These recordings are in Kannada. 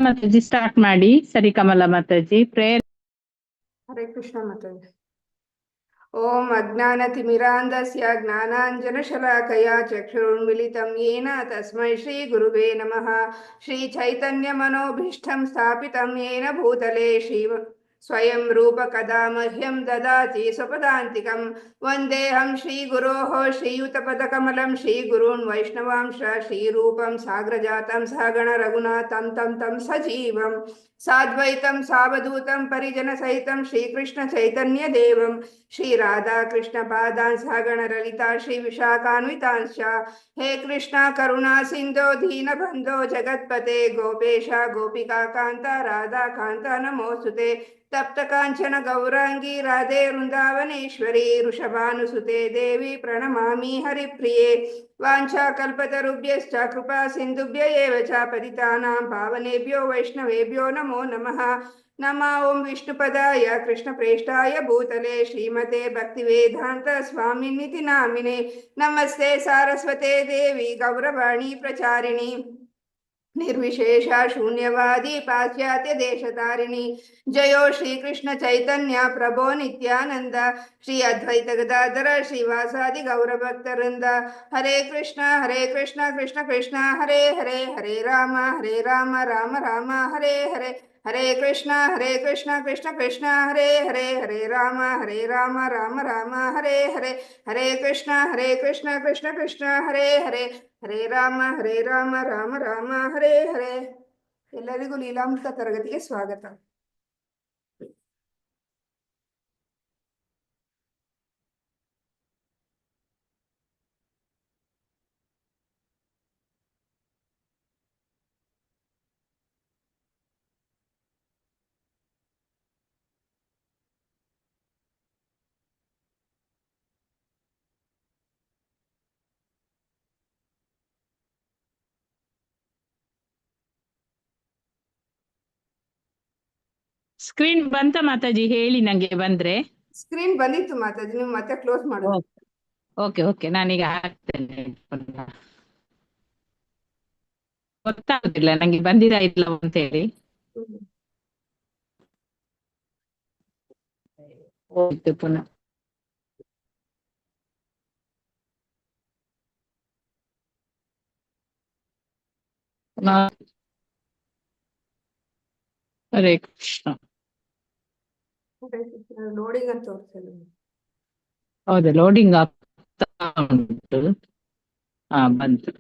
ಮಾತಾಜಿ ಸ್ಟಾರ್ಟ್ ಮಾಡಿ. ಸರಿ ಕಮಲ ಮಾತಾಜಿ ಪ್ರೇಯರ್. ಹರೇ ಕೃಷ್ಣ ಮಾತಾಜಿ. ಓಂ ಅಜ್ಞಾನತಿಮಿರಾಂಧಸ್ಯ ಜ್ಞಾನಾಂಜನಶಲಾಕಯಾ ಚಕ್ಷುರುನ್ಮಿಲಿತಂ ಯೇನ ತಸ್ಮೈ ಶ್ರೀ ಗುರುವೇ ನಮಃ. ಶ್ರೀ ಚೈತನ್ಯ ಮನೋಭೀಷ್ಟಂ ಸ್ಥಾಪಿತಂ ಯೇನ ಭೂತಲೆ ಸ್ವಯಂ ರೂಪ ಕದಾ ಮಹ್ಯಂ ದದಾತಿ ಸ್ವಪದಾಂತಿಕಂ. ವಂದೇಹಂ ಶ್ರೀಗುರೋಃ ಶ್ರೀಯುತಪದಕಮಲಂ ಶ್ರೀಗುರುನ್ ವೈಷ್ಣವಾಂಶ ಶ್ರೀರೂಪಂ ಸಾಗ್ರಜಾತಂ ಸಹಗಣ ರಘುನಾಥಂ तं ಸಜೀವಂ ಸಾದ್ವೈತಂ ಸಾವಧೂತಂ ಪರಿಜನ ಸಹಿತಂ ಶ್ರೀಕೃಷ್ಣ ಚೈತನ್ಯ ದೇವಂ ಶ್ರೀ ರಾಧಾ ಕೃಷ್ಣ ಪಾದಾನ್ ಸಹಗಣ ಲಲಿತಾ ಶ್ರೀ ವಿಶಾಖಾನ್ವಿತಾಂಶ. ಹೇ ಕೃಷ್ಣ ಕರುಣಾ ಸಿಂಧೋ ದೀನ ಬಂಧೋ ಜಗತ್ಪತೆ ಗೋಪೇಶ ಗೋಪಿಕಾ ಕಾಂತ ರಾಧಾ ಕಾಂತ ನಮೋಸ್ತುತೆ. ತಪ್ತ ಕಾಂಚನ ಗೌರಾಂಗಿ ರಾಧೆ ವೃಂದಾವನೇಶ್ವರಿ ವೃಷಭಾನುಸುತೆ ದೇವಿ ಪ್ರಣಮಾಮಿ ಹರಿಪ್ರಿಯೆ. ವಾಂಛಾ ಕಲ್ಪತರುಭ್ಯಶ್ಚ ಕೃಪಾ ಸಿಂಧುಭ್ಯ ಏವ ಚ ಪತಿತಾನಾಂ ಪಾವನೇಭ್ಯೋ ವೈಷ್ಣವೇಭ್ಯೋ ನಮೋ ನಮಃ. ನಮಃ ಓಂ ವಿಷ್ಣುಪದಾಯ ಕೃಷ್ಣಪ್ರೇಷ್ಠಾಯ ಭೂತಲೆ ಶ್ರೀಮತೆ ಭಕ್ತಿವೇದಾಂತ ಸ್ವಾಮಿನಿತಿ ನಾಮಿನೆ. ನಮಸ್ತೆ ಸಾರಸ್ವತೆ ದೇವಿ ಗೌರವಾಣಿ ಪ್ರಚಾರಿಣಿ ನಿರ್ವಿಶೇಷ ಶೂನ್ಯವಾದಿ ಪಾಶ್ಚಾತ್ಯ ದೇಶತಾರಿಣಿ. ಜಯೋ ಶ್ರೀಕೃಷ್ಣ ಚೈತನ್ಯ ಪ್ರಭೋ ನಿತ್ಯಾನಂದ ಶ್ರೀ ಅದ್ವೈತ ಗದಾಧರ ಶ್ರೀವಾಸಾದಿ ಗೌರಭಕ್ತವೃಂದ. ಹರೇ ಕೃಷ್ಣ ಕೃಷ್ಣ ಕೃಷ್ಣ ಹರೇ ಹರೇ ಹರೇ ರಾಮ ರಾಮ ರಾಮ ಹರೇ ಹರೇ. ಹರೇ ಕೃಷ್ಣ ಕೃಷ್ಣ ಕೃಷ್ಣ ಹರೇ ಹರೇ ಹರೇ ರಾಮ ರಾಮ ರಾಮ ಹರೇ ಹರೇ. ಹರೇ ಕೃಷ್ಣ ಕೃಷ್ಣ ಕೃಷ್ಣ ಹರೇ ಹರೇ ಹರೇ ರಾಮ ರಾಮ ರಾಮ ಹರೇ ಹರೇ. ಎಲ್ಲರಿಗೂ ಲೀಲಾಮೃತ ತರಗತಿಗೆ ಸ್ವಾಗತ. ಸ್ಕ್ರೀನ್ ಬಂತ ಮಾತಾಜಿ? ಹೇಳಿ ನಂಗೆ ಬಂದ್ರೆ. ಸ್ಕ್ರೀನ್ ಬಂದಿತ್ತು ಮಾತಾಜಿ, ನೀವು ಮತ್ತೆ ಕ್ಲೋಸ್ ಮಾಡಿ. ಓಕೆ ನಾನೀಗ ಹಾಕ್ತೇನೆ. ಗೊತ್ತಾಗುದಿಲ್ಲ ನಂಗೆ ಬಂದಿರಾ ಇಲ್ಲ ಅಂತ ಹೇಳಿ. ಹೋಯ್ತು ಪುನಃ. ಹರೇ ಕೃಷ್ಣ. ಲೋಡಿಂಗ್ ಅಂತ ತೋರಿಸಲ್ಲ. ಹೌದು, ಲೋಡಿಂಗ್ ಆಗ್ತಾ ಉಂಟು. ಬಂತು.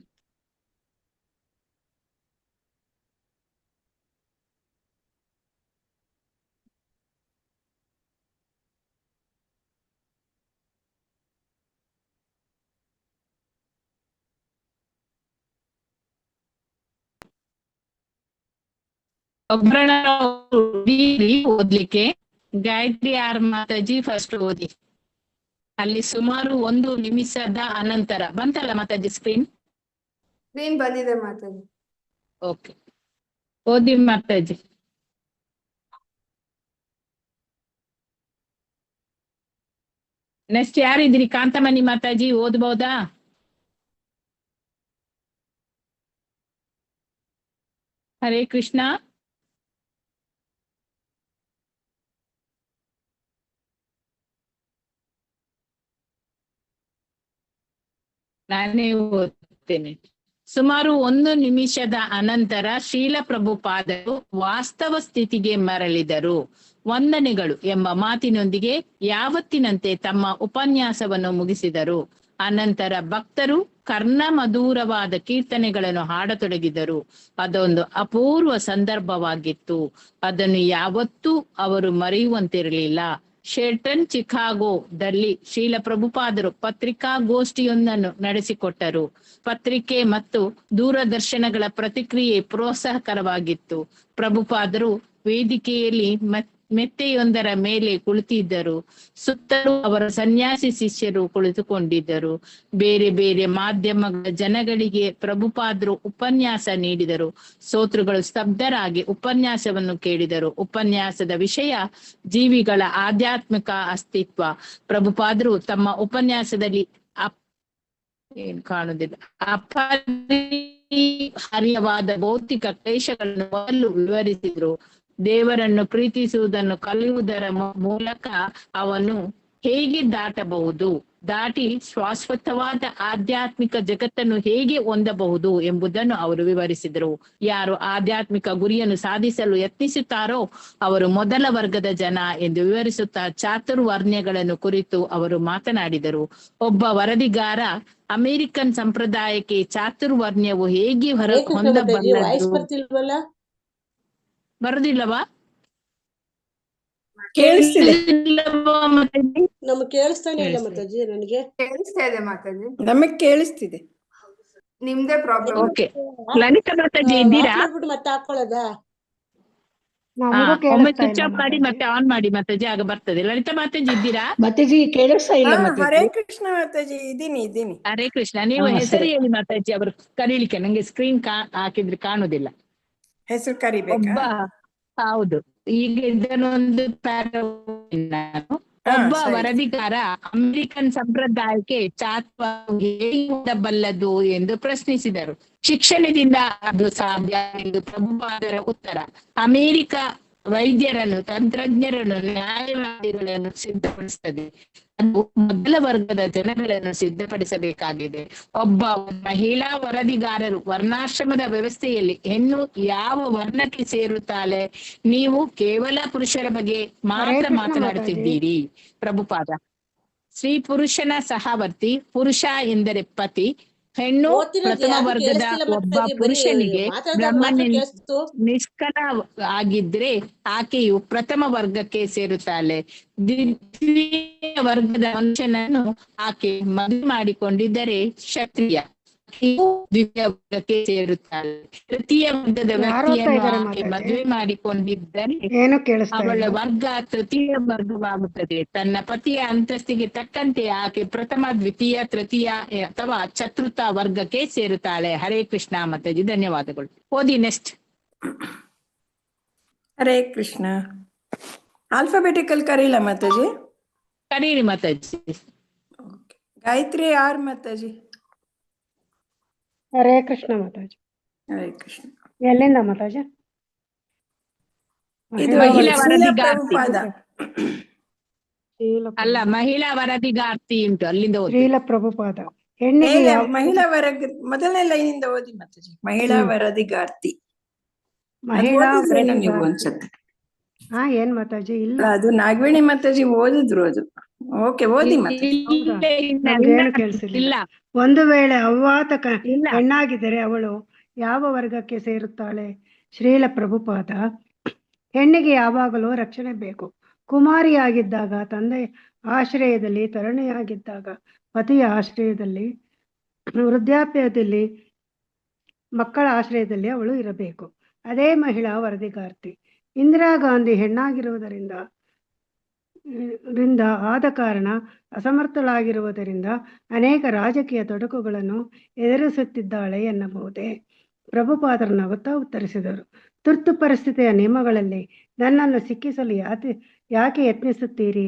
ಒಬ್ಬರನ್ನ ಓದ್ಲಿಕ್ಕೆ ಗಾಯತ್ರಿ ಆರ್ ಮಾತಾಜಿ ಫಸ್ಟ್ ಓದಿ. ಅಲ್ಲಿ ಸುಮಾರು 1 ನಿಮಿಷದ ಅನಂತರ ಬಂತಲ್ಲ ಮಾತಾಜಿ ಸ್ಕ್ರೀನ್ ಬಂದಿದೆ ಮಾತಾಜಿ. ಓಕೆ, ಓದಿ ಮಾತಾಜಿ. ನೆಕ್ಸ್ಟ್ ಯಾರಿದ್ರಿ? ಕಾಂತಮಣಿ ಮಾತಾಜಿ ಓದ್ಬಹುದಾ? ಹರೇ ಕೃಷ್ಣ. ನಾನೇ ಓದ್ತೇನೆ. ಸುಮಾರು 1 ನಿಮಿಷದ ಅನಂತರ ಶೀಲ ಪ್ರಭುಪಾದರು ವಾಸ್ತವ ಸ್ಥಿತಿಗೆ ಮರಳಿದರು. ವಂದನೆಗಳು ಎಂಬ ಮಾತಿನೊಂದಿಗೆ ಯಾವತ್ತಿನಂತೆ ತಮ್ಮ ಉಪನ್ಯಾಸವನ್ನು ಮುಗಿಸಿದರು. ಅನಂತರ ಭಕ್ತರು ಕರ್ಣಮಧುರವಾದ ಕೀರ್ತನೆಗಳನ್ನು ಹಾಡತೊಡಗಿದರು. ಅದೊಂದು ಅಪೂರ್ವ ಸಂದರ್ಭವಾಗಿತ್ತು. ಅದನ್ನು ಯಾವತ್ತೂ ಅವರು ಮರೆಯುವಂತಿರಲಿಲ್ಲ. ಶೆಲ್ಟನ್ ಚಿಕಾಗೋದಲ್ಲಿ ಶೀಲ ಪ್ರಭುಪಾದರು ಪತ್ರಿಕಾಗೋಷ್ಠಿಯೊಂದನ್ನು ನಡೆಸಿಕೊಟ್ಟರು. ಪತ್ರಿಕೆ ಮತ್ತು ದೂರದರ್ಶನಗಳ ಪ್ರತಿಕ್ರಿಯೆ ಪ್ರೋತ್ಸಾಹಕರವಾಗಿತ್ತು. ಪ್ರಭುಪಾದರು ವೇದಿಕೆಯಲ್ಲಿ ಮೆತ್ತೆಯೊಂದರ ಮೇಲೆ ಕುಳಿತಿದ್ದರು. ಸುತ್ತಲೂ ಅವರ ಸನ್ಯಾಸಿ ಶಿಷ್ಯರು ಕುಳಿತುಕೊಂಡಿದ್ದರು. ಬೇರೆ ಬೇರೆ ಮಾಧ್ಯಮಗಳ ಜನಗಳಿಗೆ ಪ್ರಭುಪಾದರು ಉಪನ್ಯಾಸ ನೀಡಿದರು. ಶ್ರೋತೃಗಳು ಸ್ತಬ್ಧರಾಗಿ ಉಪನ್ಯಾಸವನ್ನು ಕೇಳಿದರು. ಉಪನ್ಯಾಸದ ವಿಷಯ ಜೀವಿಗಳ ಆಧ್ಯಾತ್ಮಿಕ ಅಸ್ತಿತ್ವ. ಪ್ರಭುಪಾದರು ತಮ್ಮ ಉಪನ್ಯಾಸದಲ್ಲಿ ಏನ್ ಕಾಣುದಿಲ್ಲ, ಅಪರಿಹಾರ್ಯವಾದ ಭೌತಿಕ ಕ್ಲೇಶಗಳನ್ನು ಮೊದಲು ವಿವರಿಸಿದ್ರು. ದೇವರನ್ನು ಪ್ರೀತಿಸುವುದನ್ನು ಕಲಿಯುವುದರ ಮೂಲಕ ಅವನು ಹೇಗೆ ದಾಟಬಹುದು, ದಾಟಿ ಶಾಶ್ವತವಾದ ಆಧ್ಯಾತ್ಮಿಕ ಜಗತ್ತನ್ನು ಹೇಗೆ ಹೊಂದಬಹುದು ಎಂಬುದನ್ನು ಅವರು ವಿವರಿಸಿದರು. ಯಾರು ಆಧ್ಯಾತ್ಮಿಕ ಗುರಿಯನ್ನು ಸಾಧಿಸಲು ಯತ್ನಿಸುತ್ತಾರೋ ಅವರು ಮೊದಲ ವರ್ಗದ ಜನ ಎಂದು ವಿವರಿಸುತ್ತಾ ಚಾತುರ್ವರ್ಣ್ಯಗಳನ್ನು ಕುರಿತು ಅವರು ಮಾತನಾಡಿದರು. ಒಬ್ಬ ವರದಿಗಾರ ಅಮೆರಿಕನ್ ಸಂಪ್ರದಾಯಕ್ಕೆ ಚಾತುರ್ವರ್ಣ್ಯವು ಹೇಗೆ ಹೊಂದಬಲ್ಲದು ಬರುದಿಲ್ಲವಾ? ಕೇಳಿಸ್ತಿದೆ, ನಮ್ಗೆ ಕೇಳಿಸ್ತಾನೆ ಇಲ್ಲ ಮಾತಾಜಿ. ನನಗೆ ಕೇಳಿಸ್ತಾ ಇದೆ ಮಾತಾಜಿ, ನಮಗ್ ಕೇಳಿಸ್ತಿದೆ. ನಿಮ್ದೇ ಪ್ರಾಬ್ಲಮ್. ಓಕೆ, ಲಲಿತಾ ಮಾತಾಜಿ ಇದ್ದೀರಾ? ಮಾಡ್ಬಿಟ್ಟು ಮತ್ತೆ ಹಾಕೊಳ್ಳೋದಾ? ಒಮ್ಮೆ ಸ್ವಿಚ್ ಆಫ್ ಮಾಡಿ ಮತ್ತೆ ಆನ್ ಮಾಡಿ ಮಾತಾಜಿ, ಆಗ ಬರ್ತದೆ. ಲಲಿತಾ ಮಾತಾಜಿ ಇದ್ದೀರಾ? ಮಾತಾಜಿ ಕೇಳಿಸ್ತಾ ಇಲ್ಲ ಮಾತಾಜಿ. ಹರೇ ಕೃಷ್ಣ ಮಾತಾಜಿ, ಇದ್ದೀನಿ. ಹರೇ ಕೃಷ್ಣ. ನೀವು ಹೆಸರು ಹೇಳಿ ಮಾತಾಜಿ, ಅವರು ಕರೀಲಿಕ್ಕೆ ನಂಗೆ ಸ್ಕ್ರೀನ್ ಹಾಕಿದ್ರೆ ಕಾಣುದಿಲ್ಲ. ಹೆಸರು ಕರಿಬೇಕಾ? ಒಬ್ಬ, ಹೌದು, ಈಗ ಇದನ್ನೊಂದು ನಾನು ಒಬ್ಬ ವರದಿಗಾರ ಅಮೆರಿಕನ್ ಸಂಪ್ರದಾಯಕ್ಕೆ ಚಾತುರ್ವರ್ಣ್ಯ ಎಂದು ಪ್ರಶ್ನಿಸಿದರು. ಶಿಕ್ಷಣದಿಂದ ಅದು ಸಾಧ್ಯ ಎಂದು ಪ್ರಭುಪಾದರ ಉತ್ತರ. ಅಮೆರಿಕ ವೈದ್ಯರನ್ನು, ತಂತ್ರಜ್ಞರನ್ನು, ನ್ಯಾಯವಾದಿಗಳನ್ನು ಸಿದ್ಧಪಡಿಸುತ್ತದೆ, ಅದು ಮೊದಲ ವರ್ಗದ ಜನಗಳನ್ನು ಸಿದ್ಧಪಡಿಸಬೇಕಾಗಿದೆ. ಒಬ್ಬ ಮಹಿಳಾ ವರದಿಗಾರರು ವರ್ಣಾಶ್ರಮದ ವ್ಯವಸ್ಥೆಯಲ್ಲಿ ಹೆಣ್ಣು ಯಾವ ವರ್ಣಕ್ಕೆ ಸೇರುತ್ತಾಳೆ? ನೀವು ಕೇವಲ ಪುರುಷರ ಬಗ್ಗೆ ಮಾತ್ರ ಮಾತನಾಡುತ್ತಿದ್ದೀರಿ. ಪ್ರಭುಪಾದ: ಸ್ತ್ರೀ ಪುರುಷನ ಸಹವರ್ತಿ, ಪುರುಷ ಎಂದರೆ ಪತಿ, ಹೆಣ್ಣು ಪ್ರಥಮ ವರ್ಗದ. ಒಬ್ಬ ಪುರುಷನಿಗೆ ಬ್ರಹ್ಮನಿಂದ ನಿಷ್ಕಲ ಆಗಿದ್ರೆ ಆಕೆಯು ಪ್ರಥಮ ವರ್ಗಕ್ಕೆ ಸೇರುತ್ತಾಳೆ. ದ್ವಿತೀಯ ವರ್ಗದ ಮನುಷ್ಯನನ್ನು ಆಕೆ ಮದುವೆ ಮಾಡಿಕೊಂಡಿದ್ದರೆ ಕ್ಷತ್ರಿಯ, ದ್ವಿತೀಯ ವರ್ಗಕ್ಕೆ ಸೇರುತ್ತಾಳೆ. ತೃತೀಯ ವರ್ಗದ ವ್ಯಕ್ತಿಯನ್ನು ಆಕೆ ಮದುವೆ ಮಾಡಿಕೊಂಡಿದ್ದರೆ ಅವಳ ವರ್ಗ ತೃತೀಯ ವರ್ಗವಾಗುತ್ತದೆ. ತನ್ನ ಪತಿಯ ಅಂತಸ್ತಿಗೆ ತಕ್ಕಂತೆ ಆಕೆ ಪ್ರಥಮ, ದ್ವಿತೀಯ, ತೃತೀಯ ಅಥವಾ ಚತುರ್ಥ ವರ್ಗಕ್ಕೆ ಸೇರುತ್ತಾಳೆ. ಹರೇ ಕೃಷ್ಣ ಮಾತಾಜಿ, ಧನ್ಯವಾದಗಳು. ಓದಿ ನೆಕ್ಸ್ಟ್. ಹರೇ ಕೃಷ್ಣ. ಆಲ್ಫಾಬೆಟಿಕಲ್ ಕರೀಲ ಮಾತಾಜಿ? ಕರೀರಿ ಮಾತಾಜಿ. ಗಾಯತ್ರಿ ಆರ್ ಮಾತಾಜಿ. ಹರೇ ಕೃಷ್ಣ ಮಾತಾಜಿ. ಹರೇ ಕೃಷ್ಣ. ಎಲ್ಲಿಂದ ಮಾತಾಜಿ? ಇದು ಮಹಿಳಾ ಶ್ರೀಲ ವರದಿಗಾರ್ತಿ ಪ್ರಭುಪಾದ. ಅಲ್ಲ, ಮಹಿಳಾ ವರದಿಗಾರ್ತಿ ಉಂಟು, ಅಲ್ಲಿಂದ ಓದಿ. ಶ್ರೀಲ ಪ್ರಭುಪಾದ. ಹೆಣ್ಣಿಗೆ ಮಹಿಳಾ ವರ್ಗ ಮೊದಲನೇ ಲೈನಿಂದ ಓದಿ ಮಾತಾಜಿ. ಮಹಿಳಾ ವರದಿಗಾರ್ತಿ. ಮಹಿಳಾ ನೀವು ಅನ್ಸುತ್ತೆ. ಏನ್ ಮಾತಾಜಿ? ಇಲ್ಲ, ಅದು ನಾಗವೇಣಿ ಮಾತಾಜಿ ಓದಿದ್ರು ಅದು. ಓಕೆ, ಓದಿ ಮಾತಾಜಿ. ನಮ್ಗೇನು ಕೇಳಿಸಿಲ್ಲ. ಒಂದು ವೇಳೆ ಅವ್ವಾತ ಹೆಣ್ಣಾಗಿದ್ದರೆ ಅವಳು ಯಾವ ವರ್ಗಕ್ಕೆ ಸೇರುತ್ತಾಳೆ? ಶ್ರೀಲ ಪ್ರಭುಪಾದ: ಹೆಣ್ಣಿಗೆ ಯಾವಾಗಲೂ ರಕ್ಷಣೆ ಬೇಕು. ಕುಮಾರಿಯಾಗಿದ್ದಾಗ ತಂದೆಯ ಆಶ್ರಯದಲ್ಲಿ, ತರುಣಿಯಾಗಿದ್ದಾಗ ಪತಿಯ ಆಶ್ರಯದಲ್ಲಿ, ವೃದ್ಧಾಪ್ಯದಲ್ಲಿ ಮಕ್ಕಳ ಆಶ್ರಯದಲ್ಲಿ ಅವಳು ಇರಬೇಕು. ಅದೇ ಮಹಿಳಾ ವರದಿಗಾರ್ತಿ. ಇಂದಿರಾ ಗಾಂಧಿ ಹೆಣ್ಣಾಗಿರುವುದರಿಂದ ಆದ ಕಾರಣ ಅಸಮರ್ಥಳಾಗಿರುವುದರಿಂದ ಅನೇಕ ರಾಜಕೀಯ ತೊಡಕುಗಳನ್ನು ಎದುರಿಸುತ್ತಿದ್ದಾಳೆ ಎನ್ನಬಹುದೇ? ಪ್ರಭುಪಾದರು ನಗುತ್ತಾ ಉತ್ತರಿಸಿದರು. ತುರ್ತು ಪರಿಸ್ಥಿತಿಯ ನಿಯಮಗಳಲ್ಲಿ ನನ್ನನ್ನು ಸಿಕ್ಕಿಸಲು ಯಾಕೆ ಯತ್ನಿಸುತ್ತೀರಿ?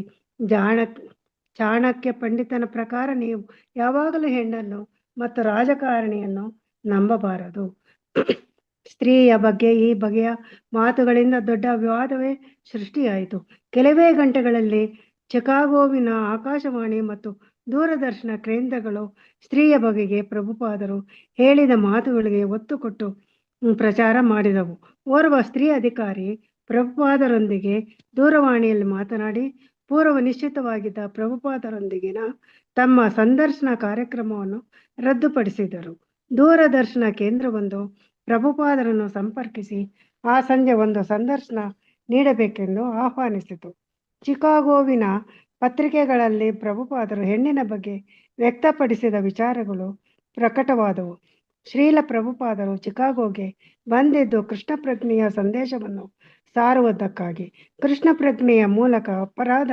ಚಾಣಕ್ಯ ಪಂಡಿತನ ಪ್ರಕಾರ ನೀವು ಯಾವಾಗಲೂ ಹೆಣ್ಣನ್ನು ಮತ್ತು ರಾಜಕಾರಣಿಯನ್ನು ನಂಬಬಾರದು. ಸ್ತ್ರೀಯ ಬಗ್ಗೆ ಈ ಬಗೆಯ ಮಾತುಗಳಿಂದ ದೊಡ್ಡ ವಿವಾದವೇ ಸೃಷ್ಟಿಯಾಯಿತು. ಕೆಲವೇ ಗಂಟೆಗಳಲ್ಲಿ ಚಿಕಾಗೋವಿನ ಆಕಾಶವಾಣಿ ಮತ್ತು ದೂರದರ್ಶನ ಕೇಂದ್ರಗಳು ಸ್ತ್ರೀಯ ಬಗೆಗೆ ಪ್ರಭುಪಾದರು ಹೇಳಿದ ಮಾತುಗಳಿಗೆ ಒತ್ತು ಕೊಟ್ಟು ಪ್ರಚಾರ ಮಾಡಿದವು. ಓರ್ವ ಸ್ತ್ರೀ ಅಧಿಕಾರಿ ಪ್ರಭುಪಾದರೊಂದಿಗೆ ದೂರವಾಣಿಯಲ್ಲಿ ಮಾತನಾಡಿ ಪೂರ್ವ ನಿಶ್ಚಿತವಾಗಿದ್ದ ಪ್ರಭುಪಾದರೊಂದಿಗಿನ ತಮ್ಮ ಸಂದರ್ಶನ ಕಾರ್ಯಕ್ರಮವನ್ನು ರದ್ದುಪಡಿಸಿದರು. ದೂರದರ್ಶನ ಕೇಂದ್ರವೊಂದು ಪ್ರಭುಪಾದರನ್ನು ಸಂಪರ್ಕಿಸಿ ಆ ಸಂಜೆ ಒಂದು ಸಂದರ್ಶನ ನೀಡಬೇಕೆಂದು ಆಹ್ವಾನಿಸಿತು. ಚಿಕಾಗೋವಿನ ಪತ್ರಿಕೆಗಳಲ್ಲಿ ಪ್ರಭುಪಾದರು ಹೆಣ್ಣಿನ ಬಗ್ಗೆ ವ್ಯಕ್ತಪಡಿಸಿದ ವಿಚಾರಗಳು ಪ್ರಕಟವಾದವು. ಶ್ರೀಲ ಪ್ರಭುಪಾದರು ಚಿಕಾಗೋಗೆ ಬಂದಿದ್ದು ಕೃಷ್ಣ ಪ್ರಜ್ಞೆಯ ಸಂದೇಶವನ್ನು ಸಾರುವುದಕ್ಕಾಗಿ. ಕೃಷ್ಣ ಪ್ರಜ್ಞೆಯ ಮೂಲಕ ಅಪರಾಧ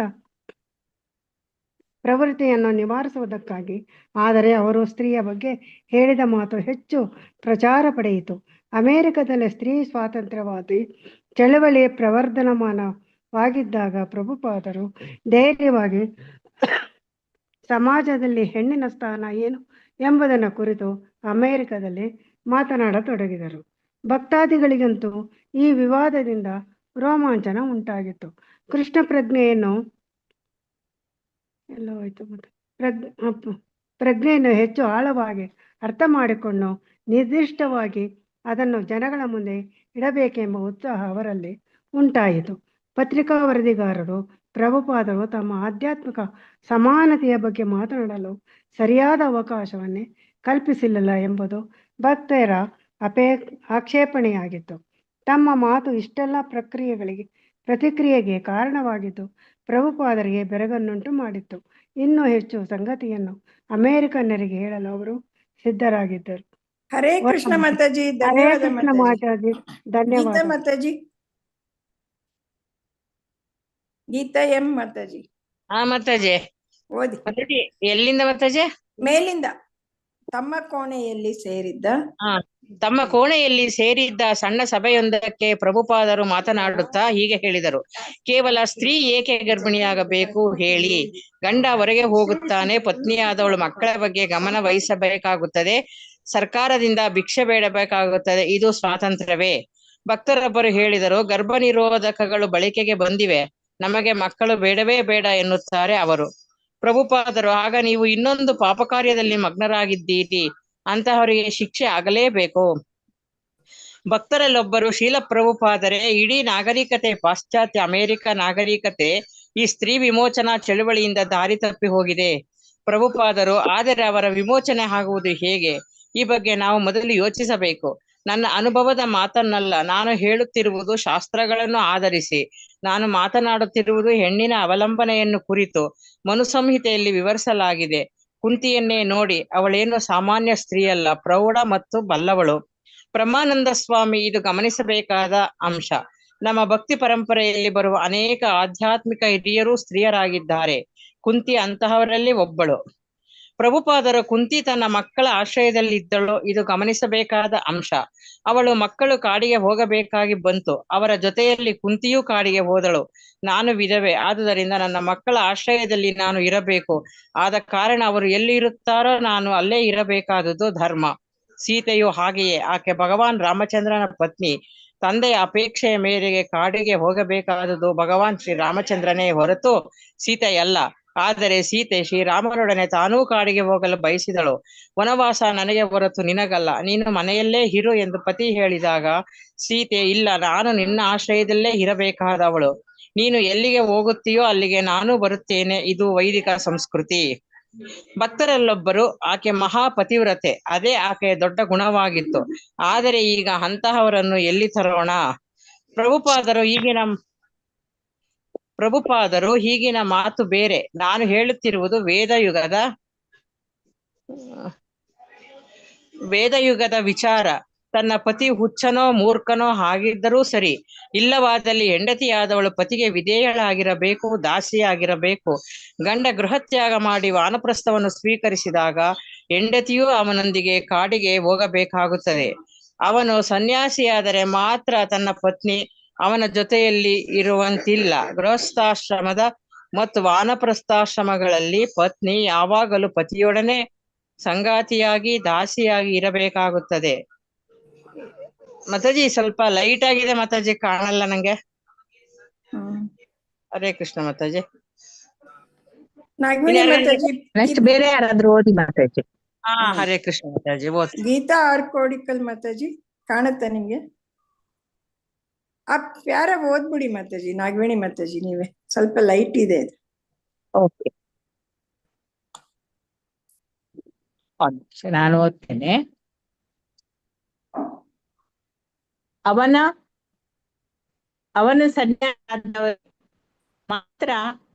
ಪ್ರವೃತ್ತಿಯನ್ನು ನಿವಾರಿಸುವುದಕ್ಕಾಗಿ. ಆದರೆ ಅವರು ಸ್ತ್ರೀಯ ಬಗ್ಗೆ ಹೇಳಿದ ಮಾತು ಹೆಚ್ಚು ಪ್ರಚಾರ ಪಡೆಯಿತು. ಅಮೆರಿಕದಲ್ಲಿ ಸ್ತ್ರೀ ಸ್ವಾತಂತ್ರ್ಯವಾದಿ ಚಳವಳಿ ಪ್ರವರ್ಧಮಾನವಾಗಿದ್ದಾಗ ಪ್ರಭುಪಾದರು ಧೈರ್ಯವಾಗಿ ಸಮಾಜದಲ್ಲಿ ಹೆಣ್ಣಿನ ಸ್ಥಾನ ಏನು ಎಂಬುದನ್ನು ಕುರಿತು ಅಮೆರಿಕದಲ್ಲಿ ಮಾತನಾಡತೊಡಗಿದರು. ಭಕ್ತಾದಿಗಳಿಗಂತೂ ಈ ವಿವಾದದಿಂದ ರೋಮಾಂಚನ ಉಂಟಾಗಿತ್ತು. ಕೃಷ್ಣ ಪ್ರಜ್ಞೆಯನ್ನು ಎಲ್ಲ ಹೋಯ್ತು ಮತ್ತೆ ಪ್ರಜ್ಞೆಯನ್ನು ಹೆಚ್ಚು ಆಳವಾಗಿ ಅರ್ಥ ಮಾಡಿಕೊಂಡು ನಿರ್ದಿಷ್ಟವಾಗಿ ಅದನ್ನು ಜನಗಳ ಮುಂದೆ ಇಡಬೇಕೆಂಬ ಉತ್ಸಾಹ ಅವರಲ್ಲಿ ಉಂಟಾಯಿತು. ಪತ್ರಿಕಾ ವರದಿಗಾರರು ಪ್ರಭುಪಾದರು ತಮ್ಮ ಆಧ್ಯಾತ್ಮಿಕ ಸಮಾನತೆಯ ಬಗ್ಗೆ ಮಾತನಾಡಲು ಸರಿಯಾದ ಅವಕಾಶವನ್ನೇ ಕಲ್ಪಿಸಲಿಲ್ಲ ಎಂಬುದು ಭಕ್ತರ ಆಕ್ಷೇಪಣೆಯಾಗಿತ್ತು. ತಮ್ಮ ಮಾತು ಇಷ್ಟೆಲ್ಲ ಪ್ರತಿಕ್ರಿಯೆಗೆ ಕಾರಣವಾಗಿದ್ದು ಪ್ರಭುಪಾದರಿಗೆ ಬೆರಗನ್ನುಂಟು ಮಾಡಿತ್ತು. ಇನ್ನೂ ಹೆಚ್ಚು ಸಂಗತಿಯನ್ನು ಅಮೆರಿಕನ್ನರಿಗೆ ಹೇಳಲು ಅವರು ಸಿದ್ಧರಾಗಿದ್ದರು. ಹರೇ ಕೃಷ್ಣ ಮಾತಾಜಿ, ಹರೇ ಧನ್ಯವಾದ ಕೃಷ್ಣ ಮಾತಾಜಿ, ಧನ್ಯವಾದ ಗೀತಾ ಮಾತಾಜಿ. ಗೀತಾ ಎಂ ಮಾತಾಜಿ ಮಾತಾಜಿ ಓದಿ. ಮಾತಾಜಿ ಎಲ್ಲಿಂದ ಮಾತಾಜಿ? ಮೇಲಿಂದ. ತಮ್ಮ ಕೋಣೆಯಲ್ಲಿ ಸೇರಿದ್ದ ತಮ್ಮ ಕೋಣೆಯಲ್ಲಿ ಸೇರಿದ್ದ ಸಣ್ಣ ಸಭೆಯೊಂದಕ್ಕೆ ಪ್ರಭುಪಾದರು ಮಾತನಾಡುತ್ತಾ ಹೀಗೆ ಹೇಳಿದರು. ಕೇವಲ ಸ್ತ್ರೀ ಏಕೆ ಗರ್ಭಿಣಿಯಾಗಬೇಕು ಹೇಳಿ? ಗಂಡ ಹೊರಗೆ ಹೋಗುತ್ತಾನೆ, ಪತ್ನಿಯಾದವಳು ಮಕ್ಕಳ ಬಗ್ಗೆ ಗಮನ ವಹಿಸಬೇಕಾಗುತ್ತದೆ, ಸರ್ಕಾರದಿಂದ ಭಿಕ್ಷೆ ಬೇಡಬೇಕಾಗುತ್ತದೆ. ಇದು ಸ್ವಾತಂತ್ರ್ಯವೇ? ಭಕ್ತರೊಬ್ಬರು ಹೇಳಿದರು, ಗರ್ಭ ನಿರೋಧಕಗಳು ಬಳಕೆಗೆ ಬಂದಿವೆ, ನಮಗೆ ಮಕ್ಕಳು ಬೇಡವೇ ಬೇಡ ಎನ್ನುತ್ತಾರೆ ಅವರು. ಪ್ರಭುಪಾದರು, ಆಗ ನೀವು ಇನ್ನೊಂದು ಪಾಪ ಕಾರ್ಯದಲ್ಲಿ ಮಗ್ನರಾಗಿದ್ದೀರಿ, ಅಂತಹವರಿಗೆ ಶಿಕ್ಷೆ ಆಗಲೇಬೇಕು. ಭಕ್ತರಲ್ಲೊಬ್ಬರು, ಶೀಲ ಪ್ರಭುಪಾದರೆ, ಇಡೀ ನಾಗರಿಕತೆ, ಪಾಶ್ಚಾತ್ಯ ಅಮೆರಿಕ ನಾಗರಿಕತೆ ಈ ಸ್ತ್ರೀ ವಿಮೋಚನಾ ಚಳುವಳಿಯಿಂದ ದಾರಿ ತಪ್ಪಿ ಹೋಗಿದೆ. ಪ್ರಭುಪಾದರು, ಆದರೆ ಅವರ ವಿಮೋಚನೆ ಆಗುವುದು ಹೇಗೆ? ಈ ಬಗ್ಗೆ ನಾವು ಮೊದಲು ಯೋಚಿಸಬೇಕು. ನನ್ನ ಅನುಭವದ ಮಾತನ್ನಲ್ಲ ನಾನು ಹೇಳುತ್ತಿರುವುದು, ಶಾಸ್ತ್ರಗಳನ್ನು ಆಧರಿಸಿ ನಾನು ಮಾತನಾಡುತ್ತಿರುವುದು. ಹೆಣ್ಣಿನ ಅವಲಂಬನೆಯನ್ನು ಕುರಿತು ಮನುಸಂಹಿತೆಯಲ್ಲಿ ವಿವರಿಸಲಾಗಿದೆ. ಕುಂತಿಯನ್ನೇ ನೋಡಿ, ಅವಳೇನು ಸಾಮಾನ್ಯ ಸ್ತ್ರೀಯಲ್ಲ, ಪ್ರೌಢ ಮತ್ತು ಬಲ್ಲವಳು. ಬ್ರಹ್ಮಾನಂದ ಸ್ವಾಮಿ ಇದು ಗಮನಿಸಬೇಕಾದ ಅಂಶ. ನಮ್ಮ ಭಕ್ತಿ ಪರಂಪರೆಯಲ್ಲಿ ಬರುವ ಅನೇಕ ಆಧ್ಯಾತ್ಮಿಕ ಹಿರಿಯರು ಸ್ತ್ರೀಯರಾಗಿದ್ದಾರೆ. ಕುಂತಿ ಅಂತಹವರಲ್ಲಿ ಒಬ್ಬಳು. ಪ್ರಭುಪಾದರು, ಕುಂತಿ ತನ್ನ ಮಕ್ಕಳ ಆಶ್ರಯದಲ್ಲಿದ್ದಳು, ಇದು ಗಮನಿಸಬೇಕಾದ ಅಂಶ. ಅವಳು ಮಕ್ಕಳು ಕಾಡಿಗೆ ಹೋಗಬೇಕಾಗಿ ಬಂತು, ಅವರ ಜೊತೆಯಲ್ಲಿ ಕುಂತಿಯೂ ಕಾಡಿಗೆ ಹೋದಳು. ನಾನು ವಿಧವೆ, ಆದುದರಿಂದ ನನ್ನ ಮಕ್ಕಳ ಆಶ್ರಯದಲ್ಲಿ ನಾನು ಇರಬೇಕು. ಆದ ಕಾರಣ ಅವರು ಎಲ್ಲಿ ಇರುತ್ತಾರೋ ನಾನು ಅಲ್ಲೇ ಇರಬೇಕಾದುದು ಧರ್ಮ. ಸೀತೆಯು ಹಾಗೆಯೇ. ಆಕೆ ಭಗವಾನ್ ರಾಮಚಂದ್ರನ ಪತ್ನಿ. ತಂದೆಯ ಅಪೇಕ್ಷೆಯ ಮೇರೆಗೆ ಕಾಡಿಗೆ ಹೋಗಬೇಕಾದುದು ಭಗವಾನ್ ಶ್ರೀರಾಮಚಂದ್ರನೇ ಹೊರತು ಸೀತೆಯಲ್ಲ. ಆದರೆ ಸೀತೆ ಶ್ರೀರಾಮನೊಡನೆ ತಾನೂ ಕಾಡಿಗೆ ಹೋಗಲು ಬಯಸಿದಳು. ವನವಾಸ ನನಗೆ ಹೊರತು ನಿನಗಲ್ಲ, ನೀನು ಮನೆಯಲ್ಲೇ ಇರು ಎಂದು ಪತಿ ಹೇಳಿದಾಗ ಸೀತೆ, ಇಲ್ಲ, ನಾನು ನಿನ್ನ ಆಶ್ರಯದಲ್ಲೇ ಇರಬೇಕಾದವಳು, ನೀನು ಎಲ್ಲಿಗೆ ಹೋಗುತ್ತೀಯೋ ಅಲ್ಲಿಗೆ ನಾನು ಬರುತ್ತೇನೆ. ಇದು ವೈದಿಕ ಸಂಸ್ಕೃತಿ. ಭಕ್ತರಲ್ಲೊಬ್ಬರು, ಆಕೆ ಮಹಾಪತಿವ್ರತೆ, ಅದೇ ಆಕೆಯ ದೊಡ್ಡ ಗುಣವಾಗಿತ್ತು. ಆದರೆ ಈಗ ಅಂತಹವರನ್ನು ಎಲ್ಲಿ ತರೋಣ? ಪ್ರಭುಪಾದರು ಈಗಿನ ಮಾತು ಬೇರೆ. ನಾನು ಹೇಳುತ್ತಿರುವುದು ವೇದಯುಗದ ವಿಚಾರ. ತನ್ನ ಪತಿ ಹುಚ್ಚನೋ ಮೂರ್ಖನೋ ಆಗಿದ್ದರೂ ಸರಿ, ಇಲ್ಲವಾದಲ್ಲಿ ಹೆಂಡತಿಯಾದವಳು ಪತಿಗೆ ವಿಧೇಯಳಾಗಿರಬೇಕು, ದಾಸಿಯಾಗಿರಬೇಕು. ಗಂಡ ಗೃಹತ್ಯಾಗ ಮಾಡಿ ವಾನಪ್ರಸ್ಥವನ್ನು ಸ್ವೀಕರಿಸಿದಾಗ ಹೆಂಡತಿಯೂ ಅವನೊಂದಿಗೆ ಕಾಡಿಗೆ ಹೋಗಬೇಕಾಗುತ್ತದೆ. ಅವನು ಸನ್ಯಾಸಿಯಾದರೆ ಮಾತ್ರ ತನ್ನ ಪತ್ನಿ ಅವನ ಜೊತೆಯಲ್ಲಿ ಇರುವಂತಿಲ್ಲ. ಗೃಹಸ್ಥಾಶ್ರಮದ ಮತ್ತು ವಾನಪ್ರಸ್ಥಾಶ್ರಮಗಳಲ್ಲಿ ಪತ್ನಿ ಯಾವಾಗಲೂ ಪತಿಯೊಡನೆ ಸಂಗಾತಿಯಾಗಿ ದಾಸಿಯಾಗಿ ಇರಬೇಕಾಗುತ್ತದೆ. ಮಾತಾಜಿ ಸ್ವಲ್ಪ ಲೈಟ್ ಆಗಿದೆ ಮಾತಾಜಿ, ಕಾಣಲ್ಲ ನಂಗೆ. ಹರೇ ಕೃಷ್ಣ ಮಾತಾಜಿ. ನಾಗಮಣಿ ಮಾತಾಜಿ. ನೆಕ್ಸ್ಟ್ ಬೇರೆ ಯಾರಾದ್ರೂ ಓದಿ ಮಾತಾಜಿ. ಹರೇ ಕೃಷ್ಣ ಮಾತಾಜಿ ಓದ್. ಗೀತಾ ಆರ್ಕೋಡಿಕಲ್ ಮಾತಾಜಿ ಕಾಣುತ್ತಾ ನಿಮ್ಗೆ? ಆ ಪ್ಯಾರ ಓದ್ಬಿಡಿ ಮಾತಾಜಿ. ನಾಗವೇಣಿ ಮಾತಾಜಿ ನೀವೇ, ಸ್ವಲ್ಪ ಲೈಟ್ ಇದೆ. ಓಕೆ, ನಾನು ಓದ್ತೇನೆ. ಅವನು ಸನ್ಯಾಸ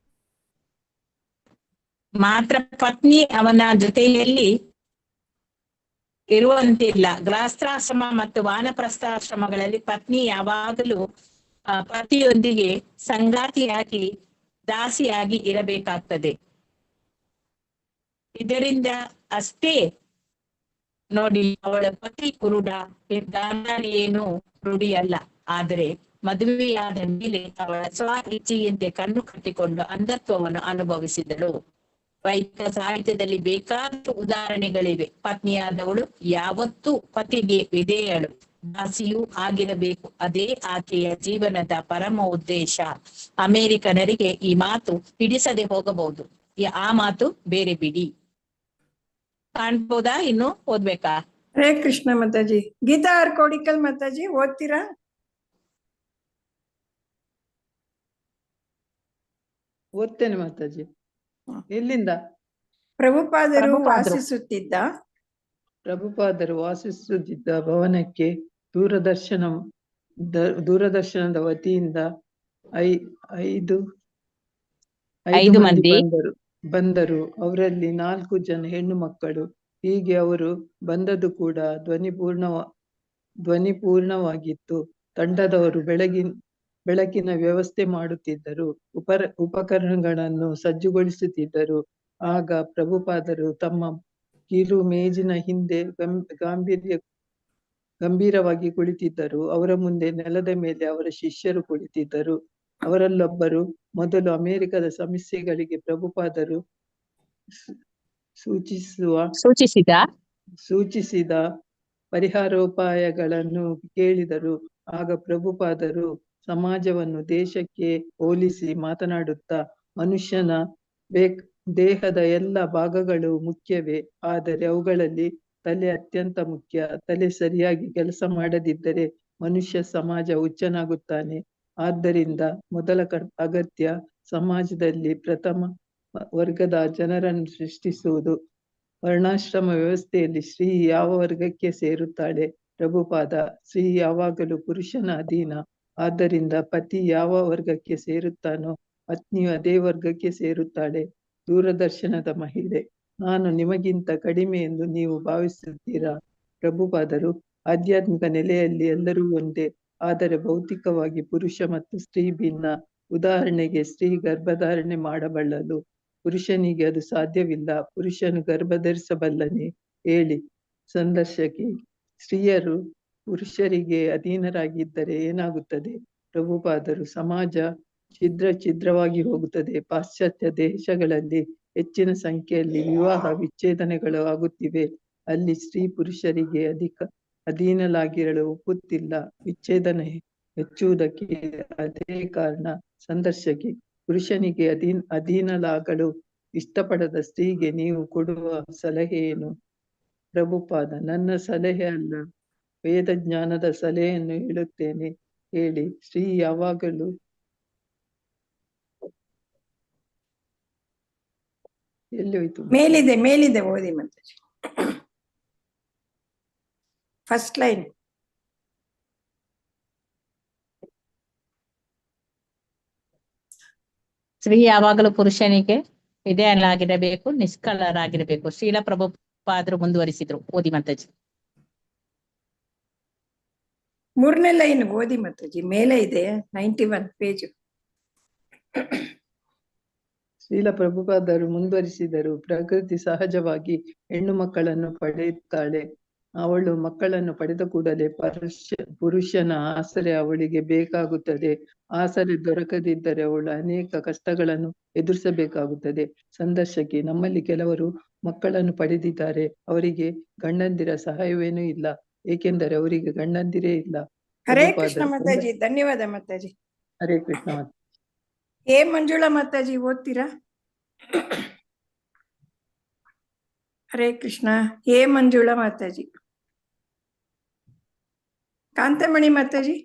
ಮಾತ್ರ ಪತ್ನಿ ಅವನ ಜೊತೆಯಲ್ಲಿ ಇರುವಂತಿಲ್ಲ. ಗೃಹಸ್ಥಾಶ್ರಮ ಮತ್ತು ವಾನಪ್ರಸ್ಥಾಶ್ರಮಗಳಲ್ಲಿ ಪತ್ನಿ ಯಾವಾಗಲೂ ಪತಿಯೊಂದಿಗೆ ಸಂಗಾತಿಯಾಗಿ ದಾಸಿಯಾಗಿ ಇರಬೇಕಾಗ್ತದೆ. ಇದರಿಂದ ಅಷ್ಟೇ ನೋಡಿ, ಅವಳ ಪತಿ ಕುರುಡ, ಗಾಂಧಾರಿಯೇನು ರೂಢಿಯಲ್ಲ. ಆದರೆ ಮದುವೆಯಾದ ಮೇಲೆ ಅವಳ ಸ್ವ ಇಚ್ಛೆಯಂತೆ ಕಣ್ಣು ಕಟ್ಟಿಕೊಂಡು ಅಂಧತ್ವವನ್ನು ಅನುಭವಿಸಿದಳು. ವೈದಿಕ ಸಾಹಿತ್ಯದಲ್ಲಿ ಬೇಕಾದಷ್ಟು ಉದಾಹರಣೆಗಳಿವೆ. ಪತ್ನಿಯಾದವಳು ಯಾವತ್ತೂ ಪತಿಗೆ ವಿಧೇಯಳು, ದಾಸಿಯೂ ಆಗಿರಬೇಕು. ಅದೇ ಆಕೆಯ ಜೀವನದ ಪರಮ ಉದ್ದೇಶ. ಅಮೆರಿಕನರಿಗೆ ಈ ಮಾತು ಹಿಡಿಸದೆ ಹೋಗಬಹುದು. ಆ ಮಾತು ಬೇರೆ ಬಿಡಿ. ಕಾಣ್ಬೋದಾ? ಇನ್ನು ಓದ್ಬೇಕಾ? ಹರೇ ಕೃಷ್ಣ ಮಾತಾಜಿ. ಗೀತಾ ಆರ್ ಕೋಡಿಕಲ್ ಮಾತಾಜಿ ಓದ್ತೀರಾ? ಓದ್ತೇನೆ ಮಾತಾಜಿ. ಎಲ್ಲಿಂದ? ಪ್ರಭುಪಾದರು ವಾಸಿಸುತ್ತಿದ್ದ ಭವನಕ್ಕೆ ದೂರದರ್ಶನದ ವತಿಯಿಂದ ಐದು ಮಂದಿ ಬಂದರು. ಅವರಲ್ಲಿ 4 ಜನ ಹೆಣ್ಣು ಮಕ್ಕಳು. ಹೀಗೆ ಅವರು ಬಂದದ್ದು ಕೂಡ ಧ್ವನಿಪೂರ್ಣವಾಗಿತ್ತು. ತಂಡದವರು ಬೆಳಕಿನ ವ್ಯವಸ್ಥೆ ಮಾಡುತ್ತಿದ್ದರು, ಉಪಕರಣಗಳನ್ನು ಸಜ್ಜುಗೊಳಿಸುತ್ತಿದ್ದರು. ಆಗ ಪ್ರಭುಪಾದರು ತಮ್ಮ ಕೀಲು ಮೇಜಿನ ಹಿಂದೆ ಗಂಭೀರವಾಗಿ ಕುಳಿತಿದ್ದರು. ಅವರ ಮುಂದೆ ನೆಲದ ಮೇಲೆ ಅವರ ಶಿಷ್ಯರು ಕುಳಿತಿದ್ದರು. ಅವರಲ್ಲೊಬ್ಬರು ಮೊದಲು ಅಮೆರಿಕದ ಸಮಸ್ಯೆಗಳಿಗೆ ಪ್ರಭುಪಾದರು ಸೂಚಿಸಿದ ಪರಿಹಾರೋಪಾಯಗಳನ್ನು ಕೇಳಿದರು. ಆಗ ಪ್ರಭುಪಾದರು ಸಮಾಜವನ್ನು ದೇಶಕ್ಕೆ ಹೋಲಿಸಿ ಮಾತನಾಡುತ್ತಾ, ಮನುಷ್ಯನ ದೇಹದ ಎಲ್ಲ ಭಾಗಗಳು ಮುಖ್ಯವೇ, ಆದರೆ ಅವುಗಳಲ್ಲಿ ತಲೆ ಅತ್ಯಂತ ಮುಖ್ಯ. ತಲೆ ಸರಿಯಾಗಿ ಕೆಲಸ ಮಾಡದಿದ್ದರೆ ಮನುಷ್ಯ ಸಮಾಜ ಹುಚ್ಚನಾಗುತ್ತಾನೆ. ಆದ್ದರಿಂದ ಮೊದಲ ಅಗತ್ಯ ಸಮಾಜದಲ್ಲಿ ಪ್ರಥಮ ವರ್ಗದ ಜನರನ್ನು ಸೃಷ್ಟಿಸುವುದು. ವರ್ಣಾಶ್ರಮ ವ್ಯವಸ್ಥೆಯಲ್ಲಿ ಸ್ತ್ರೀ ಯಾವ ವರ್ಗಕ್ಕೆ ಸೇರುತ್ತಾಳೆ? ಪ್ರಭುಪಾದ: ಸ್ತ್ರೀ ಯಾವಾಗಲೂ ಪುರುಷನ ಅಧೀನ. ಆದ್ದರಿಂದ ಪತಿ ಯಾವ ವರ್ಗಕ್ಕೆ ಸೇರುತ್ತಾನೋ ಪತ್ನಿಯು ಅದೇ ವರ್ಗಕ್ಕೆ ಸೇರುತ್ತಾಳೆ. ದೂರದರ್ಶನದ ಮಹಿಳೆ: ನಾನು ನಿಮಗಿಂತ ಕಡಿಮೆ ಎಂದು ನೀವು ಭಾವಿಸುತ್ತೀರಾ? ಪ್ರಭುಪಾದರು: ಆಧ್ಯಾತ್ಮಿಕ ನೆಲೆಯಲ್ಲಿ ಎಲ್ಲರೂ ಒಂದೇ, ಆದರೆ ಭೌತಿಕವಾಗಿ ಪುರುಷ ಮತ್ತು ಸ್ತ್ರೀ ಭಿನ್ನ. ಉದಾಹರಣೆಗೆ, ಸ್ತ್ರೀ ಗರ್ಭಧಾರಣೆ ಮಾಡಬಲ್ಲಳು, ಪುರುಷನಿಗೆ ಅದು ಸಾಧ್ಯವಿಲ್ಲ. ಪುರುಷನು ಗರ್ಭಧರಿಸಬಲ್ಲನೆ? ಹೇಳಿ. ಸಂದರ್ಶಕಿ: ಸ್ತ್ರೀಯರು ಪುರುಷರಿಗೆ ಅಧೀನರಾಗಿದ್ದರೆ ಏನಾಗುತ್ತದೆ? ಪ್ರಭುಪಾದರು: ಸಮಾಜ ಛಿದ್ರವಾಗಿ ಹೋಗುತ್ತದೆ. ಪಾಶ್ಚಾತ್ಯ ದೇಶಗಳಲ್ಲಿ ಹೆಚ್ಚಿನ ಸಂಖ್ಯೆಯಲ್ಲಿ ವಿವಾಹ ವಿಚ್ಛೇದನಗಳು ಆಗುತ್ತಿವೆ. ಅಲ್ಲಿ ಸ್ತ್ರೀ ಪುರುಷರಿಗೆ ಅಧೀನಲಾಗಿರಲು ಒಪ್ಪುತ್ತಿಲ್ಲ. ವಿಚ್ಛೇದನ ಹೆಚ್ಚುವುದಕ್ಕೆ ಅದೇ ಕಾರಣ. ಸಂದರ್ಶಕಿ: ಪುರುಷನಿಗೆ ಅಧೀನಲಾಗಲು ಇಷ್ಟಪಡದ ಸ್ತ್ರೀಗೆ ನೀವು ಕೊಡುವ ಸಲಹೆ ಏನು? ಪ್ರಭುಪಾದ: ನನ್ನ ಸಲಹೆ ಅಲ್ಲ, ವೇದ ಜ್ಞಾನದ ಸಲಹೆಯನ್ನು ಹೇಳುತ್ತೇನೆ, ಹೇಳಿ. ಸ್ತ್ರೀ ಯಾವಾಗಲೂ ಎಲ್ಲಿ ಹೋಯ್ತು? ಮೇಲಿದೆ ಓದಿ ಮಾತಾಜಿ. First line. ಸ್ತ್ರೀ ಯಾವಾಗಲೂ ಪುರುಷನಿಗೆ ವಿಧೇಯರಾಗಿರಬೇಕು, ನಿಷ್ಕಳರಾಗಿರಬೇಕು. ಶ್ರೀಲ ಪ್ರಭುಪಾದರು ಮುಂದುವರಿಸಿದ್ರು. ಓದಿ ಮಾತಾಜಿ. 3ನೇ ಲೈನ್ ಓದಿ ಮಾತಾಜಿ. ಮೇಲೆ ಇದೆ 91 ಪೇಜ್. ಶ್ರೀಲ ಪ್ರಭುಪಾದರು ಮುಂದುವರಿಸಿದರು. ಪ್ರಕೃತಿ ಸಹಜವಾಗಿ ಹೆಣ್ಣು ಮಕ್ಕಳನ್ನು ಪಡೆಯುತ್ತಾಳೆ. ಅವಳು ಮಕ್ಕಳನ್ನು ಪಡೆದ ಕೂಡಲೇ ಪುರುಷನ ಆಸರೆ ಅವಳಿಗೆ ಬೇಕಾಗುತ್ತದೆ. ಆಸರೆ ದೊರಕದಿದ್ದರೆ ಅವಳು ಅನೇಕ ಕಷ್ಟಗಳನ್ನು ಎದುರಿಸಬೇಕಾಗುತ್ತದೆ. ಸಂದರ್ಶಕಿ: ನಮ್ಮಲ್ಲಿ ಕೆಲವರು ಮಕ್ಕಳನ್ನು ಪಡೆದಿದ್ದಾರೆ. ಅವರಿಗೆ ಗಂಡಂದಿರ ಸಹಾಯವೇನೂ ಇಲ್ಲ, ಏಕೆಂದರೆ ಅವರಿಗೆ ಗಂಡಂದಿರೇ ಇಲ್ಲ. ಹರೇ ಕೃಷ್ಣ ಮಾತಾಜಿ. ಧನ್ಯವಾದ ಮಾತಾಜಿ. ಹರೇ ಕೃಷ್ಣ. ಹೇ ಮಂಜುಳಾ ಮಾತಾಜಿ ಓದ್ತೀರಾ? ಹರೇ ಕೃಷ್ಣ. ಹೇ ಮಂಜುಳಾ ಮಾತಾಜಿ. ಕಾಂತಮಣಿ ಮಾತಾಜಿ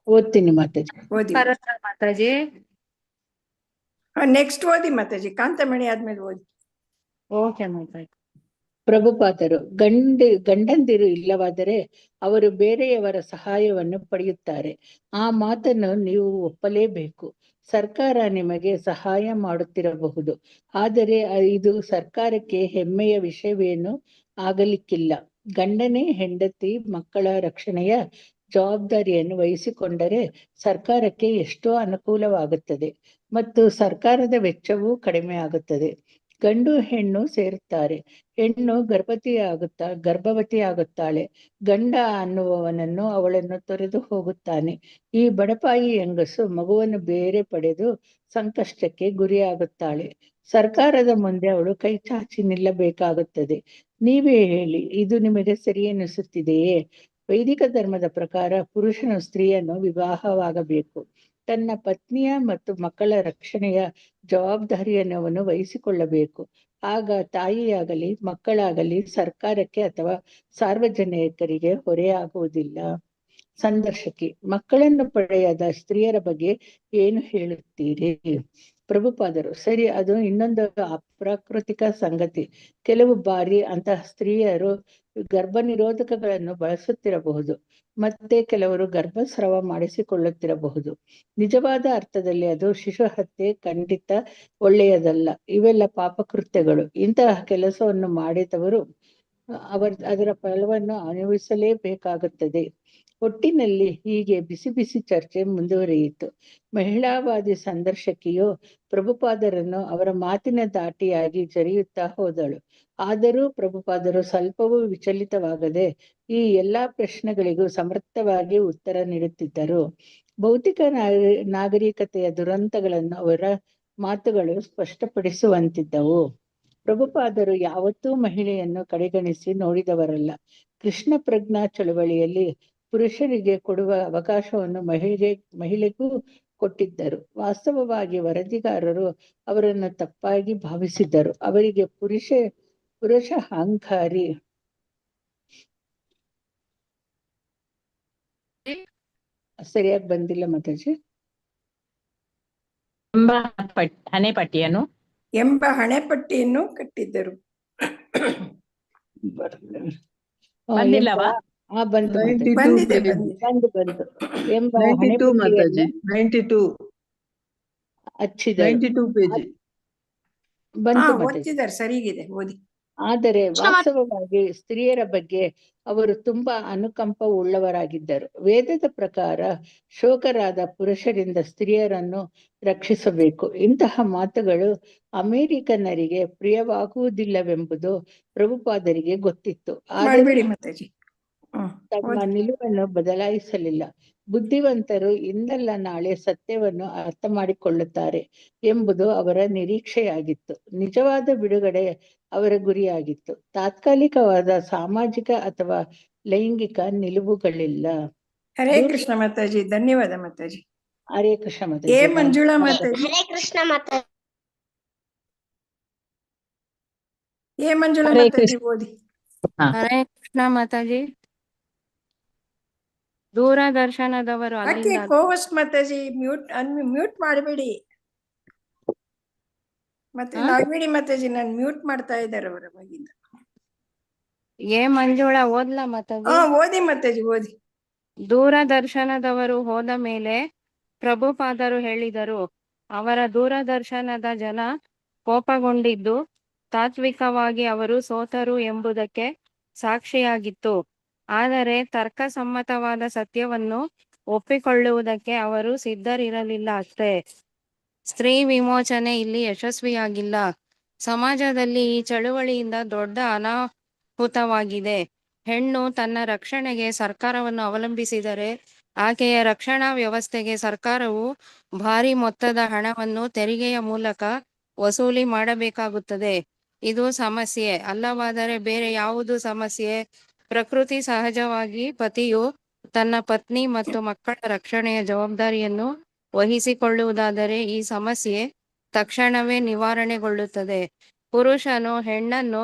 ಓದ್ತೀನಿ ಮಾತಾಜಿ. ಓದಿ ಮಾತಾಜಿ. ನೆಕ್ಸ್ಟ್ ಓದಿ ಮಾತಾಜಿ. ಕಾಂತಮಣಿ ಆದ್ಮೇಲೆ ಓದಿ. ಓಕೆ ಮಾತಾಜಿ. ಪ್ರಭುಪಾದರು: ಗಂಡಂದಿರು ಇಲ್ಲವಾದರೆ ಅವರು ಬೇರೆಯವರ ಸಹಾಯವನ್ನು ಪಡೆಯುತ್ತಾರೆ. ಆ ಮಾತನ್ನು ನೀವು ಒಪ್ಪಲೇಬೇಕು. ಸರ್ಕಾರ ನಿಮಗೆ ಸಹಾಯ ಮಾಡುತ್ತಿರಬಹುದು, ಆದರೆ ಇದು ಸರ್ಕಾರಕ್ಕೆ ಹೆಮ್ಮೆಯ ವಿಷಯವೇನು ಆಗಲಿಕ್ಕಿಲ್ಲ. ಗಂಡನೇ ಹೆಂಡತಿ ಮಕ್ಕಳ ರಕ್ಷಣೆಯ ಜವಾಬ್ದಾರಿಯನ್ನು ವಹಿಸಿಕೊಂಡರೆ ಸರ್ಕಾರಕ್ಕೆ ಎಷ್ಟೋ ಅನುಕೂಲವಾಗುತ್ತದೆ ಮತ್ತು ಸರ್ಕಾರದ ವೆಚ್ಚವೂ ಕಡಿಮೆ ಆಗುತ್ತದೆ. ಗಂಡು ಹೆಣ್ಣು ಸೇರುತ್ತಾರೆ. ಹೆಣ್ಣು ಗರ್ಭವತಿಯಾಗುತ್ತಾಳೆ. ಗಂಡ ಅನ್ನುವವನನ್ನು ಅವಳನ್ನು ತೊರೆದು ಹೋಗುತ್ತಾನೆ. ಈ ಬಡಪಾಯಿ ಹೆಂಗಸು ಮಗುವನ್ನು ಬೇರೆ ಪಡೆದು ಸಂಕಷ್ಟಕ್ಕೆ ಗುರಿಯಾಗುತ್ತಾಳೆ. ಸರ್ಕಾರದ ಮುಂದೆ ಅವಳು ಕೈ ಚಾಚಿ ನಿಲ್ಲಬೇಕಾಗುತ್ತದೆ. ನೀವೇ ಹೇಳಿ, ಇದು ನಿಮಗೆ ಸರಿ ಎನಿಸುತ್ತಿದೆಯೇ? ವೈದಿಕ ಧರ್ಮದ ಪ್ರಕಾರ ಪುರುಷನು ಸ್ತ್ರೀಯನ್ನು ವಿವಾಹವಾಗಬೇಕು. ತನ್ನ ಪತ್ನಿಯ ಮತ್ತು ಮಕ್ಕಳ ರಕ್ಷಣೆಯ ಜವಾಬ್ದಾರಿಯನ್ನು ಅವನು ವಹಿಸಿಕೊಳ್ಳಬೇಕು. ಆಗ ತಾಯಿಯಾಗಲಿ ಮಕ್ಕಳಾಗಲಿ ಸರ್ಕಾರಕ್ಕೆ ಅಥವಾ ಸಾರ್ವಜನಿಕರಿಗೆ ಹೊರೆಯಾಗುವುದಿಲ್ಲ. ಸಂದರ್ಶಕಿ: ಮಕ್ಕಳನ್ನು ಪಡೆಯದ ಸ್ತ್ರೀಯರ ಬಗ್ಗೆ ಏನು ಹೇಳುತ್ತೀರಿ? ಪ್ರಭುಪಾದರು: ಸರಿ, ಅದು ಇನ್ನೊಂದು ಅಪ್ರಾಕೃತಿಕ ಸಂಗತಿ. ಕೆಲವು ಬಾರಿ ಅಂತಹ ಸ್ತ್ರೀಯರು ಗರ್ಭ ನಿರೋಧಕಗಳನ್ನು ಬಳಸುತ್ತಿರಬಹುದು, ಮತ್ತೆ ಕೆಲವರು ಗರ್ಭಸ್ರಾವ ಮಾಡಿಸಿಕೊಳ್ಳುತ್ತಿರಬಹುದು. ನಿಜವಾದ ಅರ್ಥದಲ್ಲಿ ಅದು ಶಿಶು ಹತ್ಯೆ ಖಂಡಿತ ಒಳ್ಳೆಯದಲ್ಲ. ಇವೆಲ್ಲ ಪಾಪಕೃತ್ಯಗಳು. ಇಂತಹ ಕೆಲಸವನ್ನು ಮಾಡಿದವರು ಅದರ ಫಲವನ್ನು ಅನುಭವಿಸಲೇಬೇಕಾಗುತ್ತದೆ. ಒಟ್ಟಿನಲ್ಲಿ ಹೀಗೆ ಬಿಸಿ ಬಿಸಿ ಚರ್ಚೆ ಮುಂದುವರಿಯಿತು. ಮಹಿಳಾವಾದಿ ಸಂದರ್ಶಕಿಯು ಪ್ರಭುಪಾದರನ್ನು ಅವರ ಮಾತಿನ ದಾಟಿಯಾಗಿ ಜರಿಯುತ್ತಾ ಹೋದಳು. ಆದರೂ ಪ್ರಭುಪಾದರು ಸ್ವಲ್ಪವೂ ವಿಚಲಿತವಾಗದೆ ಈ ಎಲ್ಲಾ ಪ್ರಶ್ನೆಗಳಿಗೂ ಸಮರ್ಥವಾಗಿ ಉತ್ತರ ನೀಡುತ್ತಿದ್ದರು. ಭೌತಿಕ ನಾಗರಿಕತೆಯ ದುರಂತಗಳನ್ನು ಅವರ ಮಾತುಗಳು ಸ್ಪಷ್ಟಪಡಿಸುವಂತಿದ್ದವು. ಪ್ರಭುಪಾದರು ಯಾವತ್ತೂ ಮಹಿಳೆಯನ್ನು ಕಡೆಗಣಿಸಿ ನೋಡಿದವರಲ್ಲ. ಕೃಷ್ಣ ಪ್ರಜ್ಞಾ ಚಳವಳಿಯಲ್ಲಿ ಪುರುಷರಿಗೆ ಕೊಡುವ ಅವಕಾಶವನ್ನು ಮಹಿಳೆಗೂ ಕೊಟ್ಟಿದ್ದರು. ವಾಸ್ತವವಾಗಿ ವರದಿಗಾರರು ಅವರನ್ನು ತಪ್ಪಾಗಿ ಭಾವಿಸಿದ್ದರು. ಅವರಿಗೆ ಪುರುಷ ಅಹಂಕಾರಿ ಸರಿಯಾಗಿ ಬಂದಿಲ್ಲ ಮಾತಾಜಿ. ಹಣೆಪಟ್ಟಿಯನ್ನು ಎಂಬ ಹಣೆಪಟ್ಟಿಯನ್ನು ಕಟ್ಟಿದ್ದರು. ಬಂದಿಲ್ಲವಾ? ಬಂತು ಮಾತಾಜಿ. 92 ಬಂದಿದೆ page. ಬಂದಿದೆ. ಬಂತು ಎಂಬ 92 ಮಾತಾಜಿ. ಹಣೆಪಟ್ಟಿಯನ್ನು 92 ಹಚ್ಚಿದರು. 92 page. ಬಂತು ಮಾತಾಜಿ. ಓದ್ತಿದ್ದಾರೆ, ಸರಿಗಿದೆ, ಓದಿ. ಆದರೆ ವಾಸ್ತವವಾಗಿ ಸ್ತ್ರೀಯರ ಬಗ್ಗೆ ಅವರು ತುಂಬಾ ಅನುಕಂಪ ಉಳ್ಳವರಾಗಿದ್ದರು. ವೇದದ ಪ್ರಕಾರ ಶೋಕರಾದ ಪುರುಷರಿಂದ ಸ್ತ್ರೀಯರನ್ನು ರಕ್ಷಿಸಬೇಕು. ಇಂತಹ ಮಾತುಗಳು ಅಮೆರಿಕನ್ನರಿಗೆ ಪ್ರಿಯವಾಗುವುದಿಲ್ಲವೆಂಬುದು ಪ್ರಭುಪಾದರಿಗೆ ಗೊತ್ತಿತ್ತು. ಆದರೆ ಮಾಡಬೇಡಿ ಮಾತಾಜಿ. ತಮ್ಮ ಓದಿ. ನಿಲುವನ್ನು ಬದಲಾಯಿಸಲಿಲ್ಲ. ಬುದ್ಧಿವಂತರು ಇಂದಲ್ಲ ನಾಳೆ ಸತ್ಯವನ್ನು ಅರ್ಥ ಮಾಡಿಕೊಳ್ಳುತ್ತಾರೆ ಎಂಬುದು ಅವರ ನಿರೀಕ್ಷೆಯಾಗಿತ್ತು. ನಿಜವಾದ ಬಿಡುಗಡೆ ಅವರ ಗುರಿಯಾಗಿತ್ತು. ತಾತ್ಕಾಲಿಕವಾದ ಸಾಮಾಜಿಕ ಅಥವಾ ಲೈಂಗಿಕ ನಿಲುವುಗಳಿಲ್ಲ. ಹರೇ ಕೃಷ್ಣ ಮಾತಾಜಿ, ಧನ್ಯವಾದ ಮಾತಾಜಿ. ಹರೇ ಕೃಷ್ಣ ಏ ಮಾತಾಜಿ. ಮಂಜುಳಾ ಮಾತಾಜಿ. ಏ ಮಂಜುಳಾ ಹರೇ ಮಾತಾಜಿ, ಓದಿ. ಹರೇ ಕೃಷ್ಣ ಮಾತಾಜಿ. ದೂರದರ್ಶನದವರು ಯಾಕೆ ಅಲ್ಲಿಂದ ಕೋವಸ್ಟ್ ಮಾತಾಜಿ ಮ್ಯೂಟ್ ಮಾಡಬೇಡಿ. ಮತ್ತೆ ನಾಗವೇಣಿ ಮಾತಾಜಿ ನಾನು ಮ್ಯೂಟ್ ಮಾಡ್ತಾ ಇದ್ದಾರೆ ಅವರ ಬಗ್ಗಿಂದ. ಏ ಮಂಜುಳಾ ಓದ್ಲಾ ಮಾತಾಜಿ? ಓದಿ ಮಾತಾಜಿ, ಓದಿ. ದೂರದರ್ಶನದವರು ಹೋದ ಮೇಲೆ ಪ್ರಭುಪಾದರು ಹೇಳಿದರು, ಅವರ ದೂರದರ್ಶನದ ಜನ ಕೋಪಗೊಂಡಿದ್ದು ತಾತ್ವಿಕವಾಗಿ ಅವರು ಸೋತರು ಎಂಬುದಕ್ಕೆ ಸಾಕ್ಷಿಯಾಗಿತ್ತು. ಆದರೆ ತರ್ಕಸಮ್ಮತವಾದ ಸತ್ಯವನ್ನು ಒಪ್ಪಿಕೊಳ್ಳುವುದಕ್ಕೆ ಅವರು ಸಿದ್ಧರಿರಲಿಲ್ಲ ಅಷ್ಟೇ. ಸ್ತ್ರೀ ವಿಮೋಚನೆ ಇಲ್ಲಿ ಯಶಸ್ವಿಯಾಗಿಲ್ಲ. ಸಮಾಜದಲ್ಲಿ ಈ ಚಳುವಳಿಯಿಂದ ದೊಡ್ಡ ಅನಾಹುತವಾಗಿದೆ. ಹೆಣ್ಣು ತನ್ನ ರಕ್ಷಣೆಗೆ ಸರ್ಕಾರವನ್ನು ಅವಲಂಬಿಸಿದರೆ ಆಕೆಯ ರಕ್ಷಣಾ ವ್ಯವಸ್ಥೆಗೆ ಸರ್ಕಾರವು ಭಾರಿ ಮೊತ್ತದ ಹಣವನ್ನು ತೆರಿಗೆಯ ಮೂಲಕ ವಸೂಲಿ ಮಾಡಬೇಕಾಗುತ್ತದೆ. ಇದು ಸಮಸ್ಯೆ ಅಲ್ಲವಾದರೆ ಬೇರೆ ಯಾವುದು ಸಮಸ್ಯೆ? ಪ್ರಕೃತಿ ಸಹಜವಾಗಿ ಪತಿಯು ತನ್ನ ಪತ್ನಿ ಮತ್ತು ಮಕ್ಕಳ ರಕ್ಷಣೆಯ ಜವಾಬ್ದಾರಿಯನ್ನು ವಹಿಸಿಕೊಳ್ಳುವುದಾದರೆ ಈ ಸಮಸ್ಯೆ ತಕ್ಷಣವೇ ನಿವಾರಣೆಗೊಳ್ಳುತ್ತದೆ. ಪುರುಷನು ಹೆಣ್ಣನ್ನು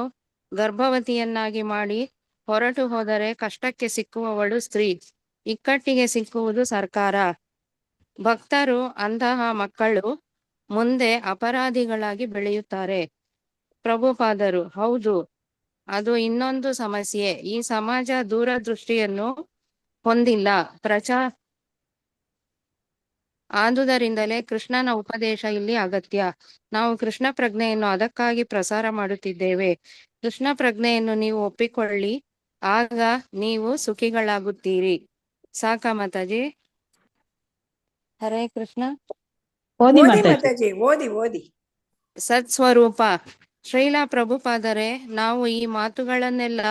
ಗರ್ಭವತಿಯನ್ನಾಗಿ ಮಾಡಿ ಹೊರಟು ಹೋದರೆ ಕಷ್ಟಕ್ಕೆ ಸಿಕ್ಕುವವಳು ಸ್ತ್ರೀ, ಇಕ್ಕಟ್ಟಿಗೆ ಸಿಕ್ಕುವುದು ಸರ್ಕಾರ. ಭಕ್ತರು ಅಂತಹ ಮಕ್ಕಳು ಮುಂದೆ ಅಪರಾಧಿಗಳಾಗಿ ಬೆಳೆಯುತ್ತಾರೆ. ಪ್ರಭುಪಾದರು: ಹೌದು, ಅದು ಇನ್ನೊಂದು ಸಮಸ್ಯೆ. ಈ ಸಮಾಜ ದೂರದೃಷ್ಟಿಯನ್ನು ಹೊಂದಿಲ್ಲ. ಆದುದರಿಂದಲೇ ಕೃಷ್ಣನ ಉಪದೇಶ ಇಲ್ಲಿ ಅಗತ್ಯ. ನಾವು ಕೃಷ್ಣ ಪ್ರಜ್ಞೆಯನ್ನು ಅದಕ್ಕಾಗಿ ಪ್ರಸಾರ ಮಾಡುತ್ತಿದ್ದೇವೆ. ಕೃಷ್ಣ ಪ್ರಜ್ಞೆಯನ್ನು ನೀವು ಒಪ್ಪಿಕೊಳ್ಳಿ, ಆಗ ನೀವು ಸುಖಿಗಳಾಗುತ್ತೀರಿ. ಸಾಕ ಮಾತಾಜಿ? ಹರೇ ಕೃಷ್ಣ. ಓದಿ ಓದಿ ಮಾತಾಜಿ. ಮಾತಾಜಿ, ಓದಿ. ಸತ್ಸ್ವರೂಪ ಶ್ರೀಲಾ ಪ್ರಭುಪಾದರೆ, ನಾವು ಈ ಮಾತುಗಳನ್ನೆಲ್ಲ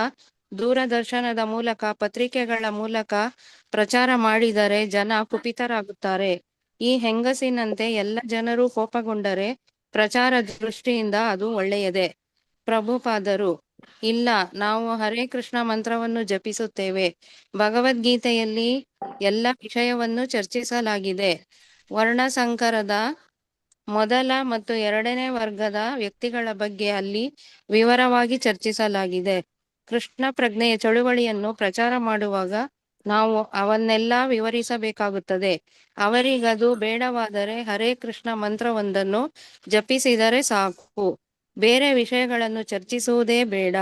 ದೂರದರ್ಶನದ ಮೂಲಕ, ಪತ್ರಿಕೆಗಳ ಮೂಲಕ ಪ್ರಚಾರ ಮಾಡಿದರೆ ಜನ ಕುಪಿತರಾಗುತ್ತಾರೆ. ಈ ಹೆಂಗಸಿನಂತೆ ಎಲ್ಲ ಜನರು ಕೋಪಗೊಂಡರೆ ಪ್ರಚಾರ ದೃಷ್ಟಿಯಿಂದ ಅದು ಒಳ್ಳೆಯದೇ. ಪ್ರಭುಪಾದರು, ಇಲ್ಲ, ನಾವು ಹರೇ ಕೃಷ್ಣ ಮಂತ್ರವನ್ನು ಜಪಿಸುತ್ತೇವೆ. ಭಗವದ್ಗೀತೆಯಲ್ಲಿ ಎಲ್ಲ ವಿಷಯವನ್ನು ಚರ್ಚಿಸಲಾಗಿದೆ. ವರ್ಣಸಂಕರದ ಮೊದಲ ಮತ್ತು ಎರಡನೇ ವರ್ಗದ ವ್ಯಕ್ತಿಗಳ ಬಗ್ಗೆ ಅಲ್ಲಿ ವಿವರವಾಗಿ ಚರ್ಚಿಸಲಾಗಿದೆ. ಕೃಷ್ಣ ಪ್ರಜ್ಞೆಯ ಚಳುವಳಿಯನ್ನು ಪ್ರಚಾರ ಮಾಡುವಾಗ ನಾವು ಅವನ್ನೆಲ್ಲ ವಿವರಿಸಬೇಕಾಗುತ್ತದೆ. ಅವರಿಗದು ಬೇಡವಾದರೆ ಹರೇ ಕೃಷ್ಣ ಮಂತ್ರವೊಂದನ್ನು ಜಪಿಸಿದರೆ ಸಾಕು, ಬೇರೆ ವಿಷಯಗಳನ್ನು ಚರ್ಚಿಸುವುದೇ ಬೇಡ.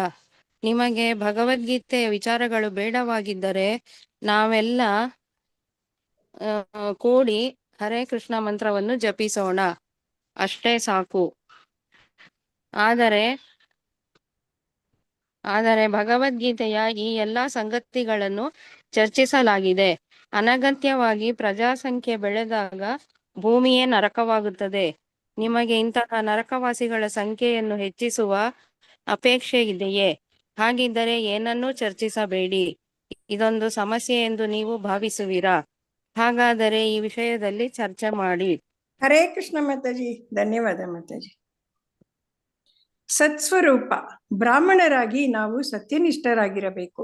ನಿಮಗೆ ಭಗವದ್ಗೀತೆಯ ವಿಚಾರಗಳು ಬೇಡವಾಗಿದ್ದರೆ ನಾವೆಲ್ಲ ಕೂಡಿ ಹರೇ ಕೃಷ್ಣ ಮಂತ್ರವನ್ನು ಜಪಿಸೋಣ, ಅಷ್ಟೇ ಸಾಕು. ಆದರೆ ಭಗವದ್ಗೀತೆಯ ಈ ಎಲ್ಲಾ ಸಂಗತಿಗಳನ್ನು ಚರ್ಚಿಸಲಾಗಿದೆ. ಅನಗತ್ಯವಾಗಿ ಪ್ರಜಾಸಂಖ್ಯೆ ಬೆಳೆದಾಗ ಭೂಮಿಯೇ ನರಕವಾಗುತ್ತದೆ. ನಿಮಗೆ ಇಂತಹ ನರಕವಾಸಿಗಳ ಸಂಖ್ಯೆಯನ್ನು ಹೆಚ್ಚಿಸುವ ಅಪೇಕ್ಷೆ ಇದೆಯೇ? ಹಾಗಿದ್ದರೆ ಏನನ್ನೂ ಚರ್ಚಿಸಬೇಡಿ. ಇದೊಂದು ಸಮಸ್ಯೆ ಎಂದು ನೀವು ಭಾವಿಸುವಿರಾ? ಹಾಗಾದರೆ ಈ ವಿಷಯದಲ್ಲಿ ಚರ್ಚೆ ಮಾಡಿ. ಹರೇ ಕೃಷ್ಣ ಮಾತಾಜಿ, ಧನ್ಯವಾದ ಮಾತಾಜಿ. ಸತ್ಸ್ವರೂಪ ಬ್ರಾಹ್ಮಣರಾಗಿ ನಾವು ಸತ್ಯನಿಷ್ಠರಾಗಿರಬೇಕು.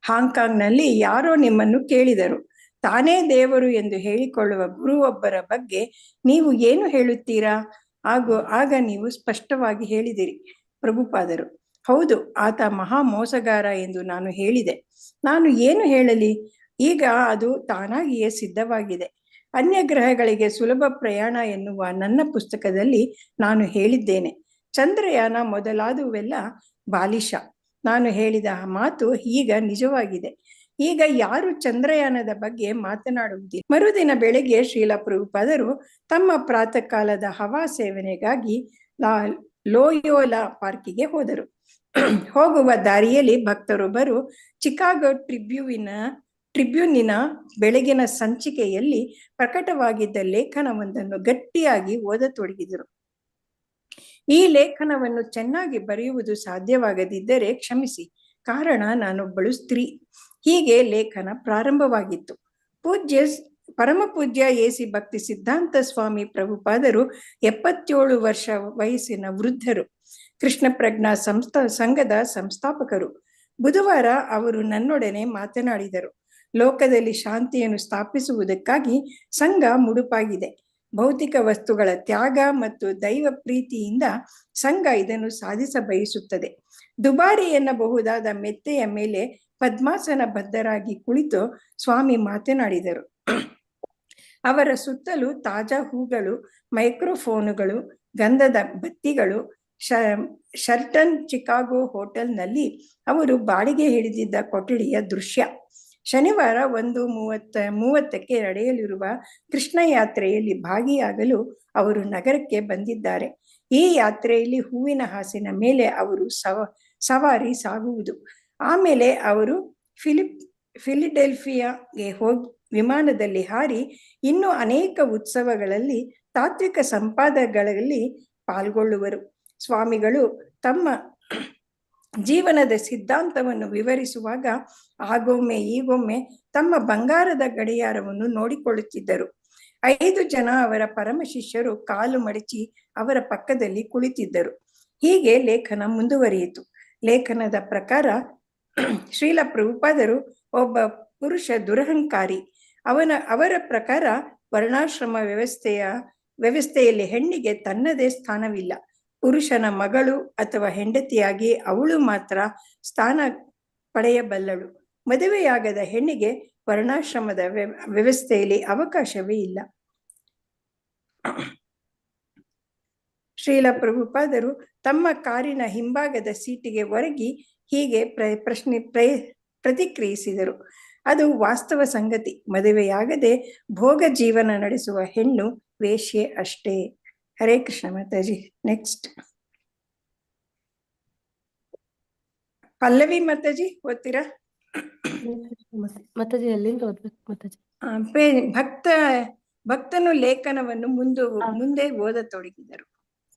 ಹಾಂಗ್ಕಾಂಗ್ನಲ್ಲಿ ಯಾರೋ ನಿಮ್ಮನ್ನು ಕೇಳಿದರು, ತಾನೇ ದೇವರು ಎಂದು ಹೇಳಿಕೊಳ್ಳುವ ಗುರುವೊಬ್ಬರ ಬಗ್ಗೆ ನೀವು ಏನು ಹೇಳುತ್ತೀರಾ? ಆಗ ನೀವು ಸ್ಪಷ್ಟವಾಗಿ ಹೇಳಿದಿರಿ, ಪ್ರಭುಪಾದರು, ಹೌದು, ಆತ ಮಹಾ ಮೋಸಗಾರ ಎಂದು ನಾನು ಹೇಳಿದೆ. ನಾನು ಏನು ಹೇಳಲಿ? ಈಗ ಅದು ತಾನಾಗಿಯೇ ಸಿದ್ಧವಾಗಿದೆ. ಅನ್ಯ ಗ್ರಹಗಳಿಗೆ ಸುಲಭ ಪ್ರಯಾಣ ಎನ್ನುವ ನನ್ನ ಪುಸ್ತಕದಲ್ಲಿ ನಾನು ಹೇಳಿದ್ದೇನೆ. ಚಂದ್ರಯಾನ ಮೊದಲಾದವೆಲ್ಲ ಬಾಲಿಶ. ನಾನು ಹೇಳಿದ ಮಾತು ಈಗ ನಿಜವಾಗಿದೆ. ಈಗ ಯಾರು ಚಂದ್ರಯಾನದ ಬಗ್ಗೆ ಮಾತನಾಡುವುದಿಲ್ಲ. ಮರುದಿನ ಬೆಳಗ್ಗೆ ಶ್ರೀಲ ಪ್ರಭುಪಾದರು ತಮ್ಮ ಪ್ರಾತಃ ಕಾಲದ ಹವಾ ಸೇವನೆಗಾಗಿ ಲೋಯೋಲಾ ಪಾರ್ಕಿಗೆ ಹೋದರು. ಹೋಗುವ ದಾರಿಯಲ್ಲಿ ಭಕ್ತರೊಬ್ಬರು ಚಿಕಾಗೋ ಟ್ರಿಬ್ಯೂನಿನ ಬೆಳಗಿನ ಸಂಚಿಕೆಯಲ್ಲಿ ಪ್ರಕಟವಾಗಿದ್ದ ಲೇಖನವೊಂದನ್ನು ಗಟ್ಟಿಯಾಗಿ ಓದತೊಡಗಿದರು. ಈ ಲೇಖನವನ್ನು ಚೆನ್ನಾಗಿ ಬರೆಯುವುದು ಸಾಧ್ಯವಾಗದಿದ್ದರೆ ಕ್ಷಮಿಸಿ, ಕಾರಣ ನಾನೊಬ್ಬಳು ಸ್ತ್ರೀ. ಹೀಗೆ ಲೇಖನ ಪ್ರಾರಂಭವಾಗಿತ್ತು. ಪರಮ ಪೂಜ್ಯ ಎಸಿ ಭಕ್ತಿ ಸಿದ್ಧಾಂತ ಸ್ವಾಮಿ ಪ್ರಭುಪಾದರು 77 ವರ್ಷ ವಯಸ್ಸಿನ ವೃದ್ಧರು, ಕೃಷ್ಣ ಪ್ರಜ್ಞಾ ಸಂಘದ ಸಂಸ್ಥಾಪಕರು. ಬುಧವಾರ ಅವರು ನನ್ನೊಡನೆ ಮಾತನಾಡಿದರು. ಲೋಕದಲ್ಲಿ ಶಾಂತಿಯನ್ನು ಸ್ಥಾಪಿಸುವುದಕ್ಕಾಗಿ ಸಂಘ ಮುಡುಪಾಗಿದೆ. ಭೌತಿಕ ವಸ್ತುಗಳ ತ್ಯಾಗ ಮತ್ತು ದೈವ ಪ್ರೀತಿಯಿಂದ ಸಂಘ ಇದನ್ನು ಸಾಧಿಸ ಬಯಸುತ್ತದೆ. ದುಬಾರಿ ಎನ್ನಬಹುದಾದ ಮೆತ್ತೆಯ ಮೇಲೆ ಪದ್ಮಾಸನ ಬದ್ಧರಾಗಿ ಕುಳಿತು ಸ್ವಾಮಿ ಮಾತನಾಡಿದರು. ಅವರ ಸುತ್ತಲೂ ತಾಜಾ ಹೂಗಳು, ಮೈಕ್ರೋಫೋನುಗಳು, ಗಂಧದ ಬತ್ತಿಗಳು. ಶರ್ಟನ್ ಚಿಕಾಗೋ ಹೋಟೆಲ್ನಲ್ಲಿ ಅವರು ಬಾಡಿಗೆ ಹಿಡಿದಿದ್ದ ಕೊಠಡಿಯ ದೃಶ್ಯ. ಶನಿವಾರ 1:30ಕ್ಕೆ ನಡೆಯಲಿರುವ ಕೃಷ್ಣ ಯಾತ್ರೆಯಲ್ಲಿ ಭಾಗಿಯಾಗಲು ಅವರು ನಗರಕ್ಕೆ ಬಂದಿದ್ದಾರೆ. ಈ ಯಾತ್ರೆಯಲ್ಲಿ ಹೂವಿನ ಹಾಸಿನ ಮೇಲೆ ಅವರು ಸವಾರಿ ಸಾಗುವುದು. ಆಮೇಲೆ ಅವರು ಫಿಲಿಡೆಲ್ಫಿಯಾಗೆ ಹೋಗಿ ವಿಮಾನದಲ್ಲಿ ಹಾರಿ ಇನ್ನೂ ಅನೇಕ ಉತ್ಸವಗಳಲ್ಲಿ, ತಾತ್ವಿಕ ಸಂಪಾದಗಳಲ್ಲಿ ಪಾಲ್ಗೊಳ್ಳುವರು. ಸ್ವಾಮಿಗಳು ತಮ್ಮ ಜೀವನದ ಸಿದ್ಧಾಂತವನ್ನು ವಿವರಿಸುವಾಗ ಆಗೊಮ್ಮೆ ಈಗೊಮ್ಮೆ ತಮ್ಮ ಬಂಗಾರದ ಗಡಿಯಾರವನ್ನು ನೋಡಿಕೊಳ್ಳುತ್ತಿದ್ದರು. 5 ಜನ ಅವರ ಪರಮ ಶಿಷ್ಯರು ಕಾಲು ಮಡಚಿ ಅವರ ಪಕ್ಕದಲ್ಲಿ ಕುಳಿತಿದ್ದರು. ಹೀಗೆ ಲೇಖನ ಮುಂದುವರಿಯಿತು. ಲೇಖನದ ಪ್ರಕಾರ ಶ್ರೀಲ ಪ್ರಭುಪಾದರು ಒಬ್ಬ ಪುರುಷ ದುರಹಂಕಾರಿ. ಅವರ ಪ್ರಕಾರ ವರ್ಣಾಶ್ರಮ ವ್ಯವಸ್ಥೆಯಲ್ಲಿ ಹೆಣ್ಣಿಗೆ ತನ್ನದೇ ಸ್ಥಾನವಿಲ್ಲ. ಪುರುಷನ ಮಗಳು ಅಥವಾ ಹೆಂಡತಿಯಾಗಿ ಅವಳು ಮಾತ್ರ ಸ್ಥಾನ ಪಡೆಯಬಲ್ಲಳು. ಮದುವೆಯಾಗದ ಹೆಣ್ಣಿಗೆ ವರ್ಣಾಶ್ರಮದ ವ್ಯವಸ್ಥೆಯಲ್ಲಿ ಅವಕಾಶವೇ ಇಲ್ಲ. ಶ್ರೀಲ ಪ್ರಭುಪಾದರು ತಮ್ಮ ಕಾರಿನ ಹಿಂಭಾಗದ ಸೀಟಿಗೆ ಒರಗಿ ಹೀಗೆ ಪ್ರತಿಕ್ರಿಯಿಸಿದರು. ಅದು ವಾಸ್ತವ ಸಂಗತಿ. ಮದುವೆಯಾಗದೆ ಭೋಗ ಜೀವನ ನಡೆಸುವ ಹೆಣ್ಣು ವೇಶ್ಯೆ ಅಷ್ಟೇ. ಹರೇ ಕೃಷ್ಣ ಮಾತಾಜಿ. ನೆಕ್ಸ್ಟ್ ಪಲ್ಲವಿ ಮಾತಾಜಿ, ಓದ್ತೀರಾ? ಮಾತಾಜಿ ಎಲ್ಲಿಂದ ಓದ್ಬೇಕು ಮಾತಾಜಿ? ಭಕ್ತನು ಲೇಖನವನ್ನು ಮುಂದೆ ಓದತೊಡಗಿದರು.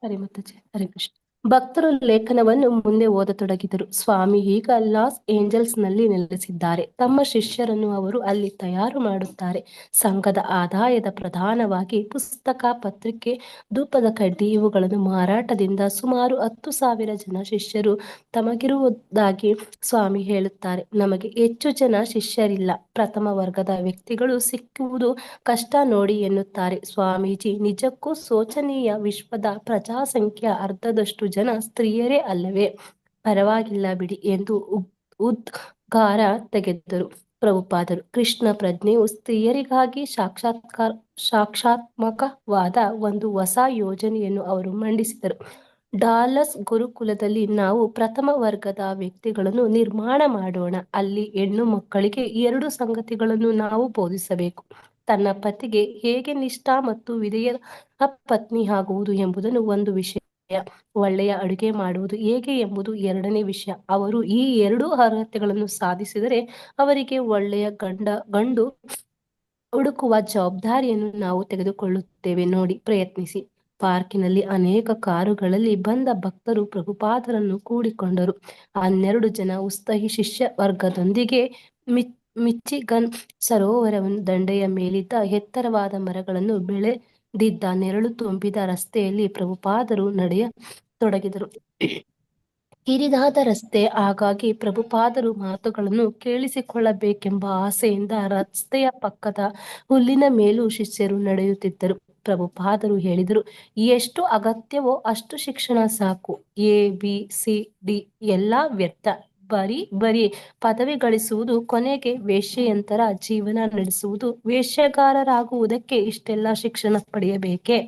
ಸರಿ ಮಾತಾಜಿ. ಹರೇ ಕೃಷ್ಣ. ಭಕ್ತರು ಲೇಖನವನ್ನು ಮುಂದೆ ಓದತೊಡಗಿದರು. ಸ್ವಾಮಿ ಈಗ ಲಾಸ್ ಏಂಜಲ್ಸ್ ನಲ್ಲಿ ನೆಲೆಸಿದ್ದಾರೆ. ತಮ್ಮ ಶಿಷ್ಯರನ್ನು ಅವರು ಅಲ್ಲಿ ತಯಾರು ಮಾಡುತ್ತಾರೆ. ಸಂಘದ ಆದಾಯದ ಪ್ರಧಾನವಾಗಿ ಪುಸ್ತಕ, ಪತ್ರಿಕೆ, ಧೂಪದ ಕಡ್ಡಿ ಇವುಗಳನ್ನು ಮಾರಾಟದಿಂದ ಸುಮಾರು 10,000 ಜನ ಶಿಷ್ಯರು ತಮಗಿರುವುದಾಗಿ ಸ್ವಾಮಿ ಹೇಳುತ್ತಾರೆ. ನಮಗೆ ಹೆಚ್ಚು ಜನ ಶಿಷ್ಯರಿಲ್ಲ. ಪ್ರಥಮ ವರ್ಗದ ವ್ಯಕ್ತಿಗಳು ಸಿಕ್ಕುವುದು ಕಷ್ಟ ನೋಡಿ ಎನ್ನುತ್ತಾರೆ ಸ್ವಾಮೀಜಿ. ನಿಜಕ್ಕೂ ಶೋಚನೀಯ. ವಿಶ್ವದ ಪ್ರಜಾಸಂಖ್ಯೆಯ ಅರ್ಧದಷ್ಟು ಜನ ಸ್ತ್ರೀಯರೇ ಅಲ್ಲವೇ? ಪರವಾಗಿಲ್ಲ ಬಿಡಿ ಎಂದು ಉದ್ಗಾರ ತೆಗೆದರು ಪ್ರಭುಪಾದರು. ಕೃಷ್ಣ ಪ್ರಜ್ಞೆಯು ಸ್ತ್ರೀಯರಿಗಾಗಿ ಸಾಕ್ಷಾತ್ಮಕವಾದ ಒಂದು ಹೊಸ ಯೋಜನೆಯನ್ನು ಅವರು ಮಂಡಿಸಿದರು. ಡಾಲಸ್ ಗುರುಕುಲದಲ್ಲಿ ನಾವು ಪ್ರಥಮ ವರ್ಗದ ವ್ಯಕ್ತಿಗಳನ್ನು ನಿರ್ಮಾಣ ಮಾಡೋಣ. ಅಲ್ಲಿ ಹೆಣ್ಣು ಮಕ್ಕಳಿಗೆ 2 ಸಂಗತಿಗಳನ್ನು ನಾವು ಬೋಧಿಸಬೇಕು. ತನ್ನ ಪತಿಗೆ ಹೇಗೆ ನಿಷ್ಠಾ ಮತ್ತು ವಿಧೇಯ ಪತ್ನಿ ಆಗುವುದು ಎಂಬುದನ್ನು ಒಂದು ವಿಷಯ, ಒಳ್ಳೆಯ ಅಡುಗೆ ಮಾಡುವುದು ಹೇಗೆ ಎಂಬುದು 2ನೇ ವಿಷಯ. ಅವರು ಈ 2 ಅರ್ಹತೆಗಳನ್ನು ಸಾಧಿಸಿದರೆ ಅವರಿಗೆ ಒಳ್ಳೆಯ ಗಂಡು ಹುಡುಕುವ ಜವಾಬ್ದಾರಿಯನ್ನು ನಾವು ತೆಗೆದುಕೊಳ್ಳುತ್ತೇವೆ. ನೋಡಿ, ಪ್ರಯತ್ನಿಸಿ. ಪಾರ್ಕಿನಲ್ಲಿ ಅನೇಕ ಕಾರುಗಳಲ್ಲಿ ಬಂದ ಭಕ್ತರು ಪ್ರಭುಪಾದರನ್ನು ಕೂಡಿಕೊಂಡರು. 12 ಜನ ಉತ್ಸಾಹಿ ಶಿಷ್ಯ ವರ್ಗದೊಂದಿಗೆ ಮಿಚಿಗನ್ ಸರೋವರವನ್ನು ದಂಡೆಯ ಮೇಲಿದ್ದ ಎತ್ತರವಾದ ಮರಗಳನ್ನು ಬೆಳೆದಿದ್ದ ನೆರಳು ತುಂಬಿದ ರಸ್ತೆಯಲ್ಲಿ ಪ್ರಭುಪಾದರು ನಡೆಯತೊಡಗಿದರು. ಕಿರಿದಾದ ರಸ್ತೆ. ಹಾಗಾಗಿ ಪ್ರಭುಪಾದರು ಮಾತುಗಳನ್ನು ಕೇಳಿಸಿಕೊಳ್ಳಬೇಕೆಂಬ ಆಸೆಯಿಂದ ರಸ್ತೆಯ ಪಕ್ಕದ ಹುಲ್ಲಿನ ಮೇಲೂ ಶಿಷ್ಯರು ನಡೆಯುತ್ತಿದ್ದರು. ಪ್ರಭುಪಾದರು ಹೇಳಿದರು, ಎಷ್ಟು ಅಗತ್ಯವೋ ಅಷ್ಟು ಶಿಕ್ಷಣ ಸಾಕು. ABCD ಎಲ್ಲ ವ್ಯರ್ಥ. ಬರೀ ಪದವಿ ಗಳಿಸುವುದು, ಕೊನೆಗೆ ವೇಶ್ಯೆಯಂತರ ಜೀವನ ನಡೆಸುವುದು. ವೇಶ್ಯಗಾರರಾಗುವುದಕ್ಕೆ ಇಷ್ಟೆಲ್ಲ ಶಿಕ್ಷಣ ಪಡೆಯಬೇಕೇ?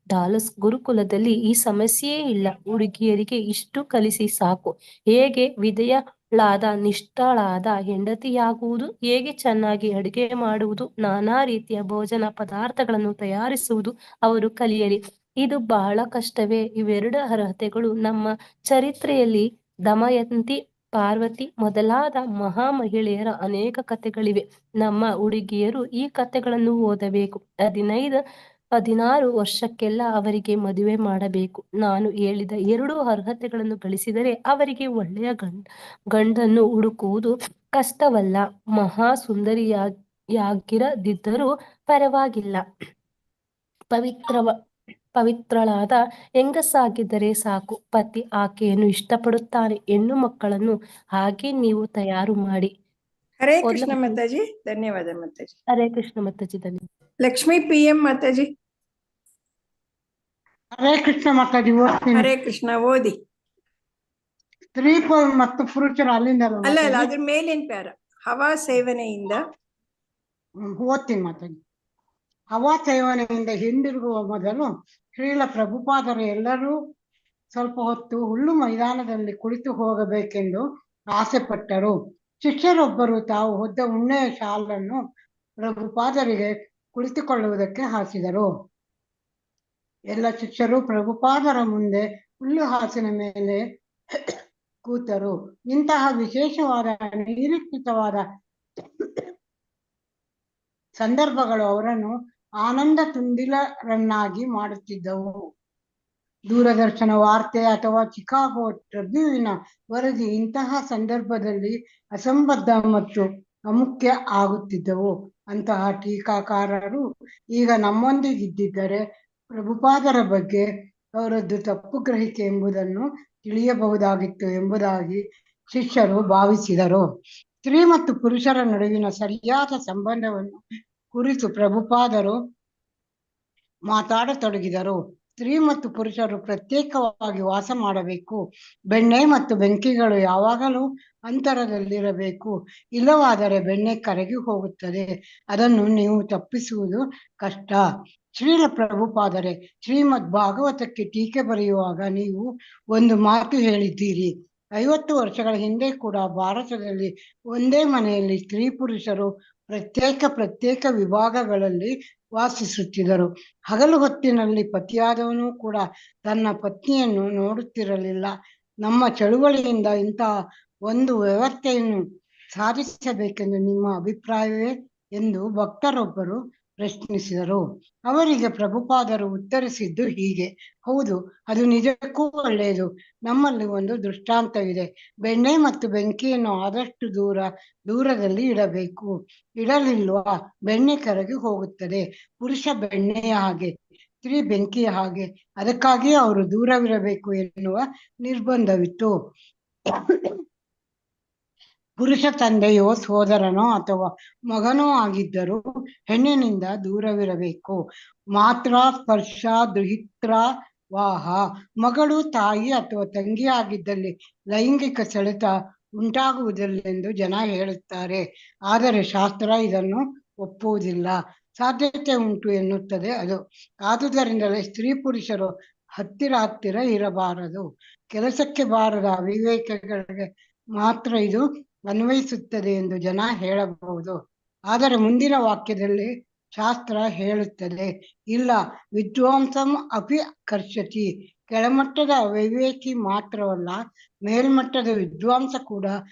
ಡಾಲಸ್ ಗುರುಕುಲದಲ್ಲಿ ಈ ಸಮಸ್ಯೆಯೇ ಇಲ್ಲ. ಹುಡುಗಿಯರಿಗೆ ಇಷ್ಟು ಕಲಿಸಿ ಸಾಕು. ಹೇಗೆ ವಿಧೇಯಳಾದ ನಿಷ್ಠಳಾದ ಹೆಂಡತಿಯಾಗುವುದು, ಹೇಗೆ ಚೆನ್ನಾಗಿ ಅಡುಗೆ ಮಾಡುವುದು, ನಾನಾ ರೀತಿಯ ಭೋಜನ ಪದಾರ್ಥಗಳನ್ನು ತಯಾರಿಸುವುದು ಅವರು ಕಲಿಯಲಿ. ಇದು ಬಹಳ ಕಷ್ಟವೇ? ಇವೆರಡು ಅರ್ಹತೆಗಳು ನಮ್ಮ ಚರಿತ್ರೆಯಲ್ಲಿ ದಮಯಂತಿ, ಪಾರ್ವತಿ ಮೊದಲಾದ ಮಹಾ ಮಹಿಳೆಯರ ಅನೇಕ ಕಥೆಗಳಿವೆ. ನಮ್ಮ ಹುಡುಗಿಯರು ಈ ಕಥೆಗಳನ್ನು ಓದಬೇಕು. 15-16 ವರ್ಷಕ್ಕೆಲ್ಲ ಅವರಿಗೆ ಮದುವೆ ಮಾಡಬೇಕು. ನಾನು ಹೇಳಿದ 2 ಅರ್ಹತೆಗಳನ್ನು ಗಳಿಸಿದರೆ ಅವರಿಗೆ ಒಳ್ಳೆಯ ಗಂಡನ್ನು ಹುಡುಕುವುದು ಕಷ್ಟವಲ್ಲ. ಮಹಾ ಸುಂದರಿಯಾಗಿರದಿದ್ದರೂ ಪರವಾಗಿಲ್ಲ. ಪವಿತ್ರಳಾದ ಹೆಂಗಸಾಗಿದ್ದರೆ ಸಾಕು. ಪತಿ ಆಕೆಯನ್ನು ಇಷ್ಟಪಡುತ್ತಾನೆ. ಹೆಣ್ಣು ಮಕ್ಕಳನ್ನು ಹಾಗೆ ನೀವು ತಯಾರು ಮಾಡಿ. ಹರೇ ಕೃಷ್ಣ ಮಾತಾಜಿ, ಧನ್ಯವಾದ ಮಾತಾಜಿ. ಹರೇ ಕೃಷ್ಣ ಮಾತಾಜಿ, ಧನ್ಯವಾದ. ಲಕ್ಷ್ಮೀ PM ಮಾತಾಜಿ. ಹರೇ ಕೃಷ್ಣ ಮಾತಾಜಿ. ಹರೇ ಕೃಷ್ಣ, ಓದಿ. ಸ್ತ್ರೀ ಮತ್ತು ಪುರುಷರು ಅಲ್ಲಿಂದ ಅಲ್ಲ ಅದ್ರ ಮೇಲಿನ ಪ್ಯಾರ ಹವಾ ಸೇವನೆಯಿಂದ ಓದ್ತೀನಿ ಮಾತಾಜಿ. ಹವಾ ಸೇವನೆಯಿಂದ ಹಿಂದಿರುಗುವ ಮೊದಲು ಶ್ರೀಲ ಪ್ರಭುಪಾದರು ಎಲ್ಲರೂ ಸ್ವಲ್ಪ ಹೊತ್ತು ಹುಲ್ಲು ಮೈದಾನದಲ್ಲಿ ಕುಳಿತು ಹೋಗಬೇಕೆಂದು ಆಸೆ ಪಟ್ಟರು. ಶಿಷ್ಯರೊಬ್ಬರು ತಾವು ಹೊದ್ದ ಉಣ್ಣೆಯ ಶಾಲನ್ನು ಪ್ರಭುಪಾದರಿಗೆ ಕುಳಿತುಕೊಳ್ಳುವುದಕ್ಕೆ ಹಾಸಿದರು. ಎಲ್ಲ ಶಿಷ್ಯರು ಪ್ರಭುಪಾದರ ಮುಂದೆ ಹುಲ್ಲು ಹಾಸಿನ ಮೇಲೆ ಕೂತರು. ಇಂತಹ ವಿಶೇಷವಾದ ನಿರೀಕ್ಷಿತವಾದ ಸಂದರ್ಭಗಳು ಅವರನ್ನು ಆನಂದ ತುಂದಿಲರನ್ನಾಗಿ ಮಾಡುತ್ತಿದ್ದವು. ದೂರದರ್ಶನ ವಾರ್ತೆ ಅಥವಾ ಚಿಕಾಗೋ ಟ್ರಿಬ್ಯೂನಿನ ವರದಿ ಇಂತಹ ಸಂದರ್ಭದಲ್ಲಿ ಅಸಂಬದ್ಧ ಮತ್ತು ಅಮುಖ್ಯ ಆಗುತ್ತಿದ್ದವು. ಅಂತಹ ಟೀಕಾಕಾರರು ಈಗ ನಮ್ಮೊಂದಿಗಿದ್ದಿದ್ದರೆ ಪ್ರಭುಪಾದರ ಬಗ್ಗೆ ಅವರದ್ದು ತಪ್ಪು ಗ್ರಹಿಕೆ ಎಂಬುದನ್ನು ತಿಳಿಯಬಹುದಾಗಿತ್ತು ಎಂಬುದಾಗಿ ಶಿಷ್ಯರು ಭಾವಿಸಿದರು. ಸ್ತ್ರೀ ಮತ್ತು ಪುರುಷರ ನಡುವಿನ ಸರಿಯಾದ ಸಂಬಂಧವನ್ನು ಕುರಿತು ಪ್ರಭುಪಾದರು ಮಾತಾಡತೊಡಗಿದರು. ಸ್ತ್ರೀ ಮತ್ತು ಪುರುಷರು ಪ್ರತ್ಯೇಕವಾಗಿ ವಾಸ ಮಾಡಬೇಕು. ಬೆಣ್ಣೆ ಮತ್ತು ಬೆಂಕಿಗಳು ಯಾವಾಗಲೂ ಅಂತರದಲ್ಲಿರಬೇಕು. ಇಲ್ಲವಾದರೆ ಬೆಣ್ಣೆ ಕರಗಿ ಹೋಗುತ್ತದೆ. ಅದನ್ನು ನೀವು ತಪ್ಪಿಸುವುದು ಕಷ್ಟ. ಶ್ರೀಲ ಪ್ರಭುಪಾದರೆ, ಶ್ರೀಮದ್ ಭಾಗವತಕ್ಕೆ ಟೀಕೆ ಬರೆಯುವಾಗ ನೀವು ಒಂದು ಮಾತು ಹೇಳಿದ್ದೀರಿ. 50 ವರ್ಷಗಳ ಹಿಂದೆ ಕೂಡ ಭಾರತದಲ್ಲಿ ಒಂದೇ ಮನೆಯಲ್ಲಿ ಸ್ತ್ರೀ ಪುರುಷರು ಪ್ರತ್ಯೇಕ ವಿಭಾಗಗಳಲ್ಲಿ ವಾಸಿಸುತ್ತಿದ್ದರು. ಹಗಲು ಹೊತ್ತಿನಲ್ಲಿ ಪತಿಯಾದವನು ಕೂಡ ತನ್ನ ಪತ್ನಿಯನ್ನು ನೋಡುತ್ತಿರಲಿಲ್ಲ. ನಮ್ಮ ಚಳುವಳಿಯಿಂದ ಇಂತಹ ಒಂದು ವ್ಯವಸ್ಥೆಯನ್ನು ಸಾಧಿಸಬೇಕೆಂದು ನಿಮ್ಮ ಅಭಿಪ್ರಾಯವೇ ಎಂದು ಭಕ್ತರೊಬ್ಬರು ಪ್ರಶ್ನಿಸಿದರು. ಅವರಿಗೆ ಪ್ರಭುಪಾದರು ಉತ್ತರಿಸಿದ್ದು ಹೀಗೆ: ಹೌದು, ಅದು ನಿಜಕ್ಕೂ ಒಳ್ಳೆಯದು. ನಮ್ಮಲ್ಲಿ ಒಂದು ದೃಷ್ಟಾಂತವಿದೆ. ಬೆಣ್ಣೆ ಮತ್ತು ಬೆಂಕಿಯನ್ನು ಆದಷ್ಟು ದೂರದಲ್ಲಿ ಇಡಬೇಕು. ಇಡಲಿಲ್ವಾ ಬೆಣ್ಣೆ ಕರಗಿ ಹೋಗುತ್ತದೆ. ಪುರುಷ ಬೆಣ್ಣೆಯ ಹಾಗೆ, ಸ್ತ್ರೀ ಬೆಂಕಿಯ ಹಾಗೆ. ಅದಕ್ಕಾಗಿ ಅವರು ದೂರವಿರಬೇಕು ಎನ್ನುವ ನಿರ್ಬಂಧವಿತ್ತು. ಪುರುಷ ತಂದೆಯೋ ಸೋದರನೋ ಅಥವಾ ಮಗನೋ ಆಗಿದ್ದರೂ ಹೆಣ್ಣಿನಿಂದ ದೂರವಿರಬೇಕು. ಮಾತ್ರ ಸ್ಪರ್ಶ ದುಹಿತ್ರ ವಾಹ. ಮಗಳು ತಾಯಿ ಅಥವಾ ತಂಗಿ ಆಗಿದ್ದಲ್ಲಿ ಲೈಂಗಿಕ ಸೆಳೆತ ಉಂಟಾಗುವುದಿಲ್ಲೆಂದು ಜನ ಹೇಳುತ್ತಾರೆ. ಆದರೆ ಶಾಸ್ತ್ರ ಇದನ್ನು ಒಪ್ಪುವುದಿಲ್ಲ. ಸಾಧ್ಯತೆ ಉಂಟು ಎನ್ನುತ್ತದೆ ಅದು. ಆದುದರಿಂದಲೇ ಸ್ತ್ರೀ ಪುರುಷರು ಹತ್ತಿರ ಇರಬಾರದು. ಕೆಲಸಕ್ಕೆ ಬಾರದ ಅವಿವೇಕಗಳಿಗೆ ಮಾತ್ರ ಇದು ಅನ್ವಯಿಸುತ್ತದೆ ಎಂದು ಜನ ಹೇಳಬಹುದು. ಆದರೆ ಮುಂದಿನ ವಾಕ್ಯದಲ್ಲಿ ಶಾಸ್ತ್ರ ಹೇಳುತ್ತದೆ, ಇಲ್ಲ, ವಿದ್ವಾಂಸಂ ಅಪಿ ಕರ್ಷತಿ. ಕೆಳಮಟ್ಟದ ಅವಿವೇಕಿ ಮಾತ್ರವಲ್ಲ, ಮೇಲ್ಮಟ್ಟದ ವಿದ್ವಾಂಸ ಕೂಡ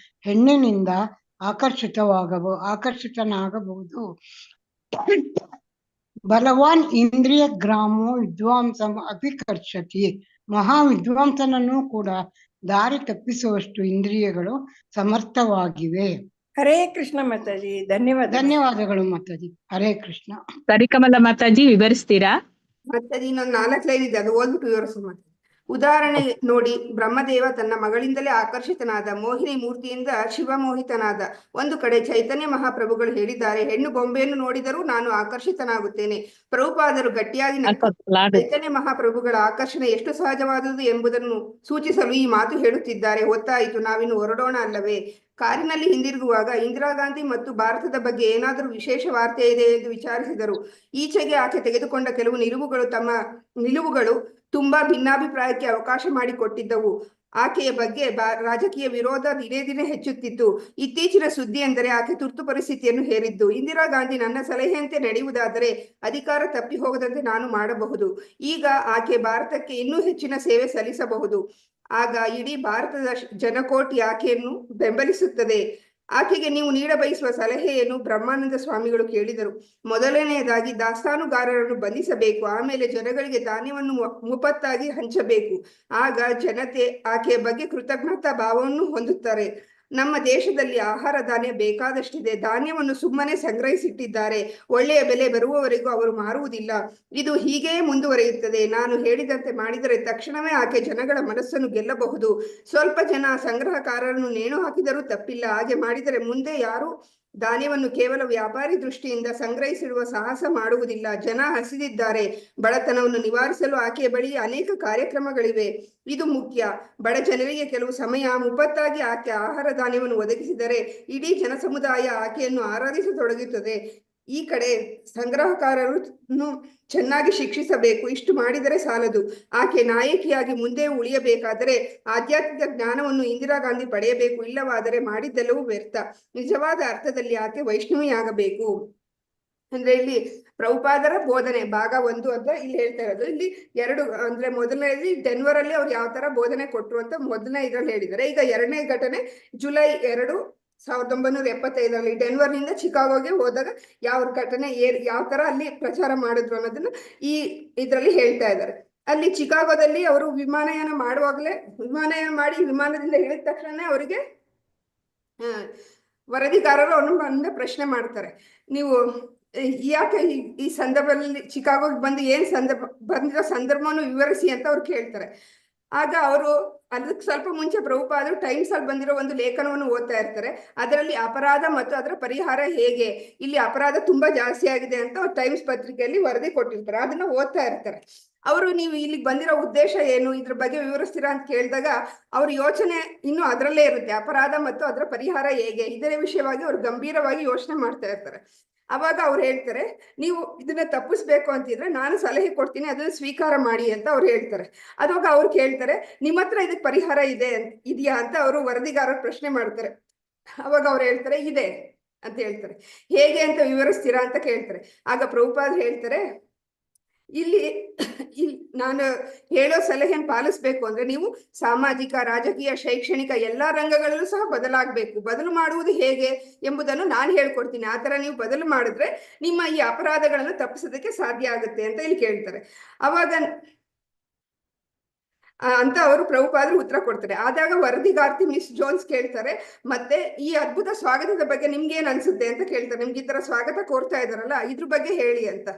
ಹೆಣ್ಣಿನಿಂದ ಆಕರ್ಷಿತನಾಗಬಹುದು. ಬಲವಾನ್ ಇಂದ್ರಿಯ ಗ್ರಾಮೋ ವಿದ್ವಾಂಸಂ ಅಪಿ ಕರ್ಷತಿ. ಮಹಾ ವಿದ್ವಾಂಸನನ್ನು ಕೂಡ ದಾರಿ ತಪ್ಪಿಸುವಷ್ಟು ಇಂದ್ರಿಯಗಳು ಸಮರ್ಥವಾಗಿವೆ. ಹರೇ ಕೃಷ್ಣ ಮಾತಾಜಿ, ಧನ್ಯವಾದಗಳು ಮಾತಾಜಿ. ಹರೇ ಕೃಷ್ಣ. ಸರಿಕಮಲ ಮಾತಾಜಿ, ವಿವರಿಸ್ತೀರಾ? ಮಾತಾಜಿ, ಇನ್ನೊಂದು 4 ಲೈನ್ ಇದೆ, ಅದು ಓದ್ಬಿಟ್ಟು ವಿವರಿಸು ಮಾತಾಜಿ. ಉದಾಹರಣೆ ನೋಡಿ, ಬ್ರಹ್ಮದೇವ ತನ್ನ ಮಗಳಿಂದಲೇ ಆಕರ್ಷಿತನಾದ, ಮೋಹಿನಿ ಮೂರ್ತಿಯಿಂದ ಶಿವಮೋಹಿತನಾದ. ಒಂದು ಕಡೆ ಚೈತನ್ಯ ಮಹಾಪ್ರಭುಗಳು ಹೇಳಿದ್ದಾರೆ, ಹೆಣ್ಣು ಬೊಂಬೆಯನ್ನು ನೋಡಿದರೂ ನಾನು ಆಕರ್ಷಿತನಾಗುತ್ತೇನೆ. ಪ್ರಭುಪಾದರು ಗಟ್ಟಿಯಾಗಿ ಚೈತನ್ಯ ಮಹಾಪ್ರಭುಗಳ ಆಕರ್ಷಣೆ ಎಷ್ಟು ಸಹಜವಾದುದು ಎಂಬುದನ್ನು ಸೂಚಿಸಲು ಈ ಮಾತು ಹೇಳುತ್ತಿದ್ದಾರೆ. ಹೊತ್ತಾಯಿತು, ನಾವಿನ್ನು ಹೊರಡೋಣ ಅಲ್ಲವೇ? ಕಾರಿನಲ್ಲಿ ಹಿಂದಿರುಗುವಾಗ ಇಂದಿರಾ ಗಾಂಧಿ ಮತ್ತು ಭಾರತದ ಬಗ್ಗೆ ಏನಾದರೂ ವಿಶೇಷ ವಾರ್ತೆ ಇದೆ ಎಂದು ವಿಚಾರಿಸಿದರು. ಈಚೆಗೆ ಆಕೆ ತೆಗೆದುಕೊಂಡ ಕೆಲವು ನಿಲುವುಗಳು ತುಂಬಾ ಭಿನ್ನಾಭಿಪ್ರಾಯಕ್ಕೆ ಅವಕಾಶ ಮಾಡಿಕೊಟ್ಟಿದ್ದವು. ಆಕೆಯ ಬಗ್ಗೆ ರಾಜಕೀಯ ವಿರೋಧ ದಿನೇ ದಿನೇ ಹೆಚ್ಚುತ್ತಿತ್ತು. ಇತ್ತೀಚಿನ ಸುದ್ದಿ ಎಂದರೆ ಆಕೆ ತುರ್ತು ಪರಿಸ್ಥಿತಿಯನ್ನು ಹೇರಿದ್ದು. ಇಂದಿರಾ ಗಾಂಧಿ ನನ್ನ ಸಲಹೆಯಂತೆ ನಡೆಯುವುದಾದರೆ ಅಧಿಕಾರ ತಪ್ಪಿ ಹೋಗದಂತೆ ನಾನು ಮಾಡಬಹುದು. ಈಗ ಆಕೆ ಭಾರತಕ್ಕೆ ಇನ್ನೂ ಹೆಚ್ಚಿನ ಸೇವೆ ಸಲ್ಲಿಸಬಹುದು. ಆಗ ಇಡೀ ಭಾರತದ ಜನಕೋಟಿ ಆಕೆಯನ್ನು ಬೆಂಬಲಿಸುತ್ತದೆ. ಆಕೆಗೆ ನೀವು ನೀಡಬಯಸುವ ಸಲಹೆಯನ್ನು ಬ್ರಹ್ಮಾನಂದ ಸ್ವಾಮಿಗಳು ಕೇಳಿದರು. ಮೊದಲನೆಯದಾಗಿ ದಾಸ್ತಾನುಗಾರರನ್ನು ಬಂಧಿಸಬೇಕು. ಆಮೇಲೆ ಜನಗಳಿಗೆ ಧಾನ್ಯವನ್ನು ಮುಫತ್ತಾಗಿ ಹಂಚಬೇಕು. ಆಗ ಜನತೆ ಆಕೆಯ ಬಗ್ಗೆ ಕೃತಜ್ಞತಾ ಭಾವವನ್ನು ಹೊಂದುತ್ತಾರೆ. ನಮ್ಮ ದೇಶದಲ್ಲಿ ಆಹಾರ ಧಾನ್ಯ ಬೇಕಾದಷ್ಟಿದೆ. ಧಾನ್ಯವನ್ನು ಸುಮ್ಮನೆ ಸಂಗ್ರಹಿಸಿಟ್ಟಿದ್ದಾರೆ. ಒಳ್ಳೆಯ ಬೆಲೆ ಬರುವವರೆಗೂ ಅವರು ಮಾರುವುದಿಲ್ಲ. ಇದು ಹೀಗೇ ಮುಂದುವರಿಯುತ್ತದೆ. ನಾನು ಹೇಳಿದಂತೆ ಮಾಡಿದರೆ ತಕ್ಷಣವೇ ಆಕೆ ಜನಗಳ ಮನಸ್ಸನ್ನು ಗೆಲ್ಲಬಹುದು. ಸ್ವಲ್ಪ ಜನ ಸಂಗ್ರಹಕಾರರನ್ನು ನೇಣು ಹಾಕಿದರೂ ತಪ್ಪಿಲ್ಲ. ಹಾಗೆ ಮಾಡಿದರೆ ಮುಂದೆ ಯಾರು ಧಾನ್ಯವನ್ನು ಕೇವಲ ವ್ಯಾಪಾರಿ ದೃಷ್ಟಿಯಿಂದ ಸಂಗ್ರಹಿಸಿಡುವ ಸಾಹಸ ಮಾಡುವುದಿಲ್ಲ. ಜನ ಹಸಿದಿದ್ದಾರೆ. ಬಡತನವನ್ನು ನಿವಾರಿಸಲು ಆಕೆಯ ಬಳಿ ಅನೇಕ ಕಾರ್ಯಕ್ರಮಗಳಿವೆ. ಇದು ಮುಖ್ಯ. ಬಡ ಜನರಿಗೆ ಕೆಲವು ಸಮಯ ಮುಫತ್ತಾಗಿ ಆಕೆ ಆಹಾರ ಧಾನ್ಯವನ್ನು ಒದಗಿಸಿದರೆ ಇಡೀ ಜನ ಸಮುದಾಯ ಆಕೆಯನ್ನು ಆರಾಧಿಸತೊಡಗುತ್ತದೆ. ಈ ಕಡೆ ಸಂಗ್ರಹಕಾರರನ್ನು ಚೆನ್ನಾಗಿ ಶಿಕ್ಷಿಸಬೇಕು. ಇಷ್ಟು ಮಾಡಿದರೆ ಸಾಲದು. ಆಕೆ ನಾಯಕಿಯಾಗಿ ಮುಂದೆ ಉಳಿಯಬೇಕಾದರೆ ಆಧ್ಯಾತ್ಮಿಕ ಜ್ಞಾನವನ್ನು ಇಂದಿರಾ ಗಾಂಧಿ ಪಡೆಯಬೇಕು. ಇಲ್ಲವಾದರೆ ಮಾಡಿದ್ದೆಲ್ಲವೂ ವ್ಯರ್ಥ. ನಿಜವಾದ ಅರ್ಥದಲ್ಲಿ ಆಕೆ ವೈಷ್ಣವಿಯಾಗಬೇಕು. ಅಂದ್ರೆ ಇಲ್ಲಿ ಪ್ರಭುಪಾದರ ಬೋಧನೆ ಭಾಗ 1 ಅಂತ ಇಲ್ಲಿ ಹೇಳ್ತಾ ಇರೋದು. ಇಲ್ಲಿ 2 ಅಂದ್ರೆ ಮೊದಲನೇದು ಡೆನ್ವರ್ ಅಲ್ಲಿ ಅವ್ರು ಯಾವ ತರ ಬೋಧನೆ ಕೊಟ್ರು ಅಂತ ಮೊದಲನೇ ಇದ್ರಲ್ಲಿ ಹೇಳಿದ್ದಾರೆ. ಈಗ 2ನೇ ಘಟನೆ ಜುಲೈ 2, 1975 ಡೆನ್ವರ್ನಿಂದ ಚಿಕಾಗೋಗೆ ಹೋದಾಗ ಯಾವ ಘಟನೆ ಯಾವ ತರ ಅಲ್ಲಿ ಪ್ರಚಾರ ಮಾಡಿದ್ರು ಅನ್ನೋದನ್ನ ಈ ಇದ್ರಲ್ಲಿ ಹೇಳ್ತಾ ಇದ್ದಾರೆ. ಅಲ್ಲಿ ಚಿಕಾಗೋದಲ್ಲಿ ಅವರು ವಿಮಾನಯಾನ ಮಾಡಿ ವಿಮಾನದಿಂದ ಇಳಿದ ತಕ್ಷಣ ಅವರಿಗೆ ವರದಿಗಾರರು ಅವ್ರನ್ನ ಪ್ರಶ್ನೆ ಮಾಡ್ತಾರೆ, ನೀವು ಯಾಕೆ ಈ ಸಂದರ್ಭದಲ್ಲಿ ಚಿಕಾಗೋಗೆ ಬಂದು ಬಂದಿರೋ ಸಂದರ್ಭವನ್ನು ವಿವರಿಸಿ ಅಂತ ಅವ್ರು ಕೇಳ್ತಾರೆ. ಆಗ ಅವರು ಅದಕ್ಕೆ ಸ್ವಲ್ಪ ಮುಂಚೆ ಪ್ರಭುಪಾದರು ಟೈಮ್ಸ್ ಅಲ್ಲಿ ಬಂದಿರೋ ಒಂದು ಲೇಖನವನ್ನು ಓದ್ತಾ ಇರ್ತಾರೆ. ಅದರಲ್ಲಿ ಅಪರಾಧ ಮತ್ತು ಅದರ ಪರಿಹಾರ ಹೇಗೆ, ಇಲ್ಲಿ ಅಪರಾಧ ತುಂಬಾ ಜಾಸ್ತಿ ಆಗಿದೆ ಅಂತ ಅವ್ರು ಟೈಮ್ಸ್ ಪತ್ರಿಕೆಯಲ್ಲಿ ವರದಿ ಕೊಟ್ಟಿರ್ತಾರೆ. ಅದನ್ನ ಓದ್ತಾ ಇರ್ತಾರೆ. ಅವರು ನೀವು ಇಲ್ಲಿಗೆ ಬಂದಿರೋ ಉದ್ದೇಶ ಏನು, ಇದ್ರ ಬಗ್ಗೆ ವಿವರಿಸ್ತೀರಾ ಅಂತ ಕೇಳಿದಾಗ ಅವ್ರ ಯೋಚನೆ ಇನ್ನು ಅದರಲ್ಲೇ ಇರುತ್ತೆ. ಅಪರಾಧ ಮತ್ತು ಅದರ ಪರಿಹಾರ ಹೇಗೆ, ಇದರ ವಿಷಯವಾಗಿ ಅವ್ರು ಗಂಭೀರವಾಗಿ ಯೋಚನೆ ಮಾಡ್ತಾ ಇರ್ತಾರೆ. ಅವಾಗ ಅವ್ರು ಹೇಳ್ತಾರೆ, ನೀವು ಇದನ್ನ ತಪ್ಪಿಸ್ಬೇಕು ಅಂತಿದ್ರೆ ನಾನು ಸಲಹೆ ಕೊಡ್ತೀನಿ, ಅದನ್ನ ಸ್ವೀಕಾರ ಮಾಡಿ ಅಂತ ಅವ್ರು ಹೇಳ್ತಾರೆ. ಅದಾಗ ಅವ್ರು ಕೇಳ್ತಾರೆ, ನಿಮ್ಮ ಹತ್ರ ಇದಕ್ಕೆ ಪರಿಹಾರ ಇದೆಯಾ ಅಂತ ಅವರು ವರದಿಗಾರರು ಪ್ರಶ್ನೆ ಮಾಡ್ತಾರೆ. ಅವಾಗ ಅವ್ರು ಹೇಳ್ತಾರೆ, ಇದೆ ಅಂತ ಹೇಳ್ತಾರೆ. ಹೇಗೆ ಅಂತ ವಿವರಿಸ್ತೀರಾ ಅಂತ ಕೇಳ್ತಾರೆ. ಆಗ ಪ್ರಭುಪಾದ ಹೇಳ್ತಾರೆ, ಇಲ್ಲಿ ನಾನು ಹೇಳೋ ಸಲಹೆಯನ್ನು ಪಾಲಿಸ್ಬೇಕು ಅಂದ್ರೆ ನೀವು ಸಾಮಾಜಿಕ, ರಾಜಕೀಯ, ಶೈಕ್ಷಣಿಕ ಎಲ್ಲಾ ರಂಗಗಳಲ್ಲೂ ಸಹ ಬದಲಾಗಬೇಕು. ಬದಲು ಮಾಡುವುದು ಹೇಗೆ ಎಂಬುದನ್ನು ನಾನು ಹೇಳ್ಕೊಡ್ತೀನಿ. ಆ ತರ ನೀವು ಬದಲು ಮಾಡಿದ್ರೆ ನಿಮ್ಮ ಈ ಅಪರಾಧಗಳನ್ನು ತಪ್ಪಿಸೋದಕ್ಕೆ ಸಾಧ್ಯ ಆಗುತ್ತೆ ಅಂತ ಇಲ್ಲಿ ಕೇಳ್ತಾರೆ. ಅವಾಗ ಅಂತ ಅವರು ಪ್ರಭುಪಾದರು ಉತ್ತರ ಕೊಡ್ತಾರೆ. ಆದಾಗ ವರದಿಗಾರ್ತಿ ಮಿಸ್ ಜೋನ್ಸ್ ಕೇಳ್ತಾರೆ, ಮತ್ತೆ ಈ ಅದ್ಭುತ ಸ್ವಾಗತದ ಬಗ್ಗೆ ನಿಮ್ಗೆ ಏನ್ ಅನ್ಸುತ್ತೆ ಅಂತ ಕೇಳ್ತಾರೆ. ನಿಮ್ಗೆ ಈ ತರ ಸ್ವಾಗತ ಕೋರ್ತಾ ಇದಾರಲ್ಲ, ಇದ್ರ ಬಗ್ಗೆ ಹೇಳಿ ಅಂತ.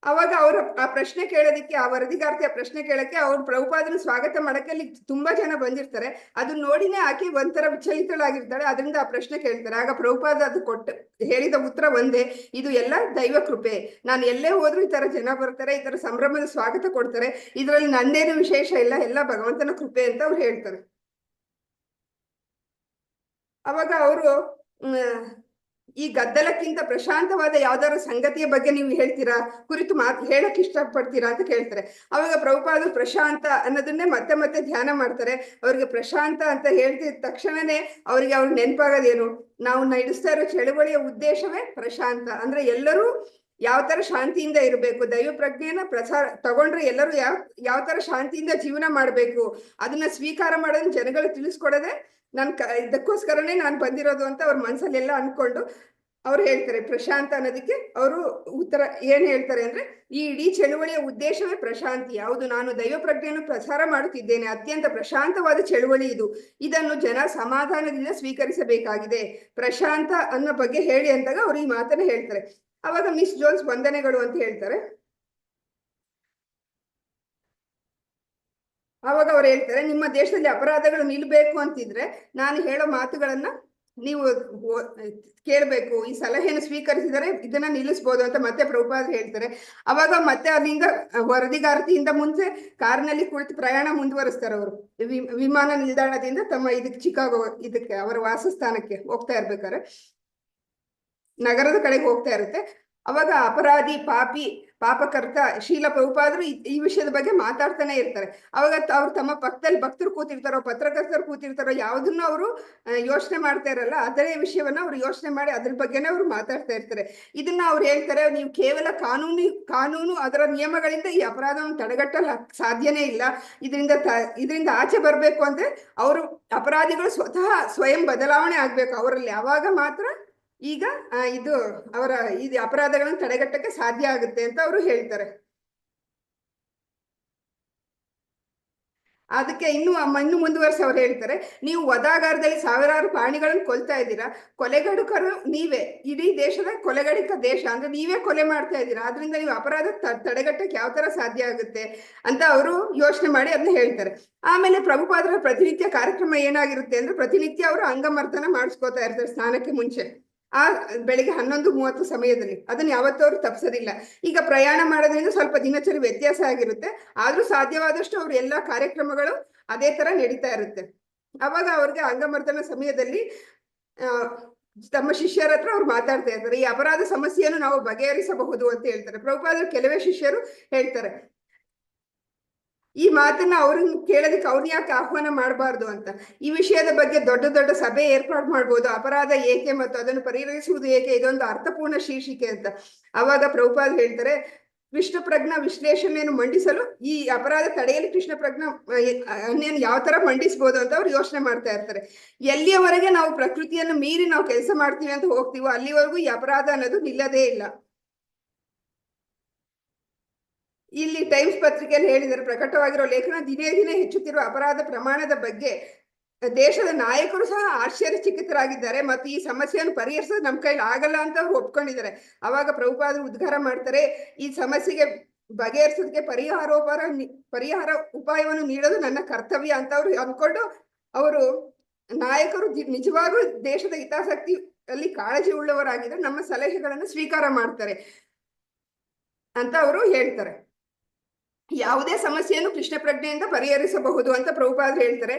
ಅವಾಗ ಅವ್ರ ಆ ಪ್ರಶ್ನೆ ಕೇಳೋದಕ್ಕೆ, ಆ ವರದಿಗಾರ್ತಿ ಆ ಪ್ರಶ್ನೆ ಕೇಳಕ್ಕೆ ಅವ್ರು ಪ್ರಭುಪಾದನ ಸ್ವಾಗತ ಮಾಡಕ್ಕೆ ಅಲ್ಲಿ ತುಂಬಾ ಜನ ಬಂದಿರ್ತಾರೆ. ಅದನ್ನ ನೋಡಿನೇ ಆಕೆ ಒಂಥರ ವಿಚಲಿತಳಾಗಿರ್ತಾಳೆ. ಅದರಿಂದ ಆ ಪ್ರಶ್ನೆ ಕೇಳ್ತಾರೆ. ಆಗ ಪ್ರಭುಪಾದ ಅದು ಹೇಳಿದ ಉತ್ತರ ಒಂದೇ, ಇದು ಎಲ್ಲ ದೈವ ಕೃಪೆ. ನಾನು ಎಲ್ಲೇ ಹೋದ್ರು ಈ ತರ ಜನ ಬರ್ತಾರೆ, ಈ ತರ ಸಂಭ್ರಮದ ಸ್ವಾಗತ ಕೊಡ್ತಾರೆ, ಇದ್ರಲ್ಲಿ ನಂದೇನು ವಿಶೇಷ ಇಲ್ಲ, ಎಲ್ಲ ಭಗವಂತನ ಕೃಪೆ ಅಂತ ಅವ್ರು ಹೇಳ್ತಾರೆ. ಅವಾಗ ಅವರು ಈ ಗದ್ದಲಕ್ಕಿಂತ ಪ್ರಶಾಂತವಾದ ಯಾವ್ದಾದ್ರು ಸಂಗತಿಯ ಬಗ್ಗೆ ನೀವು ಹೇಳ್ತೀರಾ, ಕುರಿತು ಹೇಳಕ್ ಇಷ್ಟಪಡ್ತೀರಾ ಅಂತ ಕೇಳ್ತಾರೆ. ಅವಾಗ ಪ್ರಭುಪಾದರು ಪ್ರಶಾಂತ ಅನ್ನೋದನ್ನೇ ಮತ್ತೆ ಮತ್ತೆ ಧ್ಯಾನ ಮಾಡ್ತಾರೆ. ಅವ್ರಿಗೆ ಪ್ರಶಾಂತ ಅಂತ ಹೇಳ್ತಿದ ತಕ್ಷಣನೇ ಅವ್ರಿಗೆ ಅವ್ರು ನೆನಪಾಗೋದೇನು, ನಾವು ನಡೆಸ್ತಾ ಇರೋ ಚಳವಳಿಯ ಉದ್ದೇಶವೇ ಪ್ರಶಾಂತ. ಅಂದ್ರೆ ಎಲ್ಲರೂ ಯಾವ ತರ ಶಾಂತಿಯಿಂದ ಇರಬೇಕು, ದೈವ ಪ್ರಜ್ಞೆಯನ್ನ ತಗೊಂಡ್ರೆ ಎಲ್ಲರೂ ಯಾವ ತರ ಶಾಂತಿಯಿಂದ ಜೀವನ ಮಾಡ್ಬೇಕು, ಅದನ್ನ ಸ್ವೀಕಾರ ಮಾಡೋದನ್ನ ಜನಗಳು ತಿಳಿಸ್ಕೊಡೋದೆ ಇದಕ್ಕೋಸ್ಕರನೇ ನಾನು ಬಂದಿರೋದು ಅಂತ ಅವ್ರ ಮನ್ಸಲ್ಲಿ ಎಲ್ಲ ಅನ್ಕೊಂಡು ಅವ್ರು ಹೇಳ್ತಾರೆ. ಪ್ರಶಾಂತ ಅನ್ನೋದಕ್ಕೆ ಅವರು ಉತ್ತರ ಏನ್ ಹೇಳ್ತಾರೆ ಅಂದ್ರೆ, ಈ ಇಡೀ ಚಳುವಳಿಯ ಉದ್ದೇಶವೇ ಪ್ರಶಾಂತಿ. ಯಾವುದು ನಾನು ದೈವ ಪ್ರಜ್ಞೆಯನ್ನು ಪ್ರಸಾರ ಮಾಡುತ್ತಿದ್ದೇನೆ, ಅತ್ಯಂತ ಪ್ರಶಾಂತವಾದ ಚಳುವಳಿ ಇದು. ಇದನ್ನು ಜನ ಸಮಾಧಾನದಿಂದ ಸ್ವೀಕರಿಸಬೇಕಾಗಿದೆ. ಪ್ರಶಾಂತ ಅನ್ನೋ ಬಗ್ಗೆ ಹೇಳಿ ಅಂದಾಗ ಅವ್ರು ಈ ಮಾತನ್ನ ಹೇಳ್ತಾರೆ. ಅವಾಗ ಮಿಸ್ ಜೋನ್ಸ್ ವಂದನೆಗಳು ಅಂತ ಹೇಳ್ತಾರೆ. ಅವಾಗ ಅವ್ರು ಹೇಳ್ತಾರೆ, ನಿಮ್ಮ ದೇಶದಲ್ಲಿ ಅಪರಾಧಗಳು ನಿಲ್ಬೇಕು ಅಂತಿದ್ರೆ ನಾನು ಹೇಳೋ ಮಾತುಗಳನ್ನ ನೀವು ಕೇಳ್ಬೇಕು, ಈ ಸಲಹೆಯನ್ನು ಸ್ವೀಕರಿಸಿದರೆ ಇದನ್ನ ನಿಲ್ಲಿಸ್ಬೋದು ಅಂತ ಮತ್ತೆ ಪ್ರಭುಪಾದರು ಹೇಳ್ತಾರೆ. ಅವಾಗ ಮತ್ತೆ ಅಲ್ಲಿಂದ ವರದಿಗಾರತಿಯಿಂದ ಮುಂಚೆ ಕಾರ್ನಲ್ಲಿ ಕುಳಿತು ಪ್ರಯಾಣ ಮುಂದುವರಿಸ್ತಾರೆ. ಅವರು ವಿಮಾನ ನಿಲ್ದಾಣದಿಂದ ತಮ್ಮ ಚಿಕಾಗೋ ಇದಕ್ಕೆ ಅವರ ವಾಸಸ್ಥಾನಕ್ಕೆ ಹೋಗ್ತಾ ಇರ್ಬೇಕಾದ್ರೆ ನಗರದ ಕಡೆಗೆ ಹೋಗ್ತಾ ಇರುತ್ತೆ. ಅವಾಗ ಅಪರಾಧಿ, ಪಾಪಕರ್ತ ಶೀಲ ಪ್ರಭುಪಾದರು ಈ ವಿಷಯದ ಬಗ್ಗೆ ಮಾತಾಡ್ತಾನೆ ಇರ್ತಾರೆ. ಅವಾಗ ಅವ್ರು ತಮ್ಮ ಪಕ್ಕದಲ್ಲಿ ಭಕ್ತರು ಕೂತಿರ್ತಾರೋ, ಪತ್ರಕರ್ತರು ಕೂತಿರ್ತಾರೋ, ಯಾವುದನ್ನು ಅವರು ಯೋಚನೆ ಮಾಡ್ತಾ ಇರಲ್ಲ, ಅದೇ ವಿಷಯವನ್ನ ಅವ್ರು ಯೋಚನೆ ಮಾಡಿ ಅದ್ರ ಬಗ್ಗೆನೇ ಅವ್ರು ಮಾತಾಡ್ತಾ ಇರ್ತಾರೆ. ಇದನ್ನ ಅವ್ರು ಹೇಳ್ತಾರೆ, ನೀವು ಕೇವಲ ಕಾನೂನು ಅದರ ನಿಯಮಗಳಿಂದ ಈ ಅಪರಾಧವನ್ನು ತಡೆಗಟ್ಟಲು ಸಾಧ್ಯನೇ ಇಲ್ಲ. ಇದರಿಂದ ಆಚೆ ಬರ್ಬೇಕು ಅಂದ್ರೆ ಅವರು ಅಪರಾಧಿಗಳು ಸ್ವಯಂ ಬದಲಾವಣೆ ಆಗ್ಬೇಕು ಅವರಲ್ಲಿ. ಅವಾಗ ಮಾತ್ರ ಈಗ ಅವರ ಅಪರಾಧಗಳನ್ನು ತಡೆಗಟ್ಟಕ್ಕೆ ಸಾಧ್ಯ ಆಗುತ್ತೆ ಅಂತ ಅವರು ಹೇಳ್ತಾರೆ. ಅದಕ್ಕೆ ಇನ್ನು ಮುಂದುವರೆಸಿ ಅವ್ರು ಹೇಳ್ತಾರೆ, ನೀವು ವಧಾಗಾರದಲ್ಲಿ ಸಾವಿರಾರು ಪ್ರಾಣಿಗಳನ್ನು ಕೊಲ್ತಾ ಇದ್ದೀರಾ, ಕೊಲೆಗಡುಕರು ನೀವೇ, ಇಡೀ ದೇಶದ ಕೊಲೆಗಡಿಕ ದೇಶ ಅಂದ್ರೆ ನೀವೇ ಕೊಲೆ ಮಾಡ್ತಾ ಇದ್ದೀರಾ, ಆದ್ರಿಂದ ನೀವು ಅಪರಾಧ ತಡೆಗಟ್ಟಕ್ಕೆ ಯಾವ ತರ ಸಾಧ್ಯ ಆಗುತ್ತೆ ಅಂತ ಅವರು ಯೋಚನೆ ಮಾಡಿ ಅದನ್ನ ಹೇಳ್ತಾರೆ. ಆಮೇಲೆ ಪ್ರಭುಪಾದರ ಪ್ರತಿನಿತ್ಯ ಕಾರ್ಯಕ್ರಮ ಏನಾಗಿರುತ್ತೆ ಅಂದ್ರೆ, ಪ್ರತಿನಿತ್ಯ ಅವರು ಅಂಗಮರ್ತನ ಮಾಡಿಸ್ಕೋತಾ ಇರ್ತಾರೆ ಸ್ನಾನಕ್ಕೆ ಮುಂಚೆ. ಬೆಳಿಗ್ಗೆ 11:30 ಸಮಯದಲ್ಲಿ ಅದನ್ನ ಯಾವತ್ತೂ ಅವ್ರು ತಪ್ಪಿಸೋದಿಲ್ಲ. ಈಗ ಪ್ರಯಾಣ ಮಾಡೋದ್ರಿಂದ ಸ್ವಲ್ಪ ದಿನಚರಿ ವ್ಯತ್ಯಾಸ ಆಗಿರುತ್ತೆ, ಆದ್ರೂ ಸಾಧ್ಯವಾದಷ್ಟು ಅವ್ರ ಎಲ್ಲಾ ಕಾರ್ಯಕ್ರಮಗಳು ಅದೇ ತರ ನಡೀತಾ ಇರುತ್ತೆ. ಅವಾಗ ಅವ್ರಿಗೆ ಅಂಗಮರ್ತನ ಸಮಯದಲ್ಲಿ ತಮ್ಮ ಶಿಷ್ಯರ ಹತ್ರ ಅವ್ರು ಮಾತಾಡ್ತಾ ಇರ್ತಾರೆ. ಈ ಅಪರಾಧ ಸಮಸ್ಯೆಯನ್ನು ನಾವು ಬಗೆಹರಿಸಬಹುದು ಅಂತ ಹೇಳ್ತಾರೆ. ಪ್ರಭುಪಾದರು ಕೆಲವೇ ಶಿಷ್ಯರು ಹೇಳ್ತಾರೆ, ಈ ಮಾತನ್ನ ಅವ್ರನ್ನ ಕೇಳೋದಕ್ಕೆ ಅವ್ರನ್ನ ಯಾಕೆ ಆಹ್ವಾನ ಮಾಡಬಾರ್ದು ಅಂತ. ಈ ವಿಷಯದ ಬಗ್ಗೆ ದೊಡ್ಡ ದೊಡ್ಡ ಸಭೆ ಏರ್ಪಾಡು ಮಾಡ್ಬೋದು, ಅಪರಾಧ ಏಕೆ ಮತ್ತು ಅದನ್ನು ಪರಿಹರಿಸುವುದು ಏಕೆ, ಇದೊಂದು ಅರ್ಥಪೂರ್ಣ ಶೀರ್ಷಿಕೆ ಅಂತ. ಅವಾಗ ಪ್ರಭುಪಾದರು ಹೇಳ್ತಾರೆ, ಕೃಷ್ಣ ಪ್ರಜ್ಞಾ ವಿಶ್ಲೇಷಣೆಯನ್ನು ಮಂಡಿಸಲು ಈ ಅಪರಾಧ ತಡೆಯಲು ಕೃಷ್ಣ ಪ್ರಜ್ಞಾ ಯಾವ ತರ ಮಂಡಿಸ್ಬೋದು ಅಂತ ಅವ್ರು ಯೋಚನೆ ಮಾಡ್ತಾ ಇರ್ತಾರೆ. ಎಲ್ಲಿಯವರೆಗೆ ನಾವು ಪ್ರಕೃತಿಯನ್ನು ಮೀರಿ ನಾವು ಕೆಲಸ ಮಾಡ್ತೀವಿ ಅಂತ ಹೋಗ್ತೀವೋ ಅಲ್ಲಿವರೆಗೂ ಈ ಅಪರಾಧ ಅನ್ನೋದು ನಿಲ್ಲದೇ ಇಲ್ಲ. ಇಲ್ಲಿ ಟೈಮ್ಸ್ ಪತ್ರಿಕೆಯಲ್ಲಿ ಹೇಳಿದರೆ, ಪ್ರಕಟವಾಗಿರೋ ಲೇಖನ ದಿನೇ ದಿನೇ ಹೆಚ್ಚುತ್ತಿರುವ ಅಪರಾಧ ಪ್ರಮಾಣದ ಬಗ್ಗೆ ದೇಶದ ನಾಯಕರು ಸಹ ಆಶ್ಚರ್ಯಚಕಿತರಾಗಿದ್ದಾರೆ ಮತ್ತು ಈ ಸಮಸ್ಯೆಯನ್ನು ಪರಿಹರಿಸೋದು ನಮ್ಮ ಕೈಲಿ ಆಗಲ್ಲ ಅಂತ ಅವ್ರು ಒಪ್ಕೊಂಡಿದ್ದಾರೆ. ಅವಾಗ ಪ್ರಭುಪಾದರು ಉದ್ಗಾರ ಮಾಡ್ತಾರೆ, ಈ ಸಮಸ್ಯೆಗೆ ಬಗೆಹರಿಸೋದಕ್ಕೆ ಪರಿಹಾರ ಉಪಾಯವನ್ನು ನೀಡೋದು ನನ್ನ ಕರ್ತವ್ಯ ಅಂತ ಅವ್ರು ಅಂದ್ಕೊಂಡು, ಅವರು ನಾಯಕರು ನಿಜವಾಗೂ ದೇಶದ ಹಿತಾಸಕ್ತಿ ಅಲ್ಲಿ ಕಾಳಜಿ ಉಳ್ಳವರಾಗಿದ್ರೆ ನಮ್ಮ ಸಲಹೆಗಳನ್ನು ಸ್ವೀಕಾರ ಮಾಡ್ತಾರೆ ಅಂತ ಅವರು ಹೇಳ್ತಾರೆ. ಯಾವುದೇ ಸಮಸ್ಯೆಯನ್ನು ಕೃಷ್ಣ ಪ್ರಜ್ಞೆಯಿಂದ ಪರಿಹರಿಸಬಹುದು ಅಂತ ಪ್ರಭುಪಾದರು ಹೇಳ್ತಾರೆ.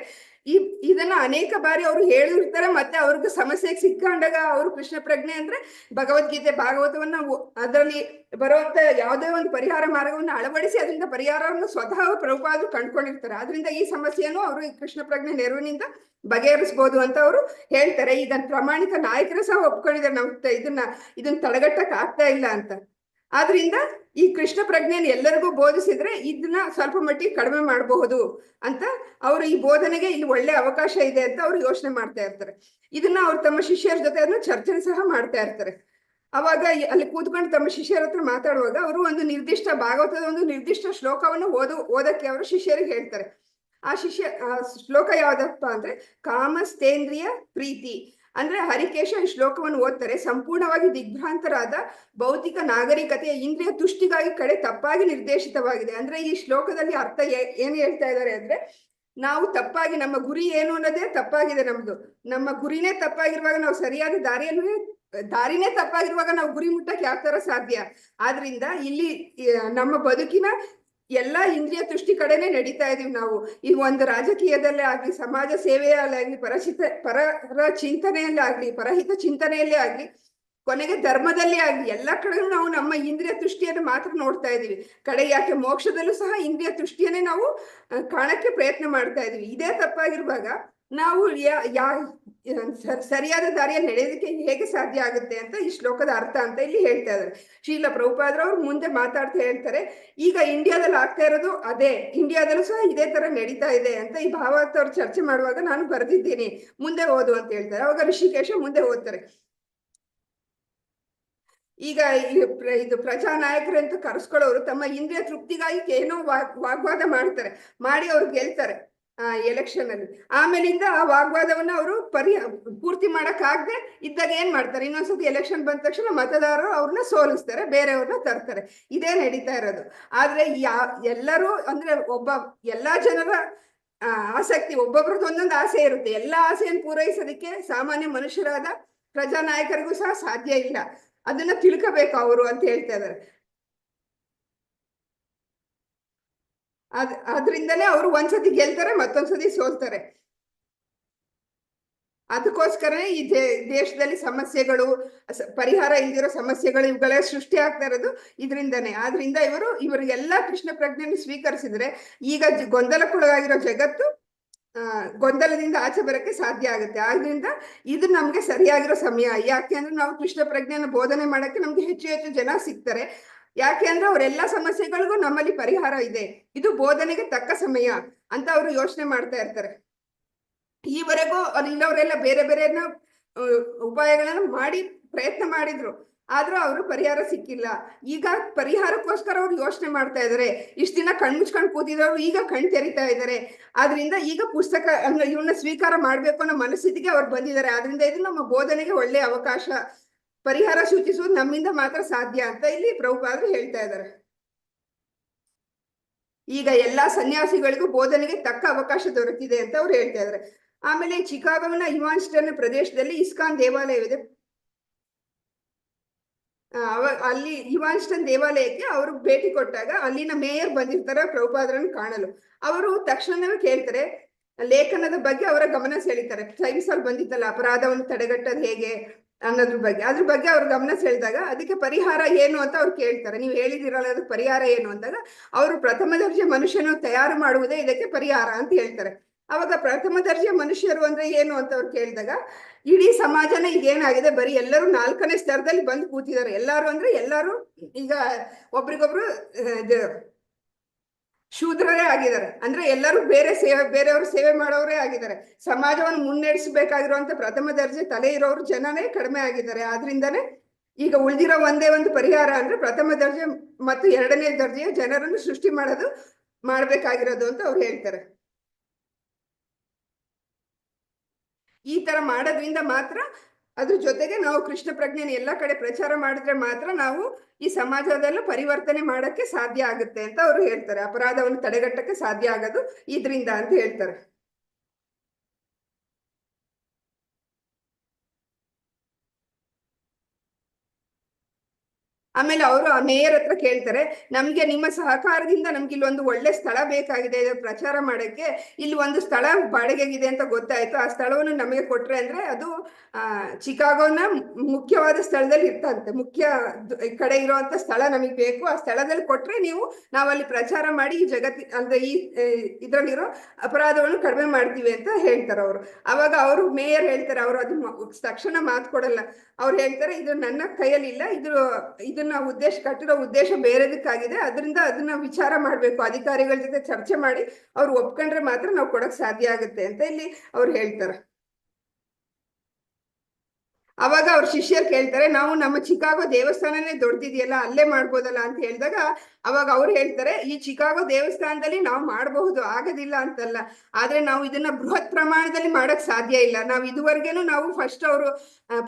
ಇದನ್ನ ಅನೇಕ ಬಾರಿ ಅವರು ಹೇಳಿರ್ತಾರೆ. ಮತ್ತೆ ಅವ್ರಿಗೆ ಸಮಸ್ಯೆಗೆ ಸಿಕ್ಕೊಂಡಾಗ ಅವರು ಕೃಷ್ಣ ಪ್ರಜ್ಞೆ ಅಂದ್ರೆ ಭಗವದ್ಗೀತೆ, ಭಾಗವತವನ್ನ ಅದರಲ್ಲಿ ಬರುವಂತ ಯಾವುದೇ ಒಂದು ಪರಿಹಾರ ಮಾರ್ಗವನ್ನು ಅಳವಡಿಸಿ ಅದರಿಂದ ಪರಿಹಾರವನ್ನು ಸ್ವತಃ ಪ್ರಭುಪಾದರು ಕಂಡುಕೊಂಡಿರ್ತಾರೆ. ಆದ್ರಿಂದ ಈ ಸಮಸ್ಯೆಯನ್ನು ಅವರು ಕೃಷ್ಣ ಪ್ರಜ್ಞೆ ನೆರವಿನಿಂದ ಬಗೆಹರಿಸಬಹುದು ಅಂತ ಅವರು ಹೇಳ್ತಾರೆ. ಇದನ್ನ ಪ್ರಾಮಾಣಿಕ ನಾಯಕರು ಸಹ ಒಪ್ಕೊಂಡಿದ್ದಾರೆ, ನಾವು ಇದನ್ನ ತಡೆಗಟ್ಟಕ್ ಆಗ್ತಾ ಇಲ್ಲ ಅಂತ. ಆದ್ರಿಂದ ಈ ಕೃಷ್ಣ ಪ್ರಜ್ಞೆಯನ್ನು ಎಲ್ಲರಿಗೂ ಬೋಧಿಸಿದ್ರೆ ಇದನ್ನ ಸ್ವಲ್ಪ ಮಟ್ಟಿಗೆ ಕಡಿಮೆ ಮಾಡಬಹುದು ಅಂತ ಅವರು ಈ ಬೋಧನೆಗೆ ಇಲ್ಲಿ ಒಳ್ಳೆ ಅವಕಾಶ ಇದೆ ಅಂತ ಅವ್ರು ಯೋಚನೆ ಮಾಡ್ತಾ ಇರ್ತಾರೆ. ಇದನ್ನ ಅವ್ರು ತಮ್ಮ ಶಿಷ್ಯರ ಜೊತೆ ಅದನ್ನ ಚರ್ಚೆ ಸಹ ಮಾಡ್ತಾ ಇರ್ತಾರೆ. ಅವಾಗ ಅಲ್ಲಿ ಕೂತ್ಕೊಂಡು ತಮ್ಮ ಶಿಷ್ಯರ ಹತ್ರ ಮಾತಾಡುವಾಗ ಅವರು ಒಂದು ನಿರ್ದಿಷ್ಟ ಭಾಗವತದ ಒಂದು ನಿರ್ದಿಷ್ಟ ಶ್ಲೋಕವನ್ನು ಓದಕ್ಕೆ ಅವರು ಶಿಷ್ಯರಿಗೆ ಹೇಳ್ತಾರೆ. ಆ ಶ್ಲೋಕ ಯಾವ್ದಪ್ಪ ಅಂದ್ರೆ ಕಾಮಸ್ತೇಂದ್ರಿಯ ಪ್ರೀತಿ. ಅಂದ್ರೆ ಹರಿಕೇಶ ಈ ಶ್ಲೋಕವನ್ನು ಓದ್ತಾರೆ. ಸಂಪೂರ್ಣವಾಗಿ ದಿಗ್ಭ್ರಾಂತರಾದ ಭೌತಿಕ ನಾಗರಿಕತೆಯ ಇಂದ್ರಿಯ ತುಷ್ಟಿಗಾಗಿ ಕಡೆ ತಪ್ಪಾಗಿ ನಿರ್ದೇಶಿತವಾಗಿದೆ. ಅಂದ್ರೆ ಈ ಶ್ಲೋಕದಲ್ಲಿ ಅರ್ಥ ಏನ್ ಹೇಳ್ತಾ ಇದ್ದಾರೆ ಅಂದ್ರೆ, ನಾವು ತಪ್ಪಾಗಿ ನಮ್ಮ ಗುರಿ ಏನು ಅನ್ನೋದೇ ತಪ್ಪಾಗಿದೆ. ನಮ್ಮ ಗುರಿನೇ ತಪ್ಪಾಗಿರುವಾಗ ನಾವು ಸರಿಯಾದ ದಾರಿನೇ ತಪ್ಪಾಗಿರುವಾಗ ನಾವು ಗುರಿ ಮುಟ್ಟಕ್ಕೆ ಯಾವ ತರ ಸಾಧ್ಯ? ಆದ್ರಿಂದ ಇಲ್ಲಿ ನಮ್ಮ ಬದುಕಿನ ಎಲ್ಲಾ ಇಂದ್ರಿಯ ತುಷ್ಟಿ ಕಡೆನೆ ನಡೀತಾ ಇದೀವಿ ನಾವು. ಈ ಒಂದು ರಾಜಕೀಯದಲ್ಲೇ ಆಗ್ಲಿ, ಸಮಾಜ ಸೇವೆಯಲ್ಲೇ ಆಗ್ಲಿ, ಪರರ ಚಿಂತನೆಯಲ್ಲೇ ಆಗ್ಲಿ, ಪರಹಿತ ಚಿಂತನೆಯಲ್ಲೇ ಆಗ್ಲಿ, ಕೊನೆಗೆ ಧರ್ಮದಲ್ಲೇ ಆಗ್ಲಿ, ಎಲ್ಲಾ ಕಡೆಗೂ ನಾವು ನಮ್ಮ ಇಂದ್ರಿಯ ತುಷ್ಟಿಯನ್ನು ಮಾತ್ರ ನೋಡ್ತಾ ಇದೀವಿ. ಕಡೆ ಯಾಕೆ ಮೋಕ್ಷದಲ್ಲೂ ಸಹ ಇಂದ್ರಿಯ ತುಷ್ಟಿಯನ್ನೇ ನಾವು ಕಾಣಕ್ಕೆ ಪ್ರಯತ್ನ ಮಾಡ್ತಾ ಇದೀವಿ. ಇದೇ ತಪ್ಪಾಗಿರುವಾಗ ನಾವು ಸರಿಯಾದ ದಾರಿಯಲ್ಲಿ ನಡೆಯೋದಕ್ಕೆ ಹೇಗೆ ಸಾಧ್ಯ ಆಗುತ್ತೆ ಅಂತ ಈ ಶ್ಲೋಕದ ಅರ್ಥ ಅಂತ ಇಲ್ಲಿ ಹೇಳ್ತಾ ಇದ್ದಾರೆ. ಶ್ರೀಲ ಪ್ರಭುಪಾದರವ್ರು ಮುಂದೆ ಮಾತಾಡ್ತಾ ಹೇಳ್ತಾರೆ, ಈಗ ಇಂಡಿಯಾದಲ್ಲಿ ಆಗ್ತಾ ಇರೋದು ಅದೇ, ಇಂಡಿಯಾದಲ್ಲೂ ಸಹ ಇದೇ ತರ ನಡೀತಾ ಇದೆ ಅಂತ ಈ ಭಾವಾರ್ಥ ಅವ್ರು ಚರ್ಚೆ ಮಾಡುವಾಗ ನಾನು ಬರೆದಿದ್ದೀನಿ, ಮುಂದೆ ಓದು ಅಂತ ಹೇಳ್ತಾರೆ. ಅವಾಗ ಋಷಿಕೇಶ ಮುಂದೆ ಓದ್ತಾರೆ. ಈಗ ಇದು ಪ್ರಜಾನಾಯಕರು ಅಂತ ಕರೆಸ್ಕೊಳ್ಳೋರು ತಮ್ಮ ಇಂದ್ರಿಯ ತೃಪ್ತಿಗಾಗಿ ಏನೋ ವಾಗ್ವಾದ ಮಾಡಿ ಅವ್ರು ಗೆಲ್ತಾರೆ ಎಲೆಕ್ಷನ್ ಅಲ್ಲಿ. ಆಮೇಲಿಂದ ಆ ವಾಗ್ವಾದವನ್ನ ಅವರು ಪೂರ್ತಿ ಮಾಡಕ್ಕಾಗದೆ ಇದ್ದಾಗ ಏನ್ ಮಾಡ್ತಾರೆ, ಇನ್ನೊಂದ್ಸತಿ ಎಲೆಕ್ಷನ್ ಬಂದ ತಕ್ಷಣ ಮತದಾರರು ಅವ್ರನ್ನ ಸೋಲಿಸ್ತಾರೆ, ಬೇರೆಯವ್ರನ್ನ ತರ್ತಾರೆ. ಇದೇ ನಡೀತಾ ಇರೋದು. ಆದ್ರೆ ಎಲ್ಲರೂ ಅಂದ್ರೆ ಎಲ್ಲಾ ಜನರ ಆಸಕ್ತಿ, ಒಬ್ಬೊಬ್ರದ್ದು ಒಂದೊಂದು ಆಸೆ ಇರುತ್ತೆ. ಎಲ್ಲಾ ಆಸೆಯನ್ನು ಪೂರೈಸೋದಕ್ಕೆ ಸಾಮಾನ್ಯ ಮನುಷ್ಯರಾದ ಪ್ರಜಾನಾಯಕರಿಗೂ ಸಹ ಸಾಧ್ಯ ಇಲ್ಲ. ಅದನ್ನ ತಿಳ್ಕೋಬೇಕು ಅವರು ಅಂತ ಹೇಳ್ತಾ ಇದ್ದಾರೆ. ಆದ್ರಿಂದಲೇ ಅವರು ಒಂದ್ಸತಿ ಗೆಲ್ತಾರೆ, ಮತ್ತೊಂದ್ಸತಿ ಸೋಲ್ತಾರೆ. ಅದಕ್ಕೋಸ್ಕರನೇ ಈ ದೇಶದಲ್ಲಿ ಸಮಸ್ಯೆಗಳು, ಪರಿಹಾರ ಇಲ್ದಿರೋ ಸಮಸ್ಯೆಗಳು ಇವುಗಳ ಸೃಷ್ಟಿ ಆಗ್ತಾ ಇರೋದು ಇದರಿಂದನೇ. ಆದ್ರಿಂದ ಇವರಿಗೆಲ್ಲ ಕೃಷ್ಣ ಪ್ರಜ್ಞೆಯನ್ನು ಸ್ವೀಕರಿಸಿದ್ರೆ ಈಗ ಗೊಂದಲಕ್ಕೊಳಗಾಗಿರೋ ಜಗತ್ತು ಗೊಂದಲದಿಂದ ಆಚೆ ಬರಕ್ಕೆ ಸಾಧ್ಯ ಆಗುತ್ತೆ. ಆದ್ರಿಂದ ಇದು ನಮ್ಗೆ ಸರಿಯಾಗಿರೋ ಸಮಯ. ಯಾಕೆ ಅಂದ್ರೆ ನಾವು ಕೃಷ್ಣ ಪ್ರಜ್ಞೆಯನ್ನು ಬೋಧನೆ ಮಾಡಕ್ಕೆ ನಮ್ಗೆ ಹೆಚ್ಚು ಹೆಚ್ಚು ಜನ ಸಿಗ್ತಾರೆ. ಯಾಕೆ ಅಂದ್ರೆ ಅವರೆಲ್ಲಾ ಸಮಸ್ಯೆಗಳಿಗೂ ನಮ್ಮಲ್ಲಿ ಪರಿಹಾರ ಇದೆ, ಇದು ಬೋಧನೆಗೆ ತಕ್ಕ ಸಮಯ ಅಂತ ಅವರು ಯೋಚನೆ ಮಾಡ್ತಾ ಇರ್ತಾರೆ. ಈವರೆಗೂ ಇಲ್ಲವರೆಲ್ಲ ಬೇರೆ ಬೇರೆ ಉಪಾಯಗಳನ್ನ ಪ್ರಯತ್ನ ಮಾಡಿದ್ರು, ಆದ್ರೂ ಅವರು ಪರಿಹಾರ ಸಿಕ್ಕಿಲ್ಲ. ಈಗ ಪರಿಹಾರಕ್ಕೋಸ್ಕರ ಅವ್ರು ಯೋಚನೆ ಮಾಡ್ತಾ ಇದಾರೆ. ಇಷ್ಟ ದಿನ ಕಣ್ಮುಚ್ಕೊಂಡು ಕೂತಿದವರು ಈಗ ಕಣ್ ತೆರಿತಾ ಇದ್ದಾರೆ. ಆದ್ರಿಂದ ಈಗ ಪುಸ್ತಕ ಇವನ್ನ ಸ್ವೀಕಾರ ಮಾಡ್ಬೇಕು ಅನ್ನೋ ಮನಸ್ಥಿತಿಗೆ ಅವ್ರು ಬಂದಿದ್ದಾರೆ. ಆದ್ರಿಂದ ಇದು ನಮ್ಮ ಬೋಧನೆಗೆ ಒಳ್ಳೆ ಅವಕಾಶ. ಪರಿಹಾರ ಸೂಚಿಸುವುದು ನಮ್ಮಿಂದ ಮಾತ್ರ ಸಾಧ್ಯ ಅಂತ ಇಲ್ಲಿ ಪ್ರಭುಪಾದರು ಹೇಳ್ತಾ ಇದ್ದಾರೆ. ಈಗ ಎಲ್ಲಾ ಸನ್ಯಾಸಿಗಳಿಗೂ ಬೋಧನೆಗೆ ತಕ್ಕ ಅವಕಾಶ ದೊರೆತಿದೆ ಅಂತ ಅವ್ರು ಹೇಳ್ತಾ ಇದ್ದಾರೆ. ಆಮೇಲೆ ಚಿಕಾಗೋನ ಇವಾನ್ಸ್ಟನ್ ಪ್ರದೇಶದಲ್ಲಿ ಇಸ್ಕಾನ್ ದೇವಾಲಯವಿದೆ. ಅಲ್ಲಿ ಇವಾನ್ಸ್ಟನ್ ದೇವಾಲಯಕ್ಕೆ ಅವರು ಭೇಟಿ ಕೊಟ್ಟಾಗ ಅಲ್ಲಿನ ಮೇಯರ್ ಬಂದಿರ್ತಾರೆ ಪ್ರಭುಪಾದರನ್ನು ಕಾಣಲು. ಅವರು ತಕ್ಷಣವೇ ಕೇಳ್ತಾರೆ, ಲೇಖನದ ಬಗ್ಗೆ ಅವರ ಗಮನ ಸೆಳೀತಾರೆ. ಟೈಮ್ಸ್ ಅಲ್ಲಿ ಬಂದಿತ್ತಲ್ಲ ಅಪರಾಧವನ್ನು ತಡೆಗಟ್ಟೋದು ಹೇಗೆ ಅನ್ನೋದ್ರ ಬಗ್ಗೆ ಅವ್ರ ಗಮನ ಸೆಳೆದಾಗ ಅದಕ್ಕೆ ಪರಿಹಾರ ಏನು ಅಂತ ಅವ್ರು ಕೇಳ್ತಾರೆ. ನೀವು ಹೇಳಿದಿರಲ್ಲ ಅದಕ್ಕೆ ಪರಿಹಾರ ಏನು ಅಂದಾಗ ಅವರು ಪ್ರಥಮ ದರ್ಜೆ ಮನುಷ್ಯನು ತಯಾರು ಮಾಡುವುದೇ ಇದಕ್ಕೆ ಪರಿಹಾರ ಅಂತ ಹೇಳ್ತಾರೆ. ಅವಾಗ ಪ್ರಥಮ ದರ್ಜೆ ಮನುಷ್ಯರು ಅಂದ್ರೆ ಏನು ಅಂತ ಅವ್ರು ಕೇಳಿದಾಗ, ಇಡೀ ಸಮಾಜನ ಈಗ ಏನಾಗಿದೆ, ಬರೀ ಎಲ್ಲರೂ 4ನೇ ಸ್ತರದಲ್ಲಿ ಬಂದು ಕೂತಿದ್ದಾರೆ. ಎಲ್ಲಾರು ಅಂದ್ರೆ ಎಲ್ಲಾರು ಈಗ ಒಬ್ರಿಗೊಬ್ರು ಶೂದ್ರರೇ ಆಗಿದ್ದಾರೆ. ಅಂದ್ರೆ ಎಲ್ಲರೂ ಬೇರೆಯವ್ರ ಸೇವೆ ಮಾಡೋರೇ ಆಗಿದ್ದಾರೆ. ಸಮಾಜವನ್ನು ಮುನ್ನಡೆಸಬೇಕಾಗಿರುವಂತ ಪ್ರಥಮ ದರ್ಜೆ ತಲೆ ಇರೋರು ಜನನೇ ಕಡಿಮೆ ಆಗಿದ್ದಾರೆ. ಆದ್ರಿಂದಾನೇ ಈಗ ಉಳಿದಿರೋ ಒಂದೇ ಒಂದು ಪರಿಹಾರ ಅಂದ್ರೆ ಪ್ರಥಮ ದರ್ಜೆ ಮತ್ತು 2ನೇ ದರ್ಜೆಯ ಜನರನ್ನು ಸೃಷ್ಟಿ ಮಾಡ್ಬೇಕಾಗಿರೋದು ಅಂತ ಅವ್ರು ಹೇಳ್ತಾರೆ. ಈ ತರ ಮಾಡೋದ್ರಿಂದ ಮಾತ್ರ, ಅದ್ರ ಜೊತೆಗೆ ನಾವು ಕೃಷ್ಣ ಪ್ರಜ್ಞೆನ ಎಲ್ಲ ಕಡೆ ಪ್ರಚಾರ ಮಾಡಿದ್ರೆ ಮಾತ್ರ ನಾವು ಈ ಸಮಾಜದಲ್ಲೂ ಪರಿವರ್ತನೆ ಮಾಡಕ್ಕೆ ಸಾಧ್ಯ ಆಗುತ್ತೆ ಅಂತ ಅವರು ಹೇಳ್ತಾರೆ. ಅಪರಾಧವನ್ನು ತಡೆಗಟ್ಟಕ್ಕೆ ಸಾಧ್ಯ ಆಗೋದು ಇದ್ರಿಂದ ಅಂತ ಹೇಳ್ತಾರೆ. ಆಮೇಲೆ ಅವರು ಆ ಮೇಯರ್ ಹತ್ರ ಕೇಳ್ತಾರೆ, ನಮ್ಗೆ ನಿಮ್ಮ ಸಹಕಾರದಿಂದ ನಮ್ಗೆ ಇಲ್ಲೊಂದು ಒಳ್ಳೆ ಸ್ಥಳ ಬೇಕಾಗಿದೆ ಪ್ರಚಾರ ಮಾಡಕ್ಕೆ. ಇಲ್ಲಿ ಒಂದು ಸ್ಥಳ ಬಾಡಿಗೆಗಿದೆ ಅಂತ ಗೊತ್ತಾಯ್ತು. ಆ ಸ್ಥಳವನ್ನು ನಮಗೆ ಕೊಟ್ರೆ ಅಂದ್ರೆ ಅದು ಚಿಕಾಗೋನ ಮುಖ್ಯವಾದ ಸ್ಥಳದಲ್ಲಿ ಇರ್ತಂತೆ. ಮುಖ್ಯ ಕಡೆ ಇರುವಂತ ಸ್ಥಳ ನಮಗೆ ಬೇಕು. ಆ ಸ್ಥಳದಲ್ಲಿ ಕೊಟ್ರೆ ನಾವಲ್ಲಿ ಪ್ರಚಾರ ಮಾಡಿ ಈ ಅಂದ್ರೆ ಇದ್ರಲ್ಲಿರೋ ಅಪರಾಧವನ್ನು ಕಡಿಮೆ ಮಾಡ್ತೀವಿ ಅಂತ ಹೇಳ್ತಾರೆ ಅವರು. ಅವಾಗ ಅವರು ಮೇಯರ್ ಹೇಳ್ತಾರೆ, ಅವರು ಅದು ತಕ್ಷಣ ಮಾತು ಕೊಡಲ್ಲ. ಅವ್ರು ಹೇಳ್ತಾರೆ, ಇದು ನನ್ನ ಕೈಯಲ್ಲಿ ಇಲ್ಲ, ಇದು ಇದನ್ನ ಉದ್ದೇಶ ಕಟ್ಟಿರೋ ಉದ್ದೇಶ ಬೇರೆದಕ್ಕಾಗಿದೆ. ಅದರಿಂದ ಅದನ್ನ ವಿಚಾರ ಮಾಡ್ಬೇಕು, ಅಧಿಕಾರಿಗಳ ಜೊತೆ ಚರ್ಚೆ ಮಾಡಿ ಅವ್ರು ಒಪ್ಕೊಂಡ್ರೆ ಮಾತ್ರ ನಾವು ಕೊಡಕ್ ಸಾಧ್ಯ ಆಗುತ್ತೆ ಅಂತ ಇಲ್ಲಿ ಅವ್ರು ಹೇಳ್ತಾರೆ. ಅವಾಗ ಅವ್ರ ಶಿಷ್ಯರು ಕೇಳ್ತಾರೆ, ನಾವು ನಮ್ಮ ಚಿಕಾಗೋ ದೇವಸ್ಥಾನನೇ ದೊಡ್ಡದಿದೆಯಲ್ಲ, ಅಲ್ಲೇ ಮಾಡ್ಬೋದಲ್ಲ ಅಂತ ಹೇಳಿದಾಗ ಅವಾಗ ಅವ್ರು ಹೇಳ್ತಾರೆ, ಈ ಚಿಕಾಗೋ ದೇವಸ್ಥಾನದಲ್ಲಿ ನಾವು ಮಾಡಬಹುದು, ಆಗೋದಿಲ್ಲ ಅಂತಲ್ಲ, ಆದ್ರೆ ನಾವು ಇದನ್ನ ಬೃಹತ್ ಪ್ರಮಾಣದಲ್ಲಿ ಮಾಡಕ್ ಸಾಧ್ಯ ಇಲ್ಲ. ನಾವು ಇದುವರೆಗೇನು ನಾವು ಫಸ್ಟ್ ಅವರು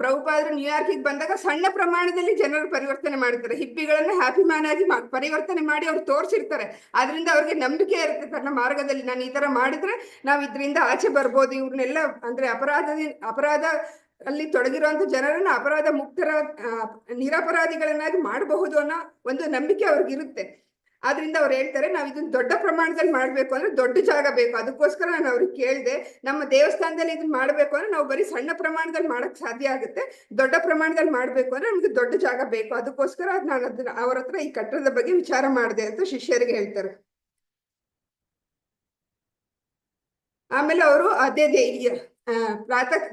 ಪ್ರಭುಪಾದರು ನ್ಯೂಯಾರ್ಕಿಗೆ ಬಂದಾಗ ಸಣ್ಣ ಪ್ರಮಾಣದಲ್ಲಿ ಜನರು ಪರಿವರ್ತನೆ ಮಾಡ್ತಾರೆ, ಹಿಪ್ಪಿಗಳನ್ನ ಹ್ಯಾಪಿ ಮ್ಯಾನ್ ಆಗಿ ಪರಿವರ್ತನೆ ಮಾಡಿ ಅವ್ರು ತೋರಿಸಿರ್ತಾರೆ. ಆದ್ರಿಂದ ಅವ್ರಿಗೆ ನಂಬಿಕೆ ಇರುತ್ತೆ ತನ್ನ ಮಾರ್ಗದಲ್ಲಿ, ನಾನು ಈ ತರ ಮಾಡಿದ್ರೆ ನಾವು ಇದರಿಂದ ಆಚೆ ಬರ್ಬೋದು, ಇವ್ರನ್ನೆಲ್ಲ ಅಂದ್ರೆ ಅಪರಾಧ ಅಲ್ಲಿ ತೊಡಗಿರುವಂತ ಜನರನ್ನ ಅಪರಾಧ ಮುಕ್ತರ ನಿರಪರಾಧಿಗಳನ್ನಾಗಿ ಮಾಡಬಹುದು ಅನ್ನೋ ಒಂದು ನಂಬಿಕೆ ಅವ್ರಿಗಿರುತ್ತೆ. ಆದ್ರಿಂದ ಅವ್ರು ಹೇಳ್ತಾರೆ, ನಾವ್ ಇದನ್ನ ದೊಡ್ಡ ಪ್ರಮಾಣದಲ್ಲಿ ಮಾಡ್ಬೇಕು ಅಂದ್ರೆ ದೊಡ್ಡ ಜಾಗ ಬೇಕು. ಅದಕ್ಕೋಸ್ಕರ ನಾನು ಅವ್ರಿಗೆ ಕೇಳಿದೆ, ನಮ್ಮ ದೇವಸ್ಥಾನದಲ್ಲಿ ಇದನ್ನ ಮಾಡ್ಬೇಕು ಅಂದ್ರೆ ನಾವು ಬರೀ ಸಣ್ಣ ಪ್ರಮಾಣದಲ್ಲಿ ಮಾಡಕ್ ಸಾಧ್ಯ ಆಗುತ್ತೆ, ದೊಡ್ಡ ಪ್ರಮಾಣದಲ್ಲಿ ಮಾಡ್ಬೇಕು ಅಂದ್ರೆ ನಮ್ಗೆ ದೊಡ್ಡ ಜಾಗ ಬೇಕು. ಅದಕ್ಕೋಸ್ಕರ ನಾನು ಅದನ್ನ ಅವ್ರ ಹತ್ರ ಈ ಕಟ್ಟಡದ ಬಗ್ಗೆ ವಿಚಾರ ಮಾಡಿದೆ ಅಂತ ಶಿಷ್ಯರಿಗೆ ಹೇಳ್ತಾರೆ. ಆಮೇಲೆ ಅವರು ಅದೇ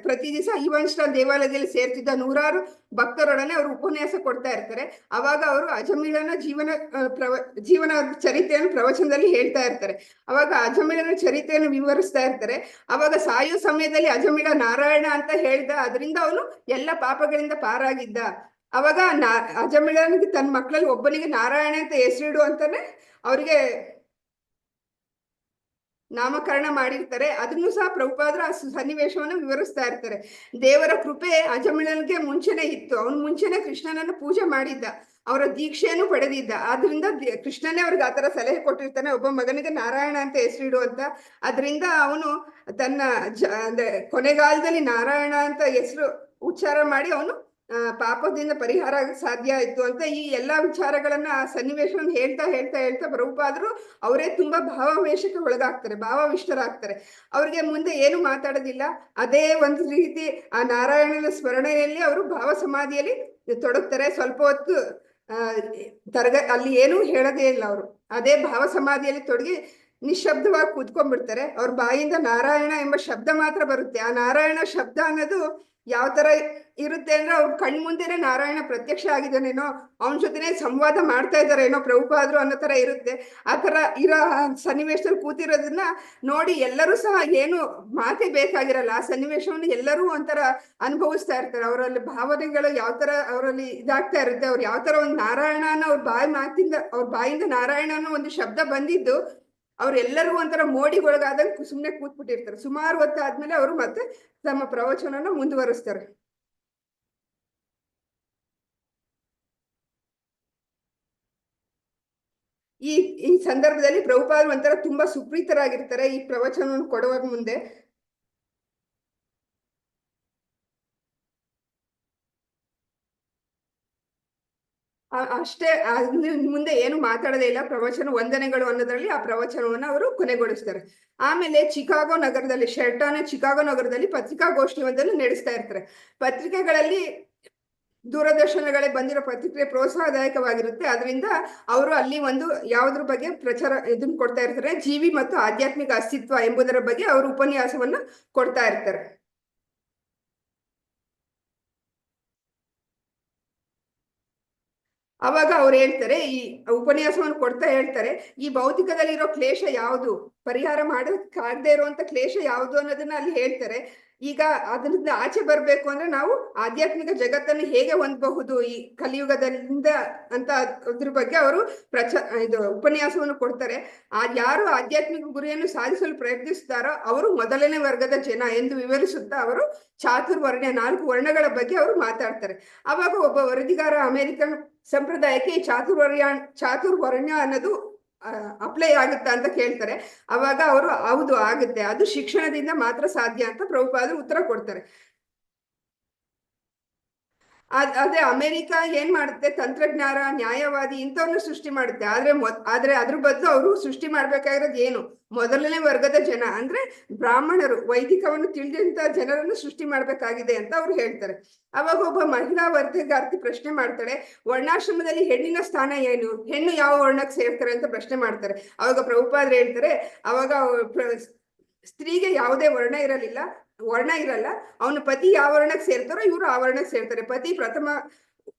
ಪ್ರತಿ ದಿವಸ ಈವನ್ಸ್ಟನ್ ದೇವಾಲಯದಲ್ಲಿ ಸೇರ್ತಿದ್ದ ನೂರಾರು ಭಕ್ತರೊಡನೆ ಅವರು ಉಪನ್ಯಾಸ ಕೊಡ್ತಾ ಇರ್ತಾರೆ. ಅವಾಗ ಅವರು ಅಜಮಿಳನ ಜೀವನ ಚರಿತ್ರೆಯನ್ನು ಪ್ರವಚನದಲ್ಲಿ ಹೇಳ್ತಾ ಇರ್ತಾರೆ. ಅವಾಗ ಅಜಮಿಳನ ಚರಿತ್ರೆಯನ್ನು ವಿವರಿಸ್ತಾ ಇರ್ತಾರೆ. ಅವಾಗ ಸಾಯೋ ಸಮಯದಲ್ಲಿ ಅಜಮಿಳ ನಾರಾಯಣ ಅಂತ ಹೇಳ್ದ, ಅದರಿಂದ ಅವನು ಎಲ್ಲ ಪಾಪಗಳಿಂದ ಪಾರಾಗಿದ್ದ. ಅವಾಗ ಅಜಮಿಳನಿಗೆ ತನ್ನ ಮಕ್ಕಳಲ್ಲಿ ಒಬ್ಬನಿಗೆ ನಾರಾಯಣ ಅಂತ ಹೆಸರಿಡು ಅಂತಾನೆ ಅವರಿಗೆ ನಾಮಕರಣ ಮಾಡಿರ್ತಾರೆ. ಅದನ್ನು ಸಹ ಪ್ರಭುಪಾದರು ಆ ಸನ್ನಿವೇಶವನ್ನು ವಿವರಿಸ್ತಾ ಇರ್ತಾರೆ. ದೇವರ ಕೃಪೆ ಅಜಮಿಳನಿಗೆ ಮುಂಚೆನೆ ಇತ್ತು, ಅವನು ಮುಂಚೆನೆ ಕೃಷ್ಣನನ್ನು ಪೂಜೆ ಮಾಡಿದ್ದ, ಅವರ ದೀಕ್ಷೆಯನ್ನು ಪಡೆದಿದ್ದ. ಆದ್ರಿಂದ ಕೃಷ್ಣನೇ ಅವ್ರಿಗೆ ಆತರ ಸಲಹೆ ಕೊಟ್ಟಿರ್ತಾನೆ, ಒಬ್ಬ ಮಗನಿಗೆ ನಾರಾಯಣ ಅಂತ ಹೆಸರಿಡು ಅಂತ. ಅದರಿಂದ ಅವನು ತನ್ನ ಅಂದ್ರೆ ಕೊನೆಗಾಲದಲ್ಲಿ ನಾರಾಯಣ ಅಂತ ಹೆಸರು ಉಚ್ಚಾರ ಮಾಡಿ ಅವನು ಪಾಪದಿಂದ ಪರಿಹಾರ ಆಗಕ್ಕೆ ಸಾಧ್ಯ ಆಯ್ತು ಅಂತ ಈ ಎಲ್ಲಾ ವಿಚಾರಗಳನ್ನ ಆ ಸನ್ನಿವೇಶವನ್ನು ಹೇಳ್ತಾ ಹೇಳ್ತಾ ಹೇಳ್ತಾ ಪ್ರಭುಪಾದರು ಅವರೇ ತುಂಬಾ ಭಾವಾವೇಶಕ್ಕೆ ಒಳಗಾಗ್ತಾರೆ, ಭಾವಾವಿಷ್ಟರಾಗ್ತಾರೆ. ಅವ್ರಿಗೆ ಮುಂದೆ ಏನು ಮಾತಾಡೋದಿಲ್ಲ, ಅದೇ ಒಂದು ರೀತಿ ಆ ನಾರಾಯಣನ ಸ್ಮರಣೆಯಲ್ಲಿ ಅವರು ಭಾವ ಸಮಾಧಿಯಲ್ಲಿ ತೊಡಗ್ತಾರೆ. ಸ್ವಲ್ಪ ಹೊತ್ತು ಅಲ್ಲಿ ಏನೂ ಹೇಳೋದೇ ಇಲ್ಲ, ಅವರು ಅದೇ ಭಾವ ಸಮಾಧಿಯಲ್ಲಿ ತೊಡಗಿ ನಿಶಬ್ದವಾಗಿ ಕೂತ್ಕೊಂಡ್ಬಿಡ್ತಾರೆ. ಅವ್ರ ಬಾಯಿಂದ ನಾರಾಯಣ ಎಂಬ ಶಬ್ದ ಮಾತ್ರ ಬರುತ್ತೆ. ಆ ನಾರಾಯಣ ಶಬ್ದ ಅನ್ನೋದು ಯಾವ ತರ ಇರುತ್ತೆ ಅಂದ್ರೆ ಅವ್ರ ಕಣ್ ಮುಂದೆನೆ ನಾರಾಯಣ ಪ್ರತ್ಯಕ್ಷ ಆಗಿದ್ದಾನೇನೋ, ಅವನ ಜೊತೆನೆ ಸಂವಾದ ಮಾಡ್ತಾ ಇದ್ದಾರೇನೋ ಪ್ರಭುಪಾದರು ಅನ್ನೋ ತರ ಇರುತ್ತೆ. ಆ ತರ ಇರೋ ಸನ್ನಿವೇಶದಲ್ಲಿ ಕೂತಿರೋದನ್ನ ನೋಡಿ ಎಲ್ಲರೂ ಸಹ ಏನು ಮಾತೇ ಬೇಕಾಗಿರಲ್ಲ, ಆ ಸನ್ನಿವೇಶವನ್ನು ಎಲ್ಲರೂ ಒಂಥರ ಅನುಭವಿಸ್ತಾ ಇರ್ತಾರೆ. ಅವರಲ್ಲಿ ಭಾವನೆಗಳು ಯಾವ ತರ ಅವರಲ್ಲಿ ಇದಾಗ್ತಾ ಇರುತ್ತೆ. ಅವ್ರು ಯಾವ ತರ ಒಂದು ನಾರಾಯಣ ಅನ್ನೋ ಅವ್ರ ಬಾಯಿಂದ ನಾರಾಯಣ ಅನ್ನೋ ಒಂದು ಶಬ್ದ ಬಂದಿದ್ದು ಅವ್ರೆಲ್ಲರಿಗೂ ಒಂಥರ ಮೋಡಿಗೊಳಗಾದಂಗೆ ಸುಮ್ಮನೆ ಕೂತ್ಬಿಟ್ಟಿರ್ತಾರೆ. ಸುಮಾರು ಹೊತ್ತಾದ್ಮೇಲೆ ಅವರು ಮತ್ತೆ ತಮ್ಮ ಪ್ರವಚನನ ಮುಂದುವರಿಸ್ತಾರೆ. ಈ ಸಂದರ್ಭದಲ್ಲಿ ಪ್ರಭುಪಾದರು ಒಂಥರ ತುಂಬಾ ಸುಪ್ರೀತರಾಗಿರ್ತಾರೆ ಈ ಪ್ರವಚನವನ್ನು ಕೊಡುವಾಗ ಮುಂದೆ. ಅಷ್ಟೇ, ಮುಂದೆ ಏನು ಮಾತಾಡದೇ ಇಲ್ಲ, ಪ್ರವಚನ ವಂದನೆಗಳು ಅನ್ನೋದ್ರಲ್ಲಿ ಆ ಪ್ರವಚನವನ್ನು ಅವರು ಕೊನೆಗೊಳಿಸ್ತಾರೆ. ಆಮೇಲೆ ಚಿಕಾಗೋ ನಗರದಲ್ಲಿ ಚಿಕಾಗೋ ನಗರದಲ್ಲಿ ಪತ್ರಿಕಾಗೋಷ್ಠಿ ಒಂದನ್ನು ನಡೆಸ್ತಾ ಇರ್ತಾರೆ. ಪತ್ರಿಕೆಗಳಲ್ಲಿ ದೂರದರ್ಶನಗಳೇ ಬಂದಿರೋ ಪತ್ರಿಕೆ ಪ್ರೋತ್ಸಾಹದಾಯಕವಾಗಿರುತ್ತೆ. ಅದರಿಂದ ಅವರು ಅಲ್ಲಿ ಒಂದು ಯಾವುದ್ರ ಬಗ್ಗೆ ಪ್ರಚಾರ ಇದನ್ನ ಕೊಡ್ತಾ ಇರ್ತಾರೆ, ಜೀವಿ ಮತ್ತು ಆಧ್ಯಾತ್ಮಿಕ ಅಸ್ತಿತ್ವ ಎಂಬುದರ ಬಗ್ಗೆ ಅವರು ಉಪನ್ಯಾಸವನ್ನ ಕೊಡ್ತಾ ಇರ್ತಾರೆ. ಅವಾಗ ಅವ್ರು ಹೇಳ್ತಾರೆ, ಈ ಉಪನ್ಯಾಸವನ್ನು ಕೊಡ್ತಾ ಹೇಳ್ತಾರೆ, ಈ ಭೌತಿಕದಲ್ಲಿರೋ ಕ್ಲೇಶ ಯಾವುದು, ಪರಿಹಾರ ಮಾಡೋಕ್ಕಾಗದೇ ಇರುವಂತ ಕ್ಲೇಶ ಯಾವುದು ಅನ್ನೋದನ್ನ ಅಲ್ಲಿ ಹೇಳ್ತಾರೆ. ಈಗ ಅದರಿಂದ ಆಚೆ ಬರ್ಬೇಕು ಅಂದ್ರೆ ನಾವು ಆಧ್ಯಾತ್ಮಿಕ ಜಗತ್ತನ್ನು ಹೇಗೆ ಹೊಂದಬಹುದು ಈ ಕಲಿಯುಗದಿಂದ ಅಂತ ಅದ್ರ ಬಗ್ಗೆ ಅವರು ಉಪನ್ಯಾಸವನ್ನು ಕೊಡ್ತಾರೆ. ಯಾರು ಆಧ್ಯಾತ್ಮಿಕ ಗುರಿಯನ್ನು ಸಾಧಿಸಲು ಪ್ರಯತ್ನಿಸ್ತಾರೋ ಅವರು ಮೊದಲನೇ ವರ್ಗದ ಜನ ಎಂದು ವಿವರಿಸುತ್ತಾ ಅವರು ಚಾತುರ್ವರ್ಣ್ಯ 4 ವರ್ಣಗಳ ಬಗ್ಗೆ ಅವರು ಮಾತಾಡ್ತಾರೆ. ಅವಾಗ ಒಬ್ಬ ವರದಿಗಾರ ಅಮೆರಿಕನ್ ಸಂಪ್ರದಾಯಕ್ಕೆ ಈ ಚಾತುರ್ವರ್ಣ್ಯ ಅನ್ನೋದು ಅಪ್ಲೈ ಆಗುತ್ತಾ ಅಂತ ಕೇಳ್ತಾರೆ. ಅವಾಗ ಅವರು ಹೌದು ಆಗುತ್ತೆ, ಅದು ಶಿಕ್ಷಣದಿಂದ ಮಾತ್ರ ಸಾಧ್ಯ ಅಂತ ಪ್ರಭುಪಾದರು ಉತ್ತರ ಕೊಡ್ತಾರೆ. ಅದೇ ಅಮೆರಿಕ ಏನ್ ಮಾಡುತ್ತೆ, ತಂತ್ರಜ್ಞಾನ, ನ್ಯಾಯವಾದಿ ಇಂಥವನ್ನು ಸೃಷ್ಟಿ ಮಾಡುತ್ತೆ. ಆದ್ರೆ ಅದ್ರ ಬದಲು ಅವರು ಸೃಷ್ಟಿ ಮಾಡ್ಬೇಕಾಗಿರೋದು ಏನು, ಮೊದಲನೇ ವರ್ಗದ ಜನ ಅಂದ್ರೆ ಬ್ರಾಹ್ಮಣರು, ವೈದಿಕವನ್ನು ತಿಳಿದಂತ ಜನರನ್ನು ಸೃಷ್ಟಿ ಮಾಡ್ಬೇಕಾಗಿದೆ ಅಂತ ಅವ್ರು ಹೇಳ್ತಾರೆ. ಅವಾಗ ಒಬ್ಬ ಮಹಿಳಾ ವರದಿಗಾರ್ತಿ ಪ್ರಶ್ನೆ ಮಾಡ್ತಾಳೆ, ವರ್ಣಾಶ್ರಮದಲ್ಲಿ ಹೆಣ್ಣಿನ ಸ್ಥಾನ ಏನು, ಹೆಣ್ಣು ಯಾವ ವರ್ಣಕ್ಕೆ ಸೇರ್ತಾರೆ ಅಂತ ಪ್ರಶ್ನೆ ಮಾಡ್ತಾರೆ. ಅವಾಗ ಪ್ರಭುಪಾದರು ಹೇಳ್ತಾರೆ, ಅವಾಗ ಸ್ತ್ರೀಗೆ ಯಾವುದೇ ವರ್ಣ ಇರಲ್ಲ, ಅವನ ಪತಿ ಯಾವ ವರ್ಣಕ್ಕೆ ಸೇರ್ತಾರೋ ಇವರು ಆ ವರ್ಣಕ್ಕೆ ಸೇರ್ತಾರೆ. ಪತಿ ಪ್ರಥಮ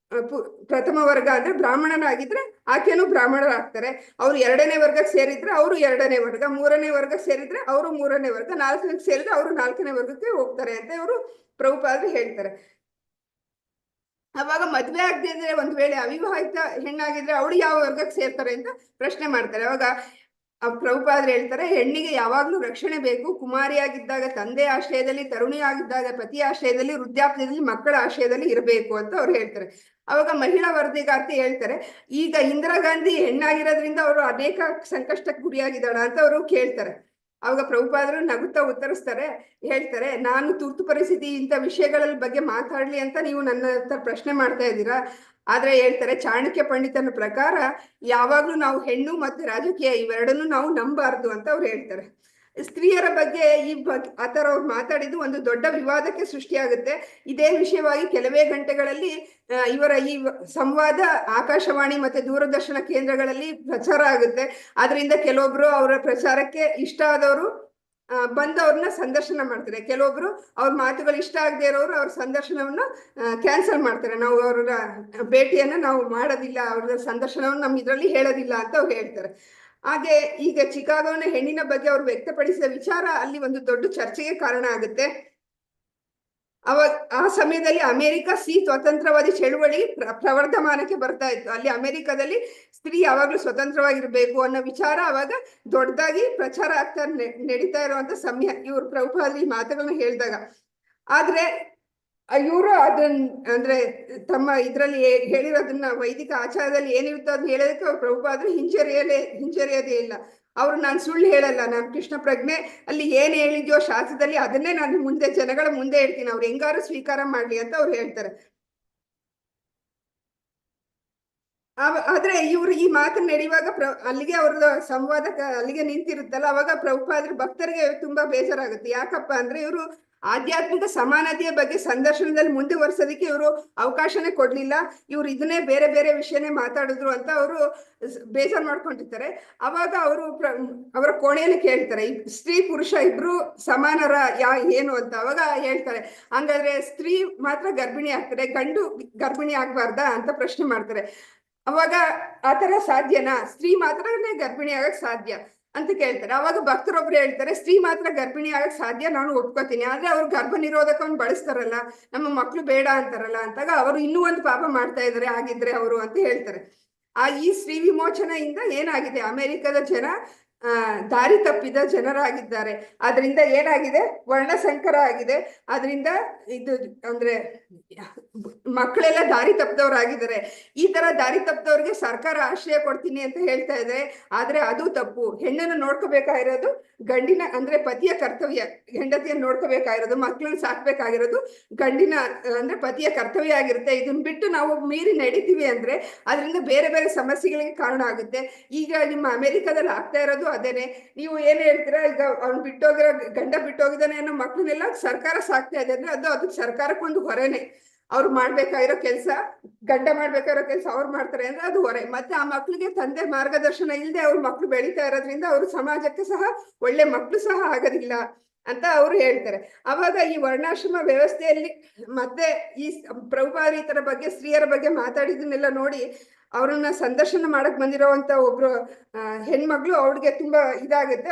ಪ್ರಥಮ ವರ್ಗ ಅಂದ್ರೆ ಬ್ರಾಹ್ಮಣನಾಗಿದ್ರೆ ಆಕೆನೂ ಬ್ರಾಹ್ಮಣರಾಗ್ತಾರೆ. ಅವ್ರು 2ನೇ ವರ್ಗಕ್ಕೆ ಸೇರಿದ್ರೆ ಅವರು 2ನೇ ವರ್ಗ, 3ನೇ ವರ್ಗಕ್ಕೆ ಸೇರಿದ್ರೆ ಅವರು 3ನೇ ವರ್ಗ, 4ನೇ ಸೇರಿದ್ರೆ ಅವರು 4ನೇ ವರ್ಗಕ್ಕೆ ಹೋಗ್ತಾರೆ ಅಂತ ಇವರು ಪ್ರಭುಪಾದರು ಹೇಳ್ತಾರೆ. ಅವಾಗ ಮದ್ವೆ ಆಗದೆ ಇದ್ರೆ ಒಂದ್ ವೇಳೆ ಅವಿವಾಹಿತ ಹೆಣ್ಣಾಗಿದ್ರೆ ಅವಳು ಯಾವ ವರ್ಗಕ್ಕೆ ಸೇರ್ತಾರೆ ಅಂತ ಪ್ರಶ್ನೆ ಮಾಡ್ತಾರೆ. ಅವಾಗ ಪ್ರಭುಪಾದರು ಹೇಳ್ತಾರೆ, ಹೆಣ್ಣಿಗೆ ಯಾವಾಗ್ಲೂ ರಕ್ಷಣೆ ಬೇಕು. ಕುಮಾರಿಯಾಗಿದ್ದಾಗ ತಂದೆ ಆಶ್ರಯದಲ್ಲಿ, ತರುಣಿಯಾಗಿದ್ದಾಗ ಪತಿಯ ಆಶ್ರಯದಲ್ಲಿ, ವೃದ್ಧಾಪ್ಯದಲ್ಲಿ ಮಕ್ಕಳ ಆಶ್ರಯದಲ್ಲಿ ಇರಬೇಕು ಅಂತ ಅವ್ರು ಹೇಳ್ತಾರೆ. ಅವಾಗ ಮಹಿಳಾ ವರದಿಗಾರ್ತಿ ಹೇಳ್ತಾರೆ, ಈಗ ಇಂದಿರಾ ಗಾಂಧಿ ಹೆಣ್ಣಾಗಿರೋದ್ರಿಂದ ಅವರು ಅನೇಕ ಸಂಕಷ್ಟಕ್ಕೆ ಗುರಿಯಾಗಿದ್ದಾಳ ಅಂತ ಅವರು ಕೇಳ್ತಾರೆ. ಅವಾಗ ಪ್ರಭುಪಾದರು ನಗುತ್ತಾ ಉತ್ತರಿಸ್ತಾರೆ, ಹೇಳ್ತಾರೆ, ನಾನು ತುರ್ತು ಪರಿಸ್ಥಿತಿ ಇಂಥ ವಿಷಯಗಳ ಬಗ್ಗೆ ಮಾತಾಡ್ಲಿ ಅಂತ ನೀವು ನನ್ನ ಹತ್ರ ಪ್ರಶ್ನೆ ಮಾಡ್ತಾ ಇದ್ದೀರಾ. ಆದ್ರೆ ಹೇಳ್ತಾರೆ, ಚಾಣಕ್ಯ ಪಂಡಿತನ ಪ್ರಕಾರ ಯಾವಾಗ್ಲೂ ನಾವು ಹೆಣ್ಣು ಮತ್ತೆ ರಾಜಕೀಯ ಇವೆರಡನ್ನು ನಾವು ನಂಬಾರ್ದು ಅಂತ ಅವ್ರು ಹೇಳ್ತಾರೆ. ಸ್ತ್ರೀಯರ ಬಗ್ಗೆ ಆ ಥರ ಅವ್ರು ಮಾತಾಡಿದ್ದು ಒಂದು ದೊಡ್ಡ ವಿವಾದಕ್ಕೆ ಸೃಷ್ಟಿಯಾಗುತ್ತೆ. ಇದೇ ವಿಷಯವಾಗಿ ಕೆಲವೇ ಗಂಟೆಗಳಲ್ಲಿ ಇವರ ಈ ಸಂವಾದ ಆಕಾಶವಾಣಿ ಮತ್ತೆ ದೂರದರ್ಶನ ಕೇಂದ್ರಗಳಲ್ಲಿ ಪ್ರಚಾರ ಆಗುತ್ತೆ. ಅದರಿಂದ ಕೆಲವೊಬ್ರು ಅವರ ಪ್ರಚಾರಕ್ಕೆ ಇಷ್ಟ ಆದವರು ಬಂದವ್ರನ್ನ ಸಂದರ್ಶನ ಮಾಡ್ತಾರೆ. ಕೆಲವೊಬ್ರು ಅವ್ರ ಮಾತುಗಳು ಇಷ್ಟ ಆಗದೆ ಇರೋರು ಅವ್ರ ಸಂದರ್ಶನವನ್ನ ಕ್ಯಾನ್ಸಲ್ ಮಾಡ್ತಾರೆ. ನಾವು ಅವರ ಭೇಟಿಯನ್ನ ನಾವು ಮಾಡೋದಿಲ್ಲ, ಅವ್ರ ಸಂದರ್ಶನವನ್ನು ನಮ್ಮ ಇದರಲ್ಲಿ ಹೇಳೋದಿಲ್ಲ ಅಂತ ಅವ್ರು ಹೇಳ್ತಾರೆ. ಹಾಗೆ ಈಗ ಚಿಕಾಗೋನ ಹೆಣ್ಣಿನ ಬಗ್ಗೆ ಅವ್ರು ವ್ಯಕ್ತಪಡಿಸಿದ ವಿಚಾರ ಅಲ್ಲಿ ಒಂದು ದೊಡ್ಡ ಚರ್ಚೆಗೆ ಕಾರಣ ಆಗುತ್ತೆ. ಅವಾಗ ಆ ಸಮಯದಲ್ಲಿ ಅಮೆರಿಕ ಸ್ವತಂತ್ರವಾದಿ ಚಳುವಳಿ ಪ್ರವರ್ಧಮಾನಕ್ಕೆ ಬರ್ತಾ ಇತ್ತು. ಅಲ್ಲಿ ಅಮೆರಿಕದಲ್ಲಿ ಸ್ತ್ರೀ ಯಾವಾಗ್ಲೂ ಸ್ವತಂತ್ರವಾಗಿರ್ಬೇಕು ಅನ್ನೋ ವಿಚಾರ ಅವಾಗ ದೊಡ್ಡದಾಗಿ ಪ್ರಚಾರ ಆಗ್ತಾ ನಡೀತಾ ಇರುವಂತ ಸಮಯ ಇವ್ರು ಪ್ರಭುಪಾದರು ಈ ಮಾತುಗಳನ್ನ ಹೇಳಿದಾಗ. ಆದ್ರೆ ಇವರು ಅದನ್ನ ಅಂದ್ರೆ ತಮ್ಮ ಇದ್ರಲ್ಲಿ ಹೇಳಿರೋದನ್ನ ವೈದಿಕ ಆಚಾರದಲ್ಲಿ ಏನಿರುತ್ತೋ ಅದನ್ನ ಹೇಳೋದಕ್ಕೆ ಅವ್ರು ಪ್ರಭುಪಾದರು ಹಿಂಜರಿಯೋದೇ ಇಲ್ಲ. ಅವ್ರು ನಾನು ಸುಳ್ಳು ಹೇಳಲ್ಲ, ನಾನು ಕೃಷ್ಣ ಪ್ರಜ್ಞೆ ಅಲ್ಲಿ ಏನ್ ಹೇಳಿದ್ಯೋ ಶಾಸ್ತ್ರದಲ್ಲಿ ಅದನ್ನೇ ನಾನು ಮುಂದೆ ಜನಗಳ ಮುಂದೆ ಹೇಳ್ತೀನಿ, ಅವ್ರು ಹೆಂಗಾರು ಸ್ವೀಕಾರ ಮಾಡ್ಲಿ ಅಂತ ಅವ್ರು ಹೇಳ್ತಾರೆ. ಆದ್ರೆ ಇವ್ರು ಈ ಮಾತನ್ನ ನಡೆಯುವಾಗ ಅಲ್ಲಿಗೆ ಅವ್ರದ್ದು ಸಂವಾದ ಅಲ್ಲಿಗೆ ನಿಂತಿರುತ್ತಲ್ಲ, ಅವಾಗ ಪ್ರಭುಪಾದರು ಭಕ್ತರಿಗೆ ತುಂಬಾ ಬೇಜಾರಾಗುತ್ತೆ. ಯಾಕಪ್ಪ ಅಂದ್ರೆ ಇವರು ಆಧ್ಯಾತ್ಮಿಕ ಸಮಾನತೆಯ ಬಗ್ಗೆ ಸಂದರ್ಶನದಲ್ಲಿ ಮುಂದುವರ್ಸೋದಕ್ಕೆ ಇವರು ಅವಕಾಶನೇ ಕೊಡ್ಲಿಲ್ಲ, ಇವ್ರು ಇದನ್ನೇ ಬೇರೆ ಬೇರೆ ವಿಷಯನೇ ಮಾತಾಡಿದ್ರು ಅಂತ ಅವರು ಬೇಜಾರು ಮಾಡ್ಕೊಂಡಿರ್ತಾರೆ. ಅವಾಗ ಅವರು ಅವರ ಕೋಣೆಯಲ್ಲಿ ಕೇಳ್ತಾರೆ, ಸ್ತ್ರೀ ಪುರುಷ ಇಬ್ರು ಸಮಾನರ ಏನು ಅಂತ. ಅವಾಗ ಹೇಳ್ತಾರೆ, ಹಂಗಾದ್ರೆ ಸ್ತ್ರೀ ಮಾತ್ರ ಗರ್ಭಿಣಿ ಆಗ್ತಾರೆ, ಗಂಡು ಗರ್ಭಿಣಿ ಆಗ್ಬಾರ್ದಾ ಅಂತ ಪ್ರಶ್ನೆ ಮಾಡ್ತಾರೆ. ಅವಾಗ ಆತರ ಸಾಧ್ಯನಾ, ಸ್ತ್ರೀ ಮಾತ್ರನೇ ಗರ್ಭಿಣಿ ಆಗಕ್ ಸಾಧ್ಯ ಅಂತ ಕೇಳ್ತಾರೆ. ಅವಾಗ ಭಕ್ತರೊಬ್ರು ಹೇಳ್ತಾರೆ, ಸ್ತ್ರೀ ಮಾತ್ರ ಗರ್ಭಿಣಿ ಆಗಕ್ ಸಾಧ್ಯ, ನಾನು ಒಪ್ಕೋತೀನಿ, ಆದ್ರೆ ಅವ್ರು ಗರ್ಭ ನಿರೋಧಕವನ್ನು ಬಳಸ್ತಾರಲ್ಲ, ನಮ್ಮ ಮಕ್ಳು ಬೇಡ ಅಂತಾರಲ್ಲ ಅಂತಾಗ ಅವರು ಇನ್ನೂ ಒಂದು ಪಾಪ ಮಾಡ್ತಾ ಇದಾರೆ ಆಗಿದ್ರೆ ಅವರು ಅಂತ ಹೇಳ್ತಾರೆ. ಈ ಸ್ತ್ರೀ ವಿಮೋಚನೆಯಿಂದ ಏನಾಗಿದೆ, ಅಮೆರಿಕದ ಜನ ದಾರಿ ತಪ್ಪಿದ ಜನರಾಗಿದ್ದಾರೆ. ಅದರಿಂದ ಏನಾಗಿದೆ, ವರ್ಣಸಂಕರ ಆಗಿದೆ. ಅದರಿಂದ ಇದು ಅಂದ್ರೆ ಮಕ್ಕಳೆಲ್ಲ ದಾರಿ ತಪ್ಪದವ್ರಾಗಿದ್ದಾರೆ. ಈ ತರ ದಾರಿ ತಪ್ಪದವ್ರಿಗೆ ಸರ್ಕಾರ ಆಶ್ರಯ ಕೊಡ್ತೀನಿ ಅಂತ ಹೇಳ್ತಾ ಇದೆ. ಆದ್ರೆ ಅದು ತಪ್ಪು. ಹೆಣ್ಣನ್ನು ನೋಡ್ಕೋಬೇಕಾಗಿರೋದು ಗಂಡಿನ ಅಂದ್ರೆ ಪತಿಯ ಕರ್ತವ್ಯ, ಹೆಂಡತಿಯನ್ನು ನೋಡ್ಕೋಬೇಕಾಗಿರೋದು, ಮಕ್ಕಳನ್ನ ಸಾಕ್ಬೇಕಾಗಿರೋದು ಗಂಡಿನ ಅಂದ್ರೆ ಪತಿಯ ಕರ್ತವ್ಯ ಆಗಿರುತ್ತೆ. ಇದನ್ನ ಬಿಟ್ಟು ನಾವು ಮೀರಿ ನಡೀತೀವಿ ಅಂದ್ರೆ ಅದರಿಂದ ಬೇರೆ ಬೇರೆ ಸಮಸ್ಯೆಗಳಿಗೆ ಕಾರಣ ಆಗುತ್ತೆ. ಈಗ ನಿಮ್ಮ ಅಮೆರಿಕದಲ್ಲಿ ಆಗ್ತಾ ಇರೋದು ಅದೇನೆ. ನೀವು ಏನ್ ಹೇಳ್ತೀರಾ, ಈಗ ಅವ್ನು ಬಿಟ್ಟೋಗಿರೋ ಗಂಡ ಬಿಟ್ಟೋಗಿದ್ದಾನೆ ಅನ್ನೋ ಮಕ್ಳನ್ನೆಲ್ಲ ಸರ್ಕಾರ ಸಾಕ್ತಾ ಇದೆ ಅಂದ್ರೆ ಅದಕ್ಕೆ ಸರ್ಕಾರಕ್ಕೊಂದು ಹೊರೆನೆ. ಅವ್ರು ಮಾಡ್ಬೇಕಾಗಿರೋ ಕೆಲಸ, ಗಂಡ ಮಾಡ್ಬೇಕಾಗಿರೋ ಕೆಲಸ ಅವ್ರು ಮಾಡ್ತಾರೆ ಅಂದ್ರೆ ಅದು ಹೊರೆ. ಮತ್ತೆ ಆ ಮಕ್ಳಿಗೆ ತಂದೆ ಮಾರ್ಗದರ್ಶನ ಇಲ್ಲದೆ ಅವ್ರ ಮಕ್ಳು ಬೆಳೀತಾ ಇರೋದ್ರಿಂದ ಅವ್ರ ಸಮಾಜಕ್ಕೆ ಸಹ ಒಳ್ಳೆ ಮಕ್ಳು ಸಹ ಆಗೋದಿಲ್ಲ ಅಂತ ಅವ್ರು ಹೇಳ್ತಾರೆ. ಅವಾಗ ಈ ವರ್ಣಾಶ್ರಮ ವ್ಯವಸ್ಥೆಯಲ್ಲಿ ಮತ್ತೆ ಈ ಪ್ರಭುಪಾದರು ಈ ತರ ಬಗ್ಗೆ ಸ್ತ್ರೀಯರ ಬಗ್ಗೆ ಮಾತಾಡಿದನ್ನೆಲ್ಲ ನೋಡಿ ಅವ್ರನ್ನ ಸಂದರ್ಶನ ಮಾಡಕ್ ಬಂದಿರೋವಂತ ಒಬ್ರು ಹೆಣ್ಮಗಳು ಅವ್ರಿಗೆ ತುಂಬಾ ಇದಾಗುತ್ತೆ.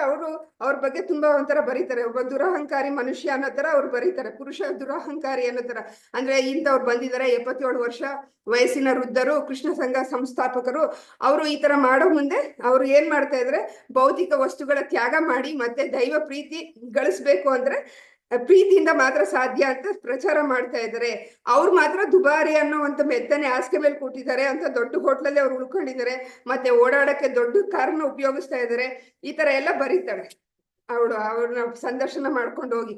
ಅವ್ರ ಬಗ್ಗೆ ತುಂಬಾ ಒಂಥರ ಬರೀತಾರೆ, ಒಬ್ಬ ದುರಹಂಕಾರಿ ಮನುಷ್ಯ ಅನ್ನೋ ತರ ಅವ್ರು ಬರೀತಾರೆ, ಪುರುಷ ದುರಹಂಕಾರಿ ಅನ್ನೋ ತರ. ಅಂದ್ರೆ ಇಂಥವ್ರು ಬಂದಿದ್ದಾರೆ, 77 ವರ್ಷ ವಯಸ್ಸಿನ ವೃದ್ಧರು, ಕೃಷ್ಣ ಸಂಘ ಸಂಸ್ಥಾಪಕರು. ಅವರು ಈ ತರ ಮಾಡೋ ಮುಂದೆ ಅವ್ರು ಏನ್ ಮಾಡ್ತಾ ಇದ್ರೆ, ಭೌತಿಕ ವಸ್ತುಗಳ ತ್ಯಾಗ ಮಾಡಿ ಮತ್ತೆ ದೈವ ಪ್ರೀತಿ ಗಳಿಸ್ಬೇಕು ಅಂದ್ರೆ ಪ್ರೀತಿಯಿಂದ ಮಾತ್ರ ಸಾಧ್ಯ ಅಂತ ಪ್ರಚಾರ ಮಾಡ್ತಾ ಇದ್ದಾರೆ. ಅವ್ರು ಮಾತ್ರ ದುಬಾರಿ ಅನ್ನೋ ಒಂದು ಮೆತ್ತನೆ ಹಾಸಿಗೆ ಮೇಲೆ ಕೂತಿದ್ದಾರೆ ಅಂತ ದೊಡ್ಡ ಹೋಟ್ಲಲ್ಲಿ ಅವ್ರು ಉಳ್ಕೊಂಡಿದ್ದಾರೆ, ಮತ್ತೆ ಓಡಾಡಕ್ಕೆ ದೊಡ್ಡ ಕಾರ್ನ ಉಪಯೋಗಿಸ್ತಾ ಇದ್ದಾರೆ. ಈ ತರ ಎಲ್ಲ ಬರೀತಾರೆ. ಅವ್ರನ್ನ ಸಂದರ್ಶನ ಮಾಡ್ಕೊಂಡು ಹೋಗಿ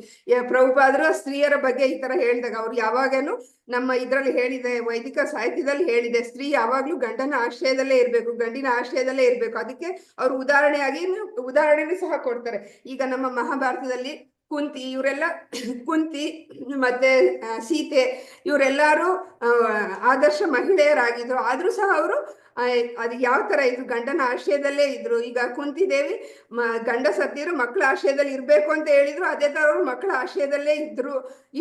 ಪ್ರಭುಪಾದರು ಸ್ತ್ರೀಯರ ಬಗ್ಗೆ ಈ ತರ ಹೇಳಿದಾಗ ಅವ್ರು ಯಾವಾಗನು ನಮ್ಮ ಇದ್ರಲ್ಲಿ ಹೇಳಿದೆ, ವೈದಿಕ ಸಾಹಿತ್ಯದಲ್ಲಿ ಹೇಳಿದೆ, ಸ್ತ್ರೀ ಯಾವಾಗ್ಲೂ ಗಂಡನ ಆಶ್ರಯದಲ್ಲೇ ಇರ್ಬೇಕು, ಗಂಡಿನ ಆಶ್ರಯದಲ್ಲೇ ಇರ್ಬೇಕು. ಅದಕ್ಕೆ ಅವ್ರು ಉದಾಹರಣೆನೂ ಸಹ ಕೊಡ್ತಾರೆ. ಈಗ ನಮ್ಮ ಮಹಾಭಾರತದಲ್ಲಿ ಕುಂತಿ ಮತ್ತೆ ಸೀತೆ ಇವರೆಲ್ಲರೂ ಆದರ್ಶ ಮಹಿಳೆಯರಾಗಿದ್ರು. ಆದ್ರೂ ಸಹ ಅವರು ಅದು ಯಾವ ತರ ಇದ್ರು, ಗಂಡನ ಆಶ್ರಯದಲ್ಲೇ ಇದ್ರು. ಈಗ ಕುಂತಿದೇವಿ ಗಂಡ ಸತ್ತಿದ್ರು ಮಕ್ಕಳ ಆಶ್ರಯದಲ್ಲಿ ಇರ್ಬೇಕು ಅಂತ ಹೇಳಿದ್ರು, ಅದೇ ತರ ಅವರು ಮಕ್ಕಳ ಆಶ್ರಯದಲ್ಲೇ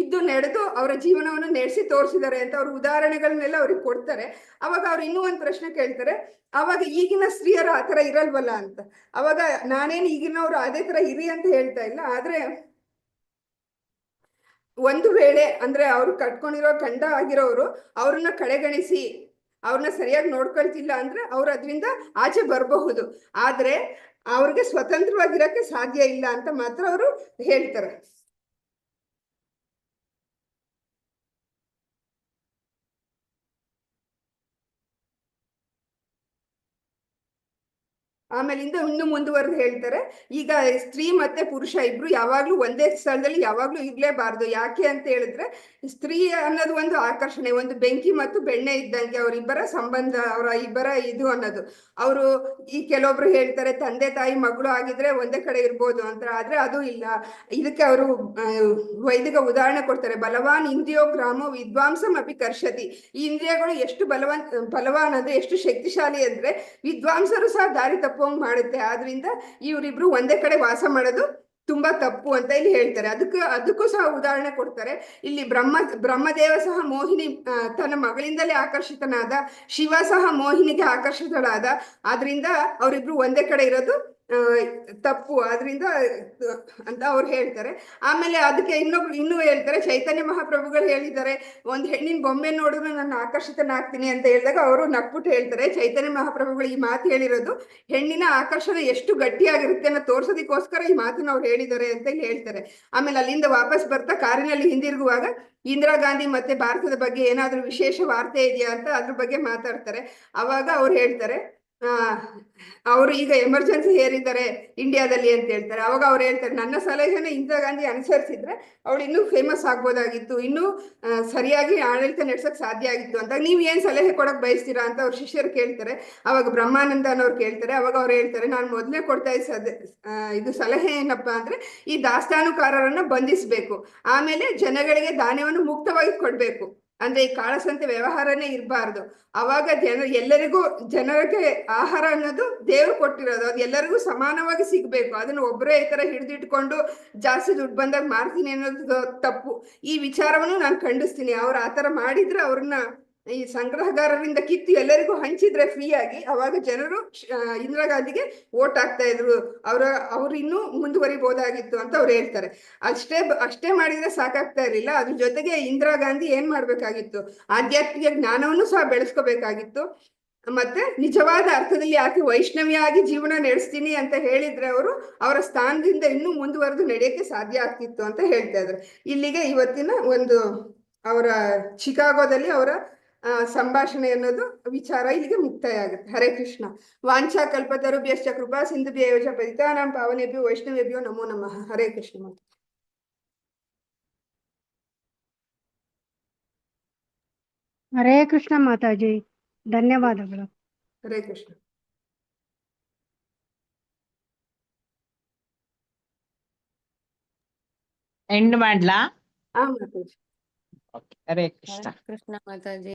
ಇದ್ದು ನಡೆದು ಅವರ ಜೀವನವನ್ನು ನಡೆಸಿ ತೋರಿಸಿದ್ದಾರೆ ಅಂತ ಅವ್ರ ಉದಾಹರಣೆಗಳನ್ನೆಲ್ಲ ಅವ್ರಿಗೆ ಕೊಡ್ತಾರೆ. ಅವಾಗ ಅವ್ರು ಇನ್ನೂ ಒಂದು ಪ್ರಶ್ನೆ ಕೇಳ್ತಾರೆ, ಅವಾಗ ಈಗಿನ ಸ್ತ್ರೀಯರು ಆತರ ಇರಲ್ವಲ್ಲ ಅಂತ. ಅವಾಗ ನಾನೇನು ಈಗಿನವ್ರು ಅದೇ ತರ ಇರಿ ಅಂತ ಹೇಳ್ತಾ ಇಲ್ಲ, ಆದ್ರೆ ಒಂದು ವೇಳೆ ಅಂದ್ರೆ ಅವ್ರು ಕಟ್ಕೊಂಡಿರೋ ಗಂಡ ಆಗಿರೋರು ಅವ್ರನ್ನ ಕಡೆಗಣಿಸಿ ಅವ್ರನ್ನ ಸರಿಯಾಗಿ ನೋಡ್ಕೊಳ್ತಿಲ್ಲ ಅಂದ್ರೆ ಅವ್ರು ಅದರಿಂದ ಆಚೆ ಬರಬಹುದು, ಆದ್ರೆ ಅವ್ರಿಗೆ ಸ್ವತಂತ್ರವಾಗಿರಕ್ಕೆ ಸಾಧ್ಯ ಇಲ್ಲ ಅಂತ ಮಾತ್ರ ಅವರು ಹೇಳ್ತಾರೆ. ಆಮೇಲಿಂದ ಇನ್ನು ಮುಂದುವರೆದು ಹೇಳ್ತಾರೆ, ಈಗ ಸ್ತ್ರೀ ಮತ್ತೆ ಪುರುಷ ಇಬ್ರು ಯಾವಾಗ್ಲೂ ಒಂದೇ ಸ್ಥಳದಲ್ಲಿ ಯಾವಾಗ್ಲೂ ಇರ್ಲೇಬಾರ್ದು. ಯಾಕೆ ಅಂತ ಹೇಳಿದ್ರೆ ಸ್ತ್ರೀ ಅನ್ನೋದು ಒಂದು ಆಕರ್ಷಣೆ, ಒಂದು ಬೆಂಕಿ ಮತ್ತು ಬೆಣ್ಣೆ ಇದ್ದಂಗೆ ಅವರಿಬ್ಬರ ಸಂಬಂಧ, ಅವರ ಇಬ್ಬರ ಇದು ಅನ್ನೋದು. ಅವರು ಈ ಕೆಲವೊಬ್ರು ಹೇಳ್ತಾರೆ ತಂದೆ ತಾಯಿ ಮಗಳು ಆಗಿದ್ರೆ ಒಂದೇ ಕಡೆ ಇರ್ಬೋದು ಅಂತ, ಆದ್ರೆ ಅದು ಇಲ್ಲ. ಇದಕ್ಕೆ ಅವರು ವೈದಿಕ ಉದಾಹರಣೆ ಕೊಡ್ತಾರೆ, ಬಲವಾನ್ ಇಂದ್ರಿಯೋ ಗ್ರಾಮೋ ವಿದ್ವಾಂಸಂ ಅಪಿ ಕರ್ಷತಿ. ಈ ಇಂದ್ರಿಯಗಳು ಎಷ್ಟು ಬಲವಾನ್ ಅಂದ್ರೆ ಎಷ್ಟು ಶಕ್ತಿಶಾಲಿ ಅಂದ್ರೆ ವಿದ್ವಾಂಸರು ಸಹ ದಾರಿ ತಪ್ಪುವಂಗ್ ಮಾಡುತ್ತೆ. ಆದ್ರಿಂದ ಇವರಿಬ್ರು ಒಂದೇ ಕಡೆ ವಾಸ ಮಾಡೋದು ತುಂಬಾ ತಪ್ಪು ಅಂತ ಇಲ್ಲಿ ಹೇಳ್ತಾರೆ. ಅದಕ್ಕೂ ಸಹ ಉದಾಹರಣೆ ಕೊಡ್ತಾರೆ. ಇಲ್ಲಿ ಬ್ರಹ್ಮದೇವ ಸಹ ಮೋಹಿನಿ ತನ್ನ ಮಗಳಿಂದಲೇ ಆಕರ್ಷಿತನಾದ, ಶಿವ ಸಹ ಮೋಹಿನಿಗೆ ಆಕರ್ಷಿತನಾದ, ಆದ್ರಿಂದ ಅವರಿಬ್ರು ಒಂದೇ ಕಡೆ ಇರೋದು ತಪ್ಪು, ಆದ್ರಿಂದ ಅಂತ ಅವ್ರು ಹೇಳ್ತಾರೆ. ಆಮೇಲೆ ಅದಕ್ಕೆ ಇನ್ನೂ ಹೇಳ್ತಾರೆ, ಚೈತನ್ಯ ಮಹಾಪ್ರಭುಗಳು ಹೇಳಿದ್ದಾರೆ, ಒಂದ್ ಹೆಣ್ಣಿನ ಬೊಮ್ಮೆ ನೋಡಿದ್ರು ನಾನು ಆಕರ್ಷಿತನಾಗ್ತೀನಿ ಅಂತ ಹೇಳಿದಾಗ ಅವರು ನಕ್ಬಿಟ್ಟು ಹೇಳ್ತಾರೆ, ಚೈತನ್ಯ ಮಹಾಪ್ರಭುಗಳು ಈ ಮಾತು ಹೇಳಿರೋದು ಹೆಣ್ಣಿನ ಆಕರ್ಷಣೆ ಎಷ್ಟು ಗಟ್ಟಿಯಾಗಿರುತ್ತೆ ಅನ್ನೋ ತೋರ್ಸೋದಕ್ಕೋಸ್ಕರ ಈ ಮಾತನ್ನ ಅವ್ರು ಹೇಳಿದ್ದಾರೆ ಅಂತ ಹೇಳ್ತಾರೆ. ಆಮೇಲೆ ಅಲ್ಲಿಂದ ವಾಪಸ್ ಬರ್ತಾ ಕಾರಿನಲ್ಲಿ ಹಿಂದಿರುಗುವಾಗ ಇಂದಿರಾ ಗಾಂಧಿ ಮತ್ತೆ ಭಾರತದ ಬಗ್ಗೆ ಏನಾದ್ರೂ ವಿಶೇಷ ವಾರ್ತೆ ಇದೆಯಾ ಅಂತ ಅದ್ರ ಬಗ್ಗೆ ಮಾತಾಡ್ತಾರೆ. ಅವಾಗ ಅವ್ರು ಹೇಳ್ತಾರೆ, ಅವರು ಈಗ ಎಮರ್ಜೆನ್ಸಿ ಹೇರಿದ್ದಾರೆ ಇಂಡಿಯಾದಲ್ಲಿ ಅಂತ ಹೇಳ್ತಾರೆ. ಅವಾಗ ಅವ್ರು ಹೇಳ್ತಾರೆ, ನನ್ನ ಸಲಹೆನ ಇಂದಿರಾ ಗಾಂಧಿ ಅನುಸರಿಸಿದ್ರೆ ಅವಳು ಇನ್ನೂ ಫೇಮಸ್ ಆಗ್ಬೋದಾಗಿತ್ತು, ಇನ್ನೂ ಸರಿಯಾಗಿ ಆಡಳಿತ ನಡೆಸಕ್ ಸಾಧ್ಯ ಆಗಿತ್ತು ಅಂತ. ನೀವ್ ಏನ್ ಸಲಹೆ ಕೊಡಕ್ ಬಯಸ್ತೀರಾ ಅಂತ ಅವ್ರ ಶಿಷ್ಯರು ಕೇಳ್ತಾರೆ. ಅವಾಗ ಬ್ರಹ್ಮಾನಂದ ಅನ್ನೋರು ಕೇಳ್ತಾರೆ. ಅವಾಗ ಅವ್ರು ಹೇಳ್ತಾರೆ, ನಾನು ಮೊದಲೇ ಕೊಡ್ತಾ ಇದು ಸಲಹೆ ಏನಪ್ಪಾ ಅಂದ್ರೆ ಈ ದಾಸ್ತಾನುಕಾರರನ್ನ ಬಂಧಿಸ್ಬೇಕು, ಆಮೇಲೆ ಜನಗಳಿಗೆ ಧಾನ್ಯವನ್ನು ಮುಕ್ತವಾಗಿ ಕೊಡ್ಬೇಕು, ಅಂದ್ರೆ ಈ ಕಾಳಸಂತೆ ವ್ಯವಹಾರನೇ ಇರಬಾರ್ದು. ಅವಾಗ ಎಲ್ಲರಿಗೂ ಜನರಿಗೆ ಆಹಾರ ಅನ್ನೋದು ದೇವ್ರು ಕೊಟ್ಟಿರೋದು, ಅದು ಎಲ್ಲರಿಗೂ ಸಮಾನವಾಗಿ ಸಿಗ್ಬೇಕು. ಅದನ್ನ ಒಬ್ಬರೇ ಈ ತರ ಹಿಡಿದಿಟ್ಕೊಂಡು ಜಾಸ್ತಿ ದುಡ್ಡು ಬಂದಾಗ ಮಾರ್ತೀನಿ ಅನ್ನೋದು ತಪ್ಪು. ಈ ವಿಚಾರವನ್ನು ನಾನು ಖಂಡಿಸ್ತೀನಿ. ಅವ್ರು ಆತರ ಮಾಡಿದ್ರೆ ಅವ್ರನ್ನ ಈ ಸಂಗ್ರಹಗಾರರಿಂದ ಕಿತ್ತು ಎಲ್ಲರಿಗೂ ಹಂಚಿದ್ರೆ ಫ್ರೀ ಆಗಿ, ಅವಾಗ ಜನರು ಇಂದಿರಾ ಗಾಂಧಿಗೆ ವೋಟ್ ಹಾಕ್ತಾ ಇದ್ರು, ಅವ್ರು ಇನ್ನೂ ಮುಂದುವರಿಬಹುದಾಗಿತ್ತು ಅಂತ ಅವ್ರು ಹೇಳ್ತಾರೆ. ಅಷ್ಟೇ ಮಾಡಿದ್ರೆ ಸಾಕಾಗ್ತಾ ಇರಲಿಲ್ಲ, ಅದ್ರ ಜೊತೆಗೆ ಇಂದಿರಾ ಗಾಂಧಿ ಏನ್ ಮಾಡ್ಬೇಕಾಗಿತ್ತು, ಆಧ್ಯಾತ್ಮಿಕ ಜ್ಞಾನವನ್ನು ಸಹ ಬೆಳೆಸ್ಕೋಬೇಕಾಗಿತ್ತು. ಮತ್ತೆ ನಿಜವಾದ ಅರ್ಥದಲ್ಲಿ ಯಾಕೆ ವೈಷ್ಣವಿಯಾಗಿ ಜೀವನ ನಡೆಸ್ತೀನಿ ಅಂತ ಹೇಳಿದ್ರೆ ಅವರ ಸ್ಥಾನದಿಂದ ಇನ್ನೂ ಮುಂದುವರೆದು ನಡೆಯಕ್ಕೆ ಸಾಧ್ಯ ಆಗ್ತಿತ್ತು ಅಂತ ಹೇಳ್ತಾ ಇದ್ರು. ಇಲ್ಲಿಗೆ ಇವತ್ತಿನ ಒಂದು ಅವರ ಚಿಕಾಗೋದಲ್ಲಿ ಅವರ ಸಂಭಾಷಣೆ ಅನ್ನೋದು ವಿಚಾರ ಇಲ್ಲಿಗೆ ಮುಕ್ತಾಯ ಆಗುತ್ತೆ. ಹರೇ ಕೃಷ್ಣ. ವಾಂಛಾ ಕಲ್ಪತರುಭ್ಯಶ್ಚ ಕೃಪಾ ಸಿಂಧುಭ್ಯೇವ ಚ ಪತಿತಾನಾಂ ಪಾವನೇಭ್ಯೋ ವೈಷ್ಣವೇಭ್ಯೋ ನಮೋ ನಮಃ. ಹರೇ ಕೃಷ್ಣ. ಹರೇ ಕೃಷ್ಣ ಮಾತಾಜಿ, ಧನ್ಯವಾದಗಳು. ಹರೇ ಕೃಷ್ಣ. ಎಂಡ್ ಮಾಡ್ಲಾ? ಮಾತಾಜಿ. ಹರೇ ಕೃಷ್ಣ. ಕೃಷ್ಣ ಮಾತಾಜಿ.